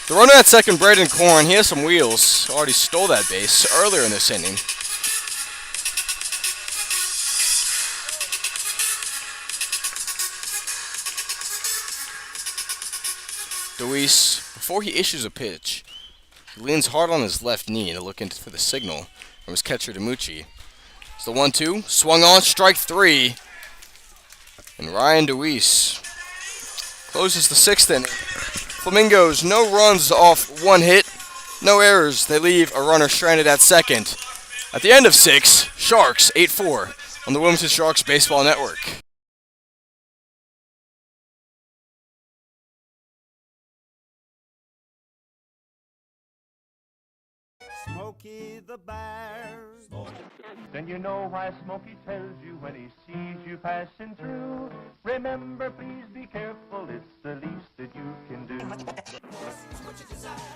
The runner at second, Braden Corn, he has some wheels. Already stole that base earlier in this inning. DeWeese, before he issues a pitch, he leans hard on his left knee to look for the signal from his catcher DiMucci. It's the 1-2, swung on, strike 3, and Ryan DeWeese closes the 6th inning. Flamingos, no runs off 1 hit, no errors. They leave a runner stranded at second. At the end of 6, Sharks 8-4 on the Wilmington Sharks Baseball Network. Smokey the Bear. Then you know why Smokey tells you when he sees you passing through. Remember, please be careful, it's the least that you can do.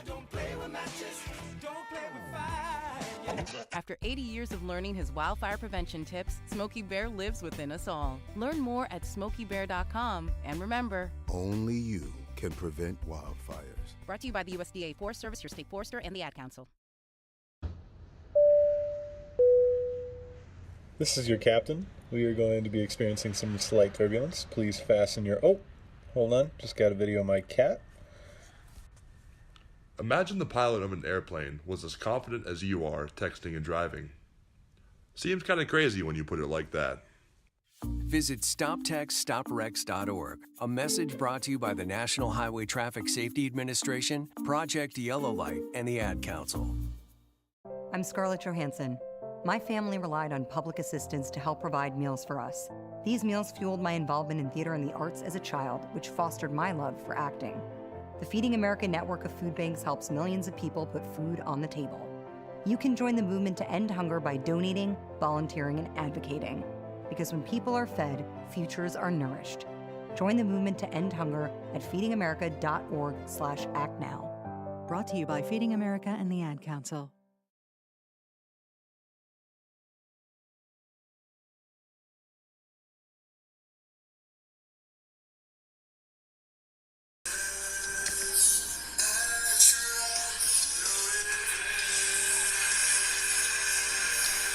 Don't play with matches, don't play with fire. After 80 years of learning his wildfire prevention tips, Smokey Bear lives within us all. Learn more at SmokeyBear.com, and remember, only you can prevent wildfires. Brought to you by the USDA Forest Service, your state forester, and the Ad Council. This is your captain. We are going to be experiencing some slight turbulence. Please fasten your... Oh, hold on. Just got a video of my cat. Imagine the pilot of an airplane was as confident as you are texting and driving. Seems kind of crazy when you put it like that. Visit StopTextStopWrecks.org. A message brought to you by the National Highway Traffic Safety Administration, Project Yellow Light, and the Ad Council. I'm Scarlett Johansson. My family relied on public assistance to help provide meals for us. These meals fueled my involvement in theater and the arts as a child, which fostered my love for acting. The Feeding America network of food banks helps millions of people put food on the table. You can join the movement to end hunger by donating, volunteering, and advocating. Because when people are fed, futures are nourished. Join the movement to end hunger at feedingamerica.org/actnow. Brought to you by Feeding America and the Ad Council.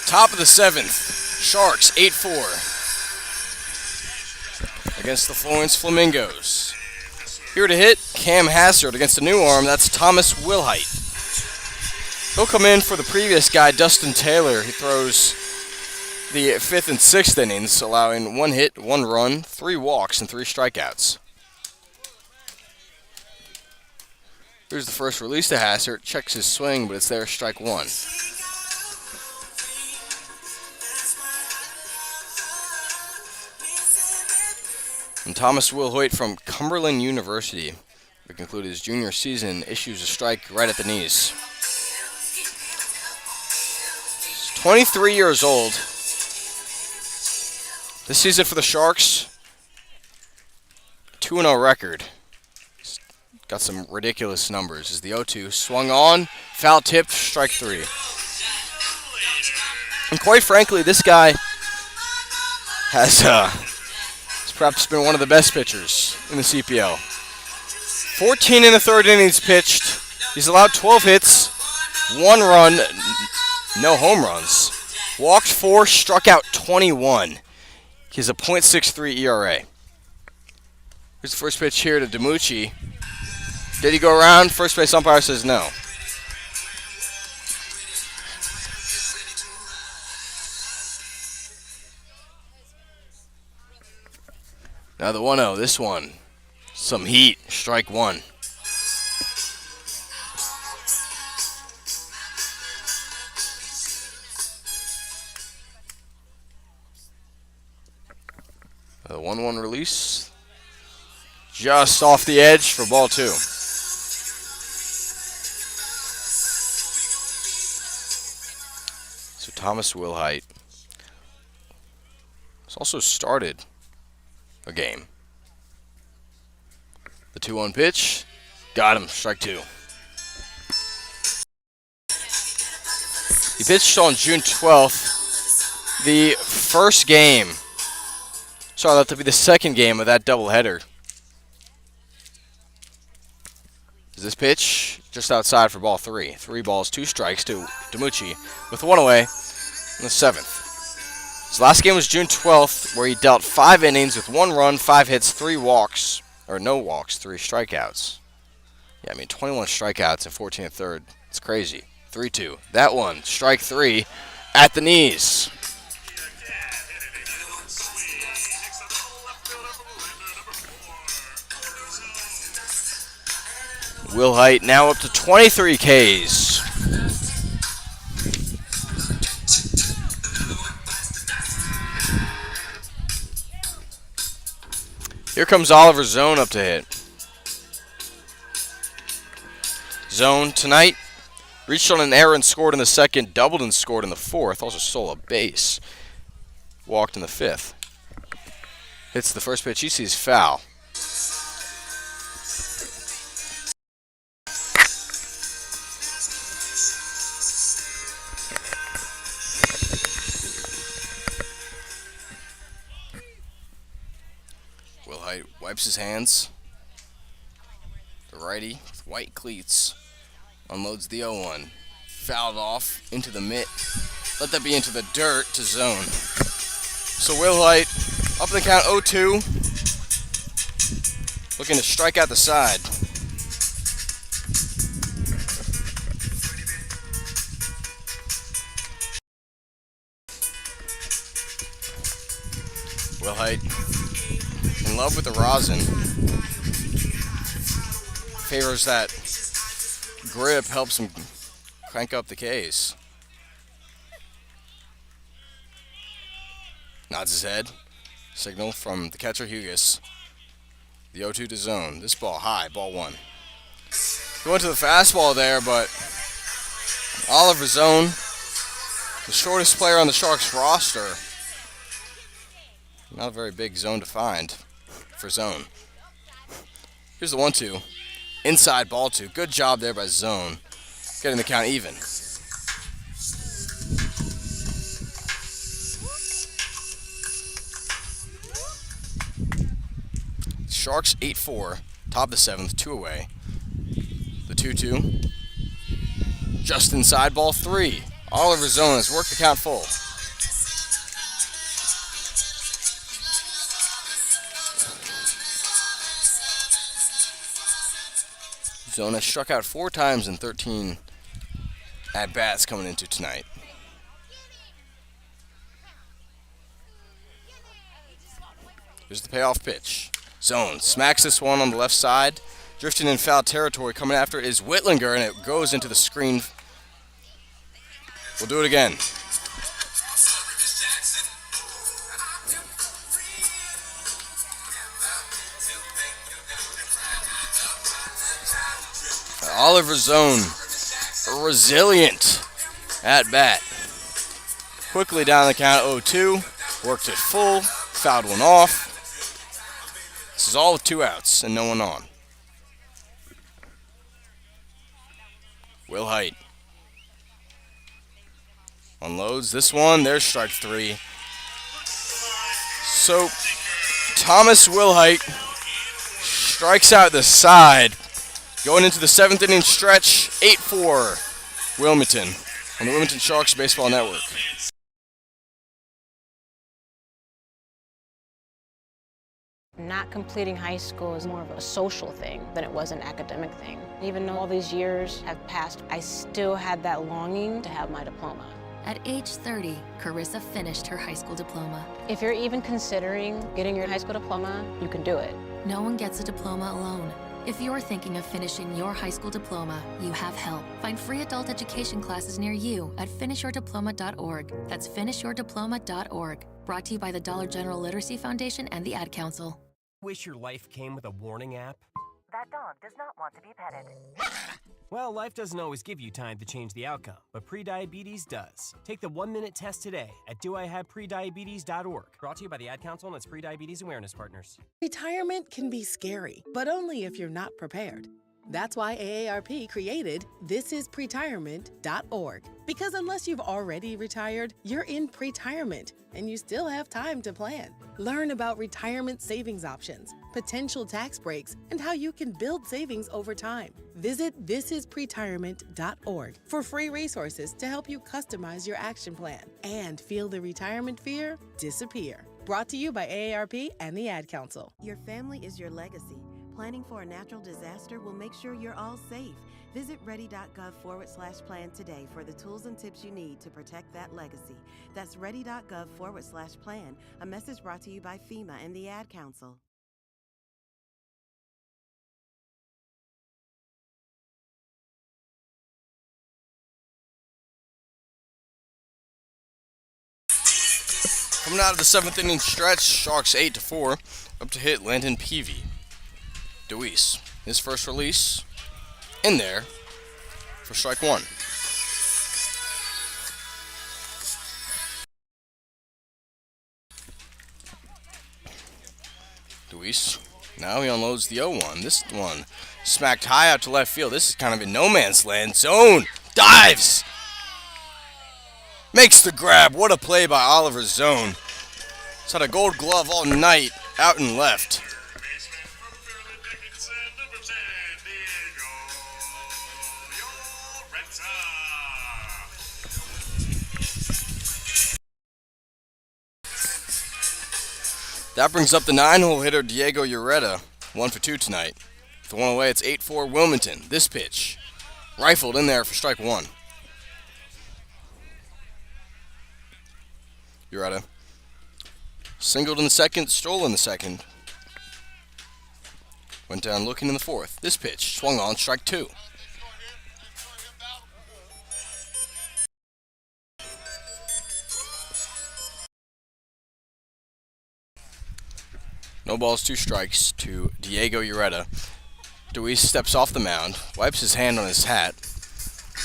Top of the 7th, Sharks 8-4 against the Florence Flamingos. Here to hit, Cam Hassard against a new arm, that's Thomas Wilhite. He'll come in for the previous guy, Dustin Taylor. He throws the 5th and 6th innings, allowing 1 hit, 1 run, 3 walks, and 3 strikeouts. Here's the first release to Hassard. Checks his swing, but it's there, strike 1. And Thomas Wilhoit from Cumberland University, to conclude his junior season, issues a strike right at the knees. He's 23 years old. This season for the Sharks, 2-0 record. He's got some ridiculous numbers. As the 0-2 swung on, foul tipped, strike 3. And quite frankly, this guy has perhaps been one of the best pitchers in the CPL. 14 in the 3rd innings pitched. He's allowed 12 hits, 1 run, no home runs. Walked 4, struck out 21. He has a .63 ERA. Here's the first pitch here to DiMucci. Did he go around? First base umpire says no. Now the 1-0, this one, some heat, strike 1. The 1-1 release, just off the edge for ball 2. So Thomas Wilhite has also started a game. The 2-1 pitch, got him, strike 2. He pitched on June 12th, the first game. Sorry, that to be the second game of that doubleheader. This pitch just outside for ball 3. 3 balls, 2 strikes to DiMucci with 1 away in the 7th. His last game was June 12th, where he dealt 5 innings with 1 run, 5 hits, 3 walks, or no walks, 3 strikeouts. Yeah, I mean, 21 strikeouts in 14 1/3. It's crazy. 3-2. That one, strike 3 at the knees. Wilhite now up to 23 Ks. Here comes Oliver Zone up to hit. Zone tonight reached on an error and scored in the 2nd, doubled and scored in the 4th, also stole a base. Walked in the 5th. Hits the first pitch he sees foul. Wilhite wipes his hands. The righty with white cleats unloads the 0-1. Fouled off into the mitt. Let that be into the dirt to zone. So Wilhite up in the count 0-2. Looking to strike out the side. Wilhite in love with the rosin. Favors that grip, helps him crank up the Ks. Nods his head. Signal from the catcher Hughes. The 0-2 to zone. This ball high, ball one. Going to the fastball there, but Oliver Zone, the shortest player on the Sharks roster. Not a very big zone to find for zone. Here's the 1-2. Inside ball two. Good job there by zone. Getting the count even. Sharks 8-4. Top of the seventh. 2 away. The 2-2. Just inside ball three. Oliver Zone has worked the count full. Zone has struck out 4 times in 13 at-bats coming into tonight. Here's the payoff pitch. Zone smacks this one on the left side. Drifting in foul territory. Coming after it is Whitlinger, and it goes into the screen. We'll do it again. Oliver Zone, resilient at bat. Quickly down the count 0-2. Worked it full. Fouled one off. This is all with 2 outs and no one on. Wilhite unloads this one. There's strike 3. So Thomas Wilhite strikes out the side. Going into the 7th inning stretch, 8-4 Wilmington on the Wilmington Sharks Baseball Network. Not completing high school is more of a social thing than it was an academic thing. Even though all these years have passed, I still had that longing to have my diploma. At age 30, Carissa finished her high school diploma. If you're even considering getting your high school diploma, you can do it. No one gets a diploma alone. If you're thinking of finishing your high school diploma, you have help. Find free adult education classes near you at finishyourdiploma.org. That's finishyourdiploma.org. Brought to you by the Dollar General Literacy Foundation and the Ad Council. Wish your life came with a warning app? That dog does not want to be petted. Well, life doesn't always give you time to change the outcome, but prediabetes does. Take the 1-minute test today at doihaveprediabetes.org. Brought to you by the Ad Council and its prediabetes awareness partners. Retirement can be scary, but only if you're not prepared. That's why AARP created thisispretirement.org. Because unless you've already retired, you're in pretirement, and you still have time to plan. Learn about retirement savings options, potential tax breaks, and how you can build savings over time. Visit thisispretirement.org for free resources to help you customize your action plan and feel the retirement fear disappear. Brought to you by AARP and the Ad Council. Your family is your legacy. Planning for a natural disaster will make sure you're all safe. Visit ready.gov/plan today for the tools and tips you need to protect that legacy. That's ready.gov/plan. A message brought to you by FEMA and the Ad Council. Coming out of the 7th inning stretch, Sharks 8-4, up to hit Landon Peavy. Deweese, his first release, in there for strike 1. Deweese, now he unloads the 0-1. This one smacked high out to left field. This is kind of in no man's land. Zone dives, makes the grab. What a play by Oliver Zone. He's had a gold glove all night out and left. That brings up the 9-hole hitter Diego Ureta, 1 for 2 tonight. With the one away, it's 8-4 Wilmington. This pitch, rifled in there for strike 1. Ureta singled in the second, stole in the second. Went down looking in the fourth. This pitch swung on, strike 2. No balls, 2 strikes to Diego Ureta. Deweese steps off the mound, wipes his hand on his hat.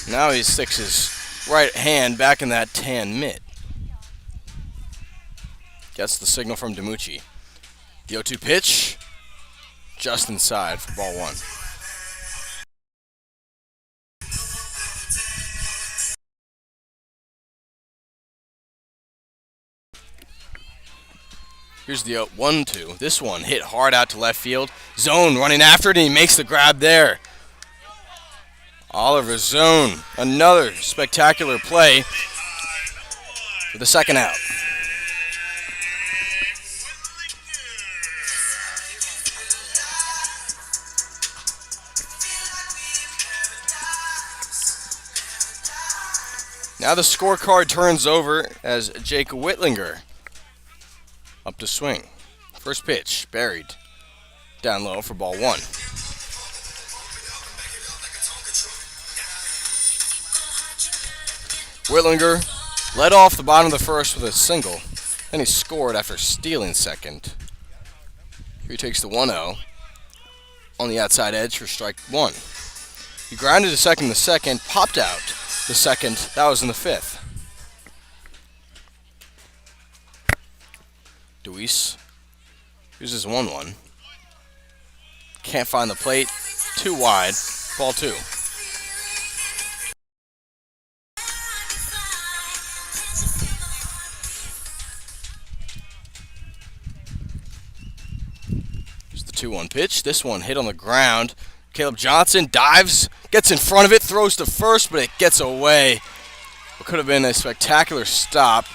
Now he sticks his right hand back in that tan mitt. Gets the signal from DiMucci. The 0-2 pitch, just inside for ball 1. Here's the 1-2. This one hit hard out to left field. Zone running after it, and he makes the grab there. Oliver Zone, another spectacular play for the second out. Now the scorecard turns over as Jake Whitlinger up to swing. First pitch, buried. Down low for ball 1. Whitlinger led off the bottom of the first with a single. Then he scored after stealing second. Here he takes the 1-0 on the outside edge for strike 1. He grounded to second in the second, popped out the second. That was in the 5th. Deweese. Here's his 1-1. Can't find the plate. Too wide. Ball 2. Here's the 2-1 pitch. This one hit on the ground. Caleb Johnson dives, gets in front of it, throws to first, but it gets away. What could have been a spectacular stop.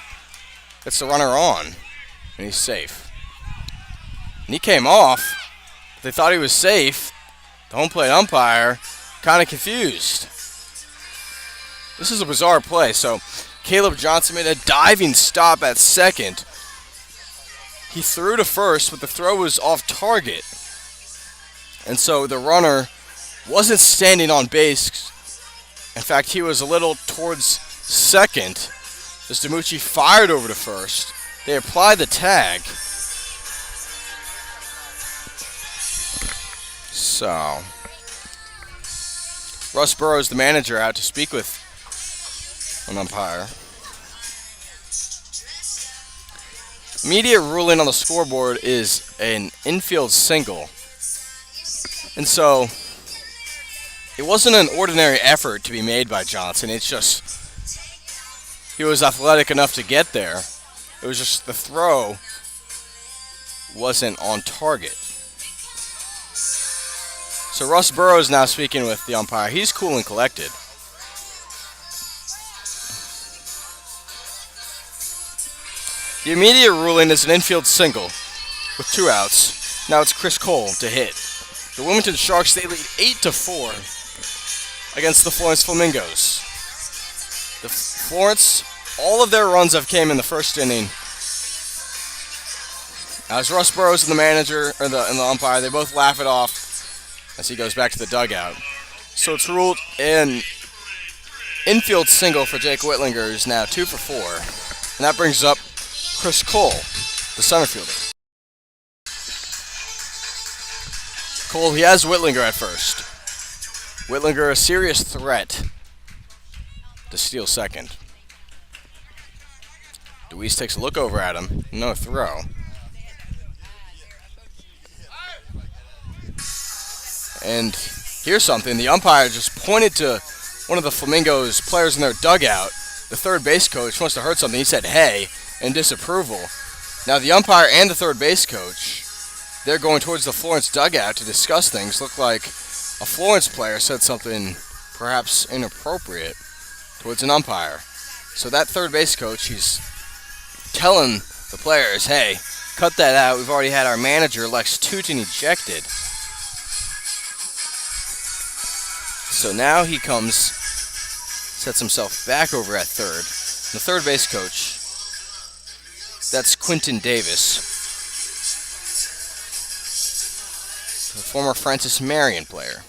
Gets the runner on. And he's safe. And he came off. They thought he was safe. The home plate umpire kind of confused. This is a bizarre play. So Caleb Johnson made a diving stop at second. He threw to first, but the throw was off target. And so the runner wasn't standing on base. In fact, he was a little towards second as DiMucci fired over to first. They applied the tag. So, Russ Burrows, the manager, out to speak with an umpire. Immediate ruling on the scoreboard is an infield single. And so, it wasn't an ordinary effort to be made by Johnson. It's just, he was athletic enough to get there. It was just the throw wasn't on target. So Russ Burrows now speaking with the umpire. He's cool and collected. The immediate ruling is an infield single with 2 outs. Now it's Chris Cole to hit. The Wilmington Sharks, they lead 8-4 against the Florence Flamingos. The Florence, all of their runs have came in the first inning. As Russ Burrows and the manager, and the umpire, they both laugh it off as he goes back to the dugout. So it's ruled an infield single for Jake Whitlinger, who's now 2 for 4. And that brings up Chris Cole, the center fielder. Cole, he has Whitlinger at first. Whitlinger, a serious threat to steal second. Deweese takes a look over at him. No throw. And here's something. The umpire just pointed to one of the Flamingos players in their dugout. The third base coach must have heard something. He said, "Hey," in disapproval. Now the umpire and the third base coach, they're going towards the Florence dugout to discuss things. Looked like a Florence player said something perhaps inappropriate towards an umpire. So that third base coach, he's telling the players, "Hey, cut that out. We've already had our manager, Lex Tootin, ejected. So now he comes, sets himself back over at third. The third base coach, that's Quentin Davis, the former Francis Marion player.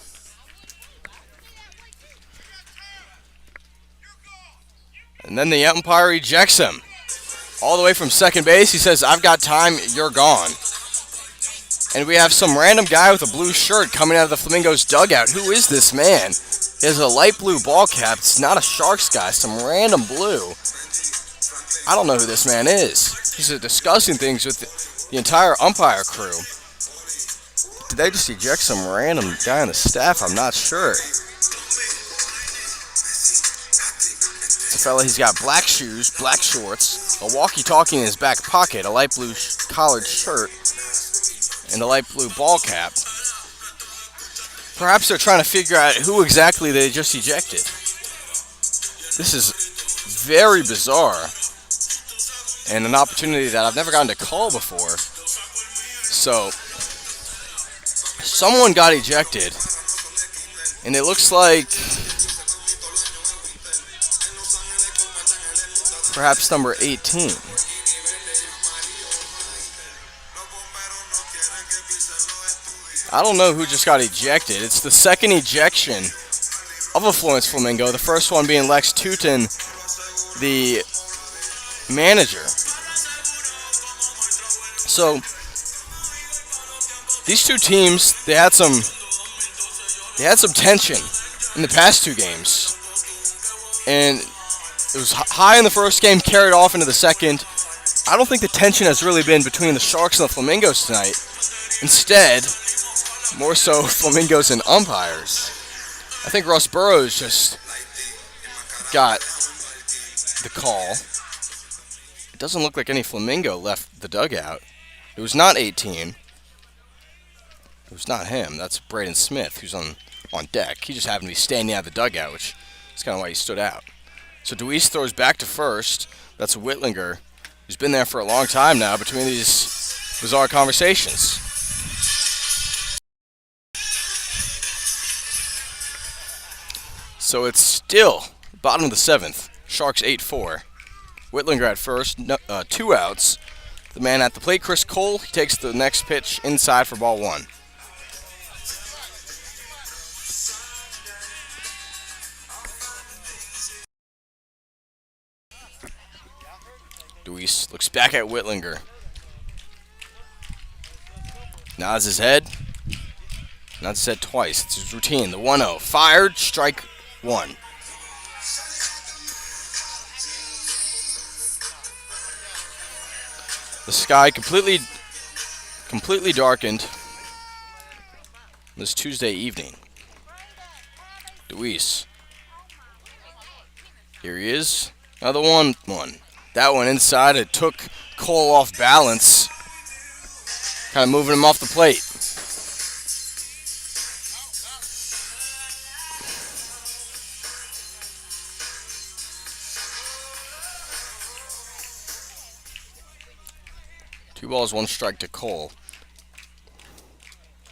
And then the umpire ejects him. All the way from second base, he says, "I've got time, you're gone." And we have some random guy with a blue shirt coming out of the Flamingos dugout. Who is this man? He has a light blue ball cap. It's not a Sharks guy, some random blue. I don't know who this man is. He's discussing things with the entire umpire crew. Did they just eject some random guy on the staff? I'm not sure. It's a fella, he's got black shoes, black shorts, a walkie-talkie in his back pocket, a light blue collared shirt, and a light blue ball cap. Perhaps they're trying to figure out who exactly they just ejected. This is very bizarre, and an opportunity that I've never gotten to call before. So, someone got ejected, and it looks like perhaps number 18. I don't know who just got ejected. It's the second ejection of a Florence Flamingo, the first one being Lex Tootin, the manager. So, these two teams, they had some tension in the past two games. And it was high in the first game, carried off into the second. I don't think the tension has really been between the Sharks and the Flamingos tonight. Instead, more so Flamingos and umpires. I think Russ Burrows just got the call. It doesn't look like any Flamingo left the dugout. It was not 18. It was not him. That's Braden Smith, who's on deck. He just happened to be standing out of the dugout, which is kind of why he stood out. So Deweese throws back to first. That's Whitlinger, who's been there for a long time now between these bizarre conversations. So it's still bottom of the seventh. Sharks 8-4. Whitlinger at first, 2 outs. The man at the plate, Chris Cole, he takes the next pitch inside for ball 1. Deweese looks back at Whitlinger. Nods his head. Nods his head twice. It's his routine. The 1-0. Fired. Strike 1. The sky completely darkened this Tuesday evening. Deweese. Here he is. Another 1-1. That one inside. It took Cole off balance. Kind of moving him off the plate. Two balls, 1 strike to Cole.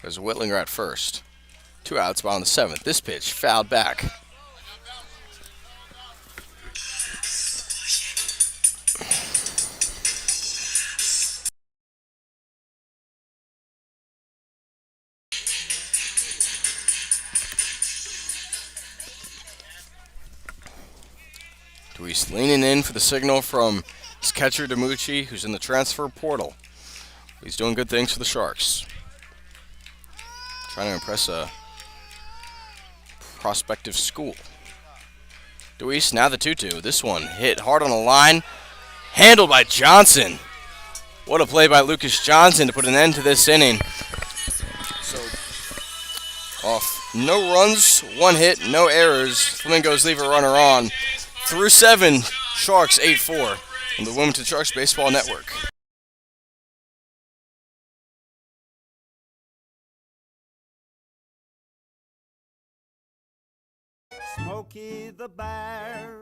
There's Whitlinger at first. 2 outs, bottom of the 7th. This pitch fouled back. Deweese leaning in for the signal from his catcher, DiMucci, who's in the transfer portal. He's doing good things for the Sharks. Trying to impress a prospective school. Deweese, now the 2-2. This one hit hard on the line. Handled by Johnson. What a play by Lucas Johnson to put an end to this inning. So, off no runs, 1 hit, no errors. Flamingos leave a runner on. Through 7, Sharks 8-4 on the Wilmington Sharks Baseball Network. Smokey the Bear.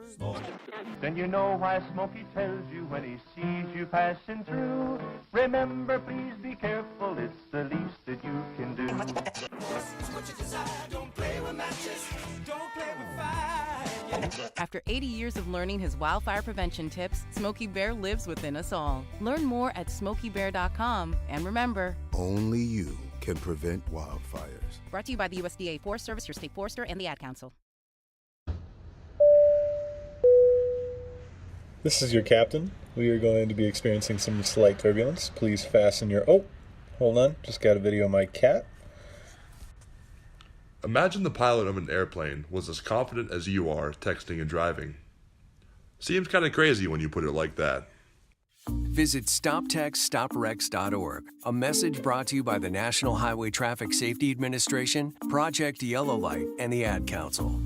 Then you know why Smokey tells you when he sees you passing through. Remember, please be careful, it's the least that you can do. After 80 years of learning his wildfire prevention tips, Smokey Bear lives within us all. Learn more at SmokeyBear.com. And remember, Only you can prevent wildfires. Brought to you by the USDA Forest Service, your state forester, and the Ad Council. This is your captain. We are going to be experiencing some slight turbulence. Please fasten your... Oh, hold on. Just got a video of my cat. Imagine the pilot of an airplane was as confident as you are texting and driving. Seems kind of crazy when you put it like that. Visit StopTextStopWrecks.org, a message brought to you by the National Highway Traffic Safety Administration, Project Yellow Light, and the Ad Council.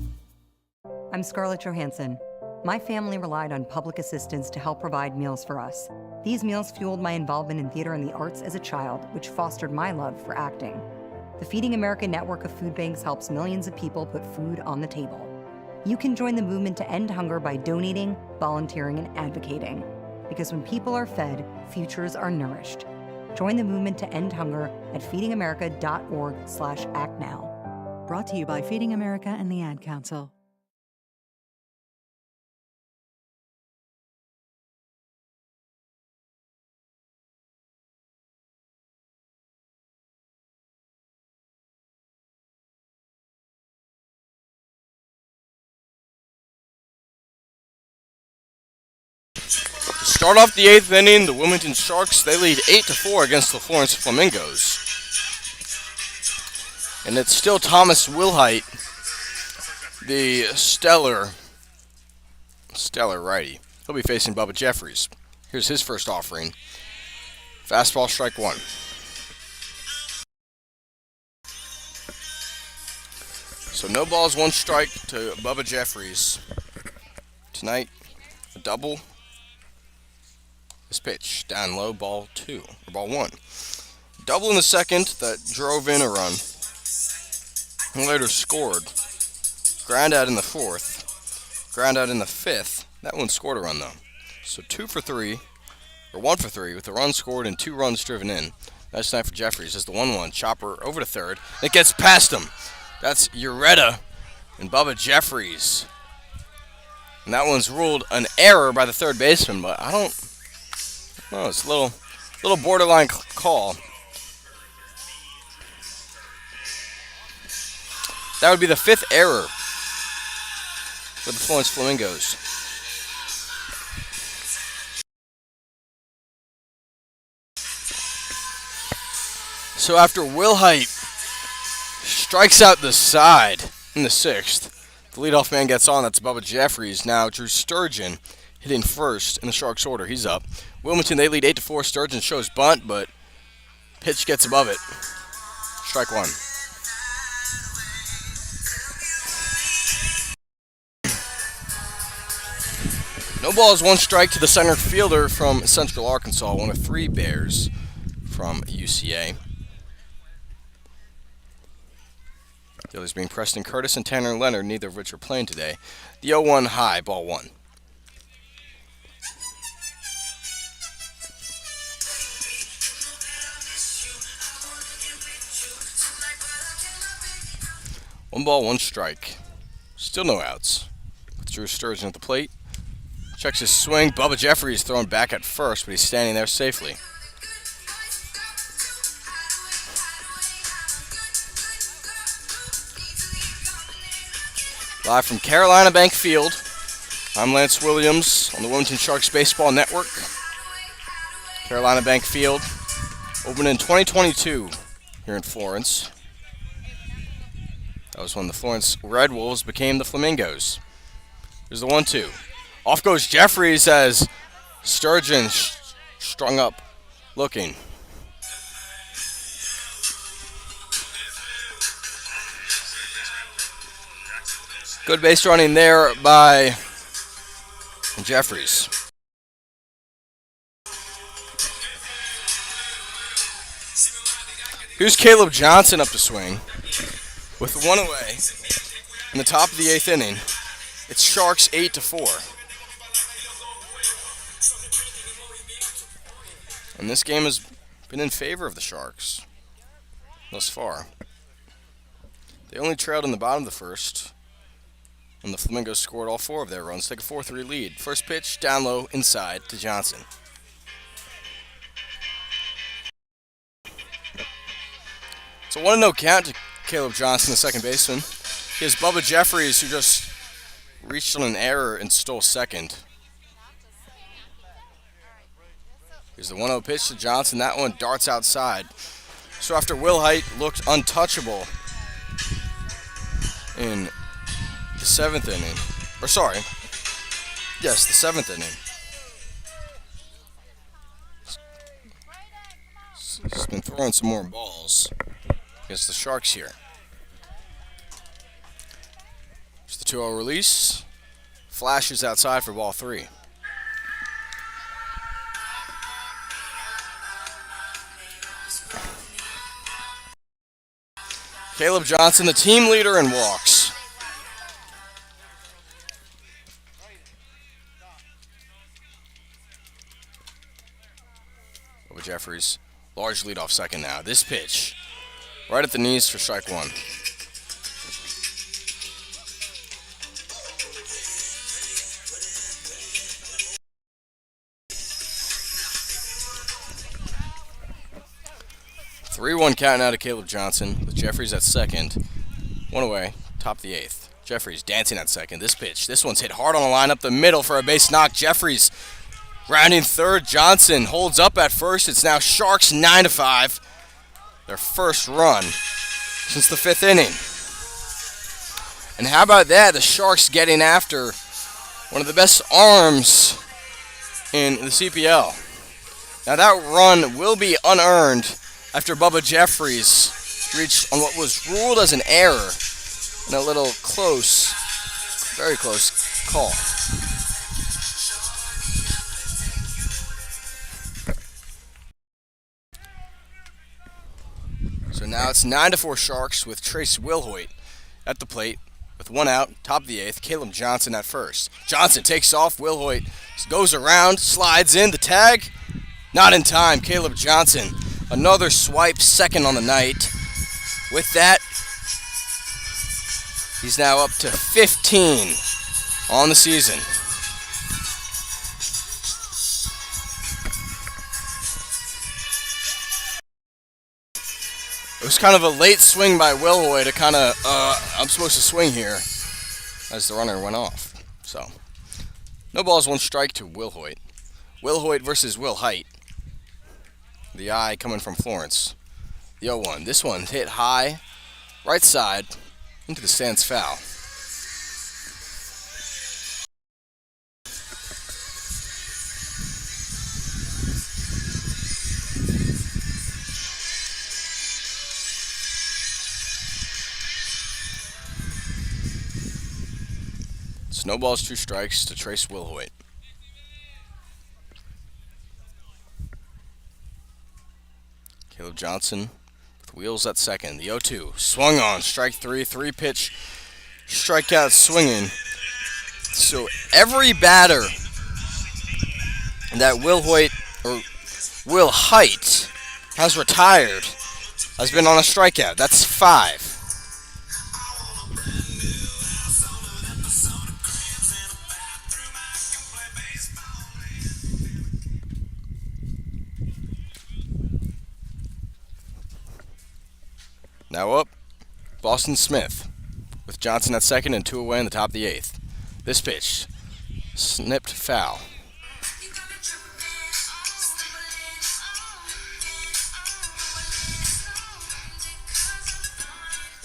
I'm Scarlett Johansson. My family relied on public assistance to help provide meals for us. These meals fueled my involvement in theater and the arts as a child, which fostered my love for acting. The Feeding America network of food banks helps millions of people put food on the table. You can join the movement to end hunger by donating, volunteering, and advocating. Because when people are fed, futures are nourished. Join the movement to end hunger at feedingamerica.org/actnow. Brought to you by Feeding America and the Ad Council. Start off the 8th inning, the Wilmington Sharks, they lead 8-4 against the Florence Flamingos. And it's still Thomas Wilhite, the stellar righty. He'll be facing Bubba Jeffries. Here's his first offering. Fastball, strike one. So no balls, one strike to Bubba Jeffries. Tonight, a double. This pitch, down low, ball one. Double in the second that drove in a run. And later scored. Ground out in the fourth. Ground out in the fifth. That one scored a run though. So 1 for 3 with a run scored and 2 runs driven in. Nice night for Jeffries as the 1-1. Chopper over to third. It gets past him. That's Ureta and Bubba Jeffries. And that one's ruled an error by the third baseman, but I don't... Oh, it's a little borderline call. That would be the 5th error for the Florence Flamingos. So after Wilhite strikes out the side in the 6th, the leadoff man gets on. That's Bubba Jeffries. Now Drew Sturgeon hitting first in the Sharks order. He's up. Wilmington, they lead 8-4. Sturgeon shows bunt, but pitch gets above it. Strike one. No balls, one strike to the center fielder from Central Arkansas, one of 3 Bears from UCA. The others being Preston Curtis and Tanner Leonard, neither of which are playing today. The 0-1 high, ball one. One ball, one strike. Still no outs. With Drew Sturgeon at the plate. Checks his swing. Bubba Jeffries thrown back at first, but he's standing there safely. Live from Carolina Bank Field, I'm Lance Williams on the Wilmington Sharks Baseball Network. Carolina Bank Field opened in 2022 here in Florence. That was when the Florence Red Wolves became the Flamingos. There's the 1-2. Off goes Jeffries as Sturgeon strung up, looking. Good base running there by Jeffries. Here's Caleb Johnson up to swing with 1 away in the top of the 8th inning. It's Sharks 8-4. And this game has been in favor of the Sharks thus far. They only trailed in the bottom of the first, and the Flamingos scored all 4 of their runs, take a 4-3 lead. First pitch, down low, inside to Johnson. It's a 1-0 count to Caleb Johnson, the second baseman. He has Bubba Jeffries, who just reached on an error and stole second. Here's the 1-0 pitch to Johnson. That one darts outside. So after Will Height looked untouchable in the 7th inning, or sorry, yes, the 7th inning. He's been throwing some more balls against the Sharks here. Here's the 2-0 release. Flashes outside for ball 3. Caleb Johnson, the team leader in walks. Bubba Jeffries, large lead off second now. This pitch, right at the knees for strike 1. Three-1 count now to Caleb Johnson with Jeffries at second. 1 away, top of the 8th. Jeffries dancing at second. This pitch, this one's hit hard on the line up the middle for a base knock. Jeffries rounding third. Johnson holds up at first. It's now Sharks 9-5. Their first run since the 5th inning. And how about that? The Sharks getting after one of the best arms in the CPL. Now that run will be unearned after Bubba Jeffries reached on what was ruled as an error in a little close, very close call. So now it's 9-4 Sharks with Trace Wilhoit at the plate with 1 out, top of the 8th. Caleb Johnson at first. Johnson takes off. Wilhoit goes around, slides in the tag. Not in time. Caleb Johnson, another swipe, second on the night. With that, he's now up to 15 on the season. It was kind of a late swing by Wilhoit to kind of, I'm supposed to swing here as the runner went off. So, no balls, 1 strike to Wilhoit. Wilhoit versus Will Height. The eye coming from Florence. The 0-1. This one hit high, right side, into the stands foul. It's no balls, 2 strikes to Trace Wilhoit. Caleb Johnson with wheels at second. The 0-2 swung on. Strike 3. 3-pitch strikeout swinging. So every batter that Will Height has retired has been on a strikeout. That's 5. Now up, Boston Smith with Johnson at second and 2 away in the top of the 8th. This pitch, snipped foul.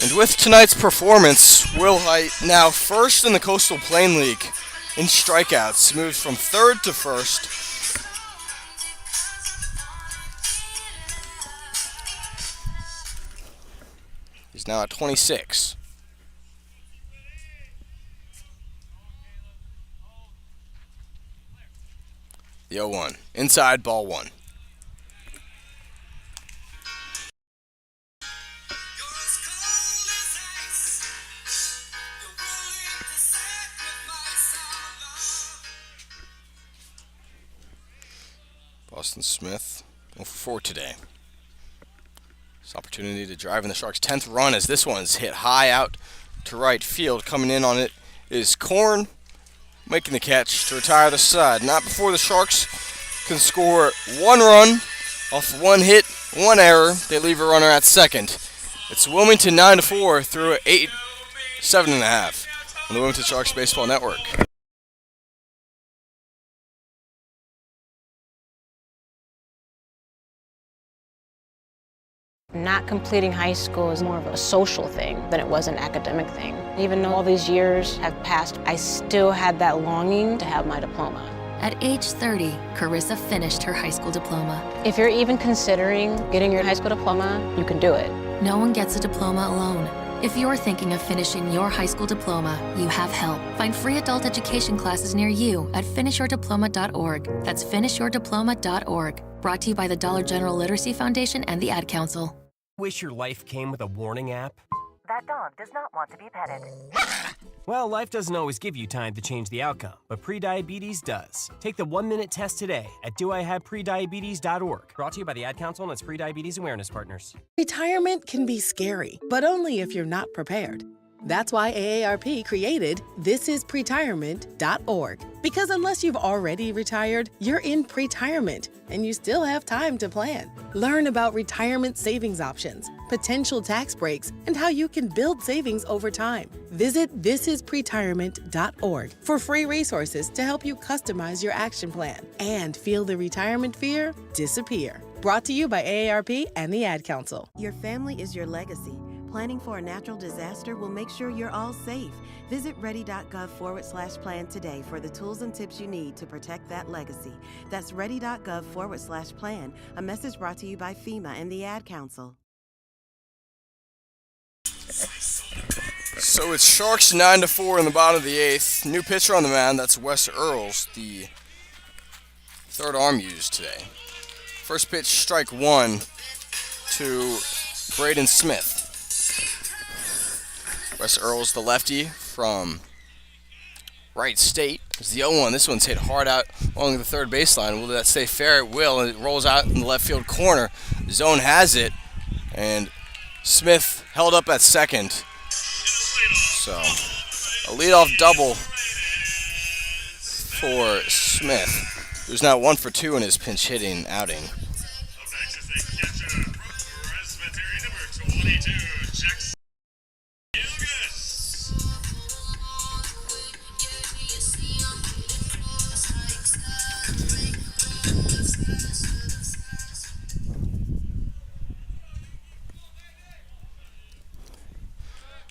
And with tonight's performance, Will Height, now first in the Coastal Plain League in strikeouts, moves from 3rd to 1st. He's now at 26. The 0-1. Inside, ball 1. Austin Smith, 0 for 4 today. This opportunity to drive in the Sharks' 10th run as this one's hit high out to right field. Coming in on it is Korn, making the catch to retire the side. Not before the Sharks can score 1 run off 1 hit, 1 error. They leave a runner at second. It's Wilmington 9-4 through 7.5 on the Wilmington Sharks Baseball Network. Not completing high school is more of a social thing than it was an academic thing. Even though all these years have passed, I still had that longing to have my diploma. At age 30, Carissa finished her high school diploma. If you're even considering getting your high school diploma, you can do it. No one gets a diploma alone. If you're thinking of finishing your high school diploma, you have help. Find free adult education classes near you at finishyourdiploma.org. That's finishyourdiploma.org. Brought to you by the Dollar General Literacy Foundation and the Ad Council. Wish your life came with a warning app? That dog does not want to be petted. Well, life doesn't always give you time to change the outcome, but prediabetes does. Take the 1-minute test today at doihaveprediabetes.org. Brought to you by the Ad Council and its prediabetes awareness partners. Retirement can be scary, but only if you're not prepared. That's why AARP created thisispretirement.org. Because unless you've already retired, you're in pretirement, and you still have time to plan. Learn about retirement savings options, potential tax breaks, and how you can build savings over time. Visit thisispretirement.org for free resources to help you customize your action plan and feel the retirement fear disappear. Brought to you by AARP and the Ad Council. Your family is your legacy. Planning for a natural disaster will make sure you're all safe. Visit ready.gov/plan today for the tools and tips you need to protect that legacy. That's ready.gov/plan. A message brought to you by FEMA and the Ad Council. So it's Sharks 9-4 in the bottom of the 8th. New pitcher on the mound, that's Wes Earls, the third arm used today. First pitch, strike 1 to Braden Smith. Wes Earls, the lefty from Wright State, is the 0-1. This one's hit hard out along the third baseline. Will that stay fair? It will, and it rolls out in the left field corner. Zone has it, and Smith held up at second. So, a leadoff double for Smith, who's now 1 for 2 in his pinch hitting outing.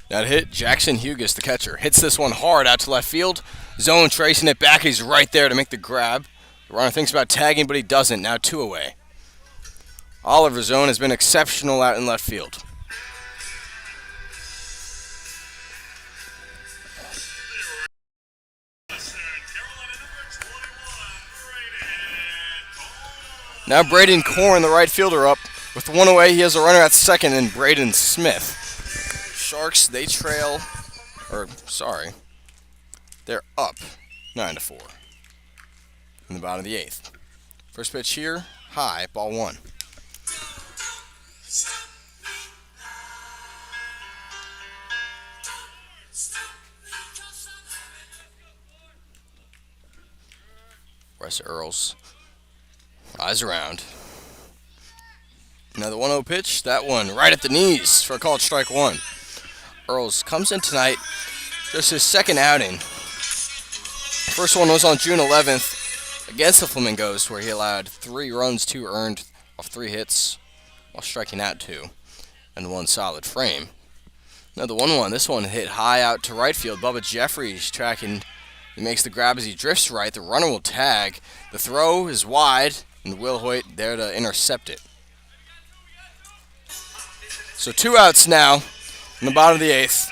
That hit, Jackson Hughes, the catcher, hits this one hard out to left field. Zone tracing it back. He's right there to make the grab. The runner thinks about tagging, but he doesn't. Now 2 away. Oliver Zone has been exceptional out in left field. Now Braden Korn, the right fielder, up. With 1 away, he has a runner at second in Braden Smith. Sharks, they trail, they're up 9-4 in the bottom of the 8th. First pitch here, high, ball 1. Wes Earls, eyes around. Another 1-0 pitch, that one right at the knees for a called strike 1. Earls comes in tonight, just his second outing. First one was on June 11th against the Flamingos, where he allowed 3 runs, 2 earned off 3 hits, while striking out 2, and 1 solid frame. Another 1-1. This one hit high out to right field. Bubba Jeffries tracking. He makes the grab as he drifts right. The runner will tag. The throw is wide, and Will Hoyt there to intercept it. So 2 outs now in the bottom of the 8th.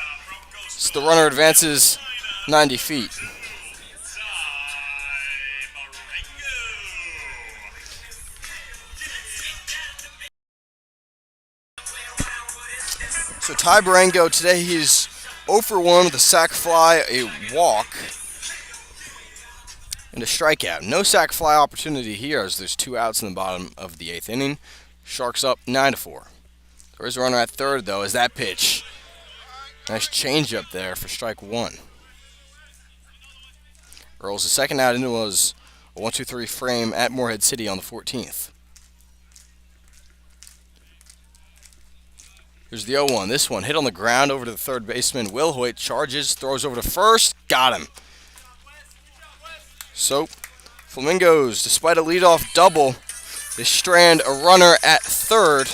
So the runner advances 90 feet. So Ty Barango today, he's 0 for 1 with a sac fly, a walk, and a strikeout. No sac fly opportunity here as there's 2 outs in the bottom of the 8th inning. Sharks up 9-4. There is a runner at third, though, as that pitch. Nice changeup there for strike 1. Earls the second out, and it was a 1-2-3 frame at Morehead City on the 14th. Here's the 0-1. This one hit on the ground over to the third baseman. Will Hoyt charges, throws over to first, got him. So, Flamingos, despite a leadoff double, they strand a runner at third.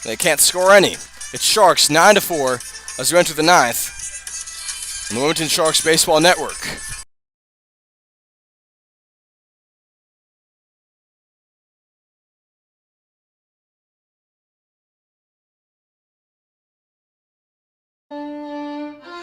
They can't score any. It's Sharks 9-4 as we enter the 9th on the Wilmington Sharks Baseball Network.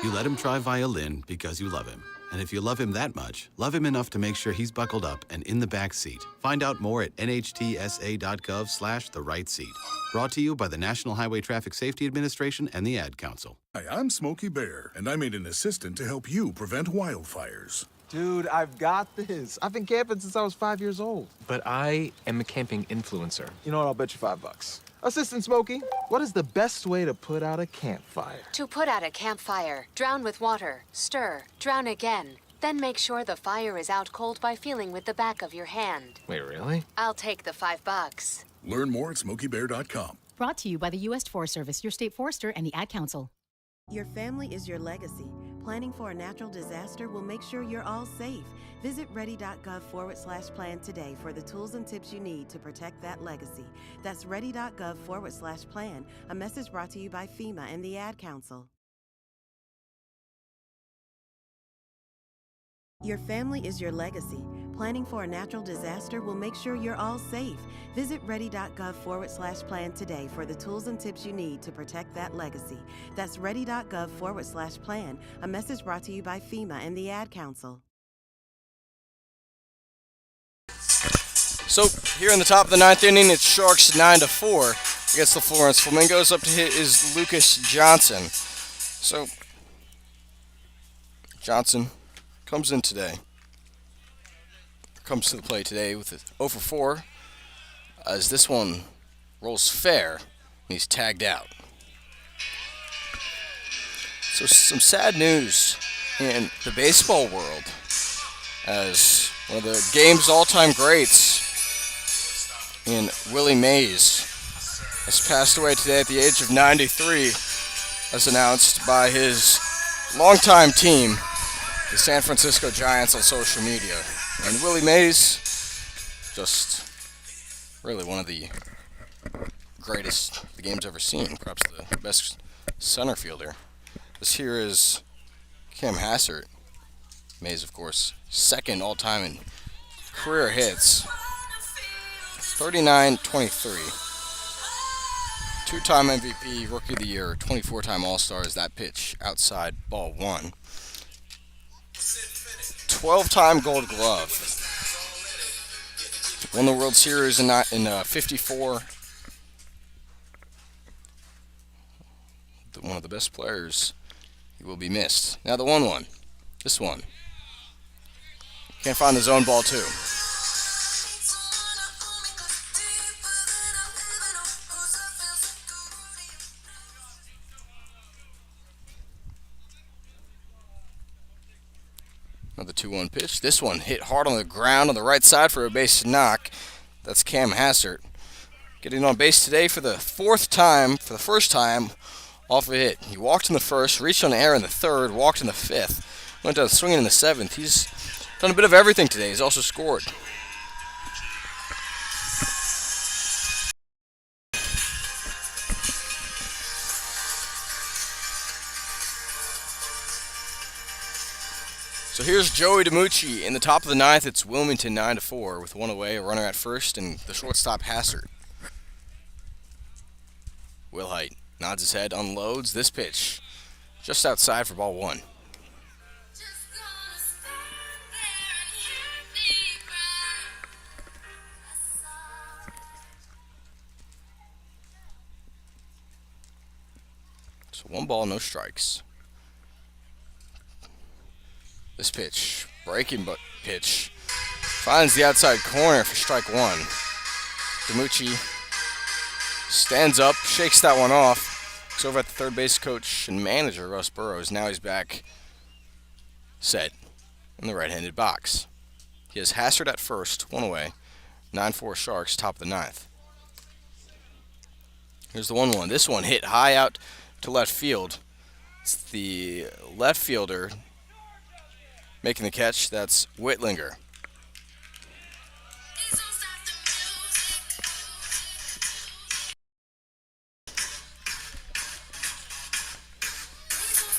You let him try violin because you love him. And if you love him that much, love him enough to make sure he's buckled up and in the back seat. Find out more at nhtsa.gov/the-right-seat. Brought to you by the National Highway Traffic Safety Administration and the Ad Council. Hi, I'm Smokey Bear, and I made an assistant to help you prevent wildfires. Dude, I've got this. I've been camping since I was 5 years old. But I am a camping influencer. You know what? I'll bet you $5. Assistant Smokey, what is the best way to put out a campfire? To put out a campfire, drown with water, stir, drown again. Then make sure the fire is out cold by feeling with the back of your hand. Wait, really? I'll take the $5. Learn more at SmokeyBear.com. Brought to you by the U.S. Forest Service, your state forester, and the Ad Council. Your family is your legacy. Planning for a natural disaster will make sure you're all safe. Visit ready.gov/plan today for the tools and tips you need to protect that legacy. That's ready.gov/plan. A message brought to you by FEMA and the Ad Council. Your family is your legacy. Planning for a natural disaster will make sure you're all safe. Visit ready.gov/plan today for the tools and tips you need to protect that legacy. That's ready.gov/plan. A message brought to you by FEMA and the Ad Council. So, here in the top of the 9th inning, it's Sharks 9-4 against the Florence Flamingos. Up to hit is Lucas Johnson. So, Johnson comes in today. Comes to the plate today with a 0-for-4 as this one rolls fair and he's tagged out. So, some sad news in the baseball world as one of the game's all-time greats in Willie Mays has passed away today at the age of 93, as announced by his longtime team, the San Francisco Giants, on social media. And Willie Mays, just really one of the greatest the game's ever seen, perhaps the best center fielder. This here is Cam Hassert. Mays, of course, second all-time in career hits. 39-23. 2-time MVP, Rookie of the Year, 24-time All-Star is that pitch outside ball 1. 12-time Gold Glove. Won the World Series in 54. One of the best players. He will be missed. Now the 1-1. This one. Can't find the zone ball 2. Another 2-1 pitch. This one hit hard on the ground on the right side for a base knock. That's Cam Hassert. Getting on base today for the first time off a hit. He walked in the first, reached on the air in the third, walked in the fifth, went down swinging in the seventh. He's done a bit of everything today. He's also scored. So here's Joey DiMucci in the top of the 9th. It's Wilmington 9-4 with one away, a runner at first, and the shortstop Hassert. Will Height nods his head, unloads this pitch just outside for ball 1. So 1 ball, no strikes. This pitch, breaking pitch, finds the outside corner for strike one. DiMucci stands up, shakes that one off. Looks over at the third base coach and manager, Russ Burrows. Now he's back set in the right-handed box. He has Hassard at first, one away. 9-4 Sharks, top of the ninth. Here's the 1-1. This one hit high out to left field. It's the left fielder making the catch. That's Whitlinger.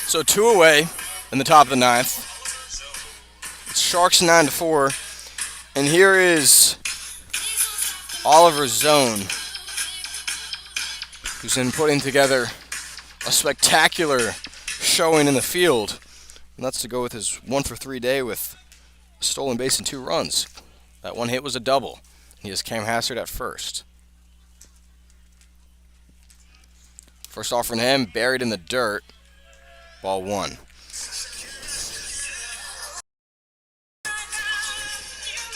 So 2 away in the top of the ninth. It's Sharks 9-4. And here is Oliver Zone, who's been putting together a spectacular showing in the field. And that's to go with his 1-for-3 day with a stolen base and 2 runs. That one hit was a double. He has Cam Hassard at first. First offering to him, buried in the dirt. Ball 1.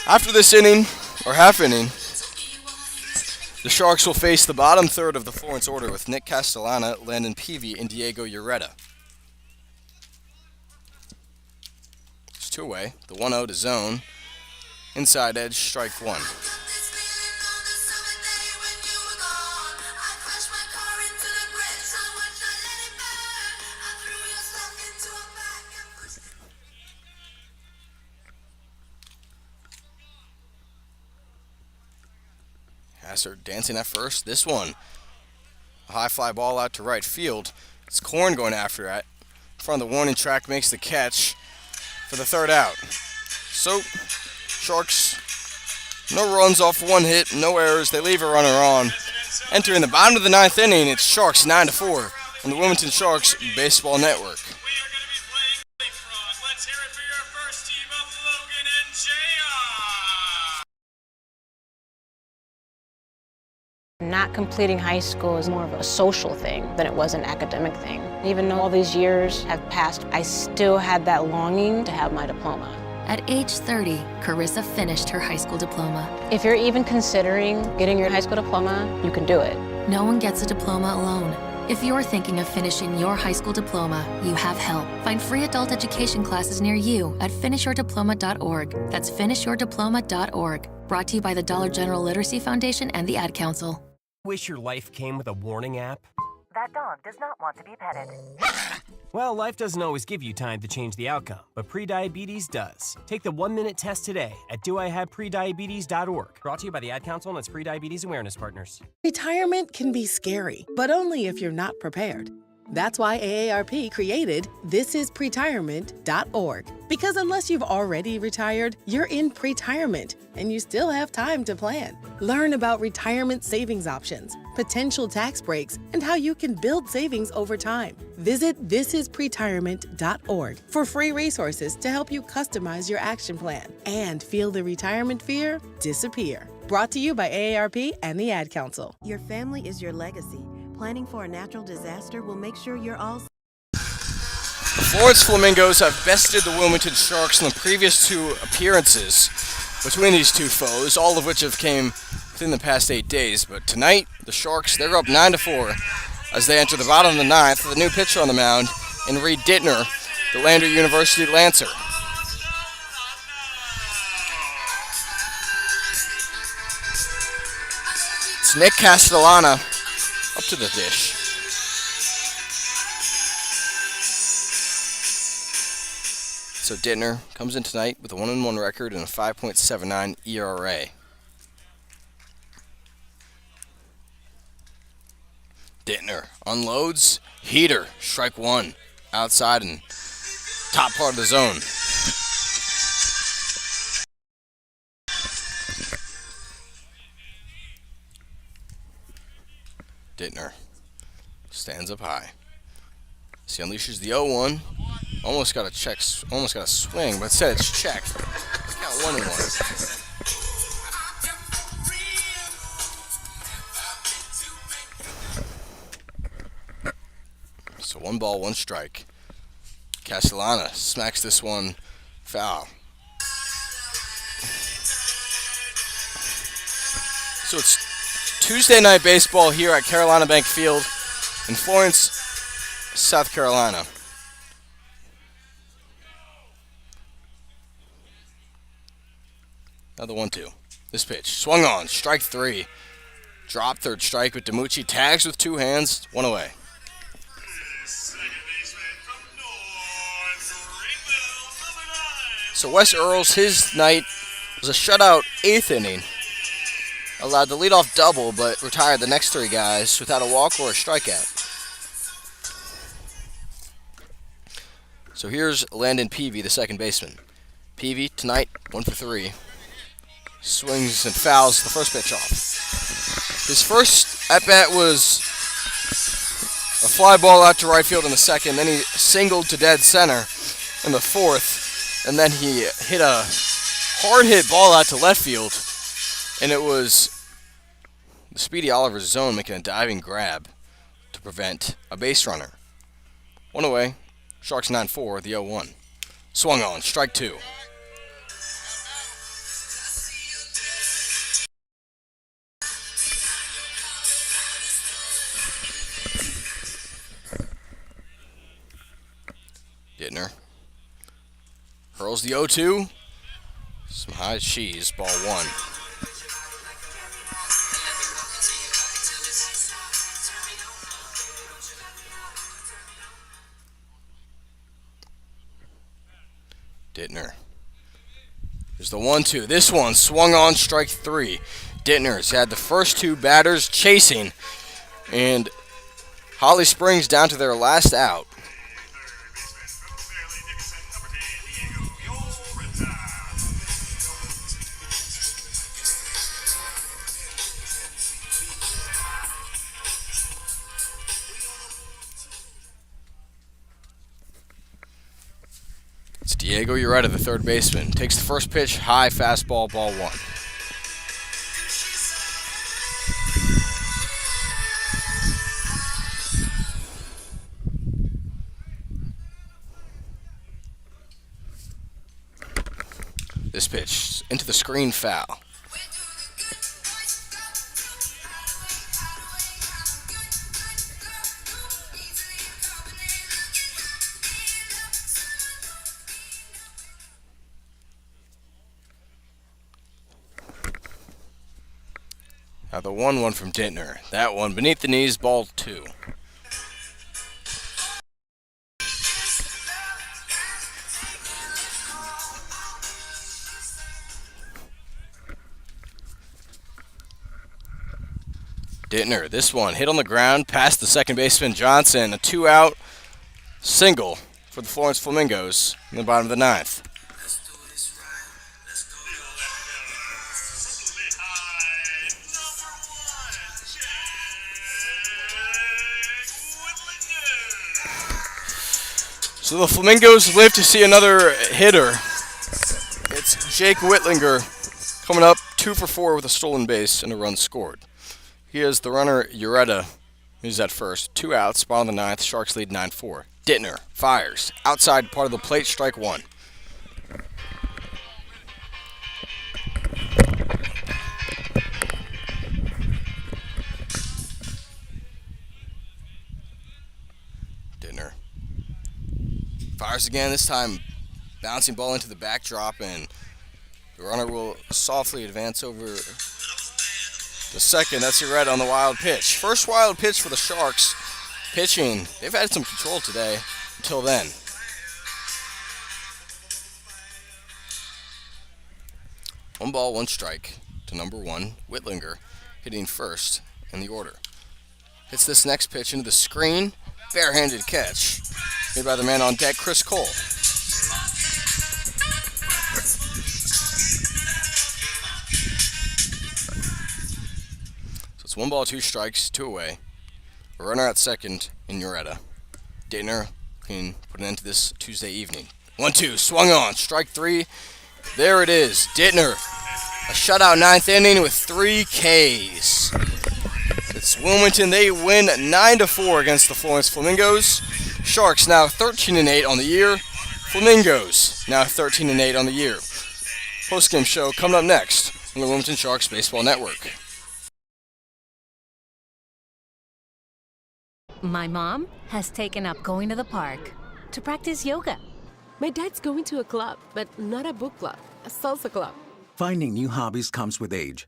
After this inning, or half inning, the Sharks will face the bottom third of the Florence order with Nick Castellana, Landon Peavy, and Diego Ureta. It's 2 away. The 1-0 to Zone. Inside edge, strike 1. Hassard dancing at first. This one, a high fly ball out to right field. It's Korn going after it. In front of the warning track, makes the catch for the third out. So, Sharks, no runs off one hit, no errors. They leave a runner on. Entering the bottom of the ninth inning, it's Sharks 9-4 on the Wilmington Sharks Baseball Network. Not completing high school is more of a social thing than it was an academic thing. Even though all these years have passed, I still had that longing to have my diploma. At age 30, Carissa finished her high school diploma. If you're even considering getting your high school diploma, you can do it. No one gets a diploma alone. If you're thinking of finishing your high school diploma, you have help. Find free adult education classes near you at finishyourdiploma.org. That's finishyourdiploma.org. Brought to you by the Dollar General Literacy Foundation and the Ad Council. Wish your life came with a warning app? That dog does not want to be petted. Well, life doesn't always give you time to change the outcome, but prediabetes does. Take the 1-minute test today at doihaveprediabetes.org. Brought to you by the Ad Council and its Prediabetes Awareness Partners. Retirement can be scary, but only if you're not prepared. That's why AARP created thisispretirement.org. Because unless you've already retired, you're in pretirement, and you still have time to plan. Learn about retirement savings options, potential tax breaks, and how you can build savings over time. Visit thisispretirement.org for free resources to help you customize your action plan and feel the retirement fear disappear. Brought to you by AARP and the Ad Council. Your family is your legacy. Planning for a natural disaster will make sure you're all. The Florence Flamingos have bested the Wilmington Sharks in the previous 2 appearances between these 2 foes, all of which have came within the past 8 days. But tonight, the Sharks, they're up 9-4 as they enter the bottom of the ninth with a new pitcher on the mound in Reed Dittner, the Lander University Lancer. It's Nick Castellana up to the dish. So Dittner comes in tonight with a 1-1 record and a 5.79 ERA. Dittner unloads, heater, strike 1, outside and top part of the zone. Dittner stands up high. So he unleashes the 0-1. Almost got a swing, but instead it's checked. Count 1-1. So 1 ball, 1 strike. Castellana smacks this one foul. So it's Tuesday night baseball here at Carolina Bank Field in Florence, South Carolina. Another 1-2. This pitch swung on, strike 3. Drop, third strike with DiMucci. Tags with 2 hands, 1 away. So Wes Earls, his night was a shutout 8th inning. Allowed the leadoff double, but retired the next 3 guys without a walk or a strikeout. So here's Landon Peavy, the second baseman. Peavy tonight 1 for 3. Swings and fouls the first pitch off. His first at-bat was a fly ball out to right field in the second. Then he singled to dead center in the fourth. And then he hit a hard-hit ball out to left field. And it was the Speedy Oliver's zone making a diving grab to prevent a base runner. 1 away. Sharks 9-4, the 0-1. Swung on, strike 2. Dittner hurls the 0-2. Some high cheese, ball 1. Dittner. There's the 1-2. This one swung on, strike 3. Dittner's had the first 2 batters chasing, and Holly Springs down to their last out. It's Diego Ureta, the third baseman. Takes the first pitch, high fastball, ball 1. This pitch into the screen, foul. Now the 1-1 from Dittner. That one beneath the knees, ball 2. Dittner, this one hit on the ground past the second baseman Johnson. A 2-out single for the Florence Flamingos in the bottom of the 9th. So the Flamingos live to see another hitter. It's Jake Whitlinger coming up 2 for 4 with a stolen base and a run scored. He has the runner Ureta, who's at first. 2 outs, bottom of the 9th. Sharks lead 9-4. Dittner fires outside part of the plate, strike 1. Dittner fires again, this time bouncing ball into the backdrop, and the runner will softly advance over the second. That's Ureta on the wild pitch. First wild pitch for the Sharks. Pitching, they've had some control today until then. One ball, 1 strike to number 1, Whitlinger, hitting first in the order. Hits this next pitch into the screen. Barehanded catch made by the man on deck, Chris Cole. So it's 1 ball, 2 strikes, 2 away. A runner at second in Ureta. Dittner can put an end to this Tuesday evening. 1-2, swung on, strike 3. There it is, Dittner. A shutout 9th inning with 3 Ks. It's Wilmington. They win 9-4 against the Florence Flamingos. Sharks now 13-8 on the year. Flamingos now 13-8 on the year. Postgame show coming up next on the Wilmington Sharks Baseball Network. My mom has taken up going to the park to practice yoga. My dad's going to a club, but not a book club, a salsa club. Finding new hobbies comes with age.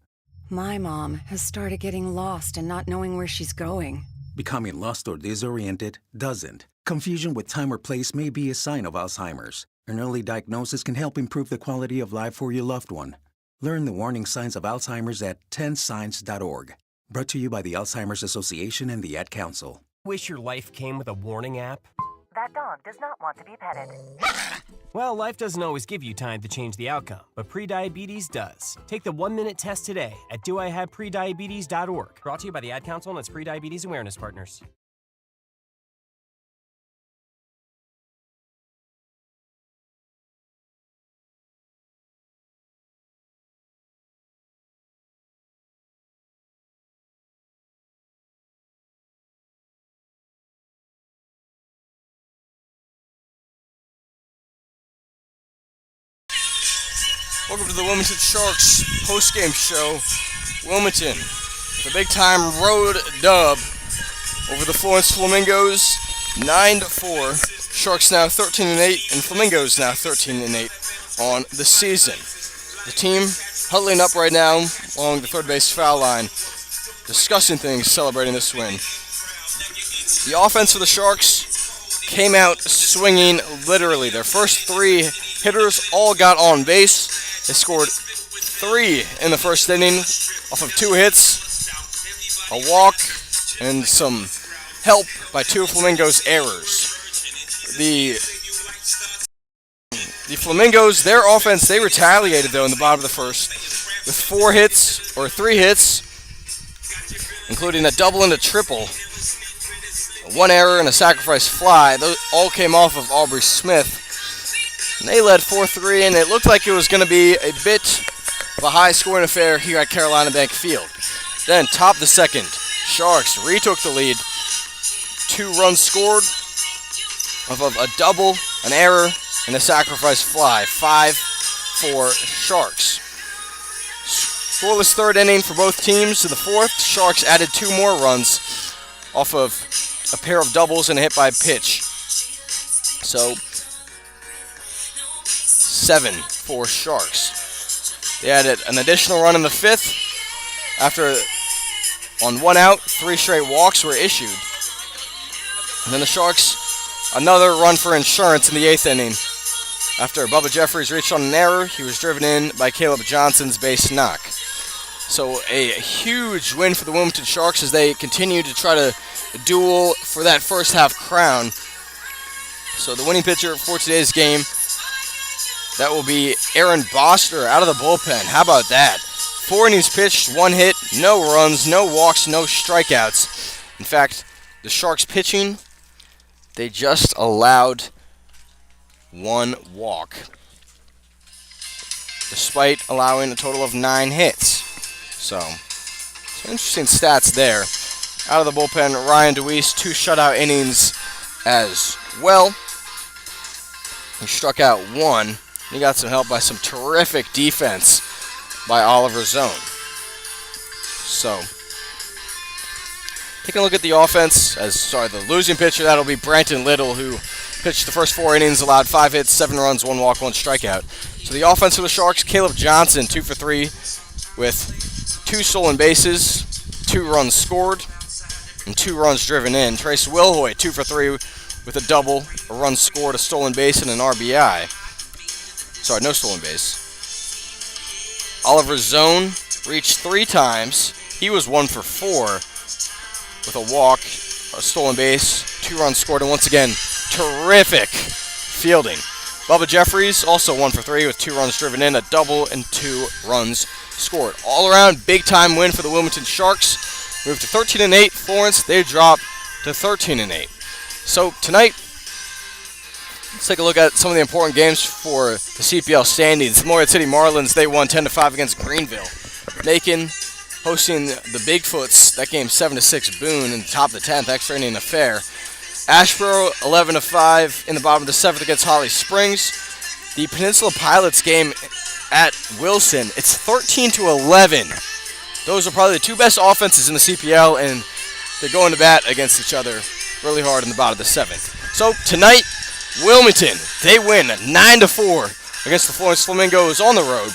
My mom has started getting lost and not knowing where she's going. Becoming lost or disoriented doesn't. Confusion with time or place may be a sign of Alzheimer's. An early diagnosis can help improve the quality of life for your loved one. Learn the warning signs of Alzheimer's at 10signs.org. Brought to you by the Alzheimer's Association and the Ad Council. Wish your life came with a warning app? That dog does not want to be petted. Well, life doesn't always give you time to change the outcome, but prediabetes does. Take the 1-minute test today at doIHavePrediabetes.org. Brought to you by the Ad Council and its Prediabetes Awareness Partners. Welcome to the Wilmington Sharks post-game show. Wilmington with a big-time road dub over the Florence Flamingos, 9-4. Sharks now 13-8, and Flamingos now 13-8 on the season. The team huddling up right now along the third base foul line, discussing things, celebrating this win. The offense for the Sharks came out swinging literally. Their first three hitters all got on base. They scored 3 in the first inning off of 2 hits, a walk, and some help by 2 of Flamingos' errors. The Flamingos, their offense, they retaliated though in the bottom of the first with 3 hits, including a double and a triple, 1 error and a sacrifice fly. Those all came off of Aubrey Smith. And they led 4-3, and it looked like it was going to be a bit of a high-scoring affair here at Carolina Bank Field. Then, top of the second, Sharks retook the lead. 2 runs scored off of a double, an error, and a sacrifice fly. 5-4 Sharks. Scoreless third inning for both teams. To the fourth, Sharks added 2 more runs off of a pair of doubles and a hit by pitch. So, 7-4 Sharks. They added an additional run in the 5th. After, on 1 out, 3 straight walks were issued. And then the Sharks, another run for insurance in the 8th inning. After Bubba Jeffries reached on an error, he was driven in by Caleb Johnson's base knock. So a huge win for the Wilmington Sharks as they continue to try to duel for that first half crown. So the winning pitcher for today's game, that will be Aaron Boster out of the bullpen. How about that? 4 innings pitched, 1 hit, no runs, no walks, no strikeouts. In fact, the Sharks pitching, they just allowed 1 walk, despite allowing a total of 9 hits. So, some interesting stats there. Out of the bullpen, Ryan DeWeese, 2 shutout innings as well. He struck out 1. He got some help by some terrific defense by Oliver Zone. So, taking a look at the offense, the losing pitcher, that'll be Branton Little, who pitched the first 4 innings, allowed 5 hits, 7 runs, 1 walk, 1 strikeout. So the offense for the Sharks, Caleb Johnson, 2 for 3 with 2 stolen bases, 2 runs scored, and 2 runs driven in. Trace Wilhoy, 2 for 3 with a double, a run scored, a stolen base, and an RBI. Sorry, no stolen base. Oliver Zone reached 3 times. He was 1 for 4 with a walk, a stolen base, 2 runs scored, and once again, terrific fielding. Bubba Jeffries also 1 for 3 with 2 runs driven in, a double, and 2 runs scored. All around, big time win for the Wilmington Sharks. Moved to 13-8. Florence, they dropped to 13-8. So tonight, let's take a look at some of the important games for the CPL standings. The Morehead City Marlins, they won 10-5 against Greenville. Macon hosting the Bigfoots. That game 7-6 Boone in the top of the 10th, extra inning affair. Asheboro 11-5 in the bottom of the 7th against Holly Springs. The Peninsula Pilots game at Wilson, it's 13-11. Those are probably the 2 best offenses in the CPL, and they're going to bat against each other really hard in the bottom of the 7th. So tonight, Wilmington, they win 9-4 against the Florence Flamingos on the road.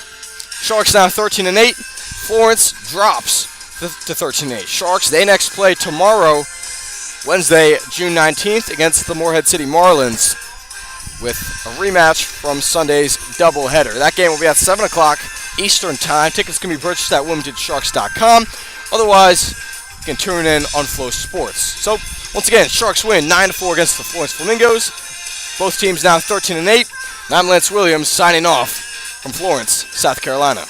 Sharks now 13-8. Florence drops to 13-8. Sharks, they next play tomorrow, Wednesday, June 19th, against the Morehead City Marlins with a rematch from Sunday's doubleheader. That game will be at 7 o'clock Eastern Time. Tickets can be purchased at WilmingtonSharks.com. Otherwise, you can tune in on FloSports. So, once again, Sharks win 9-4 against the Florence Flamingos. Both teams now 13-8. And I'm Lance Williams signing off from Florence, South Carolina.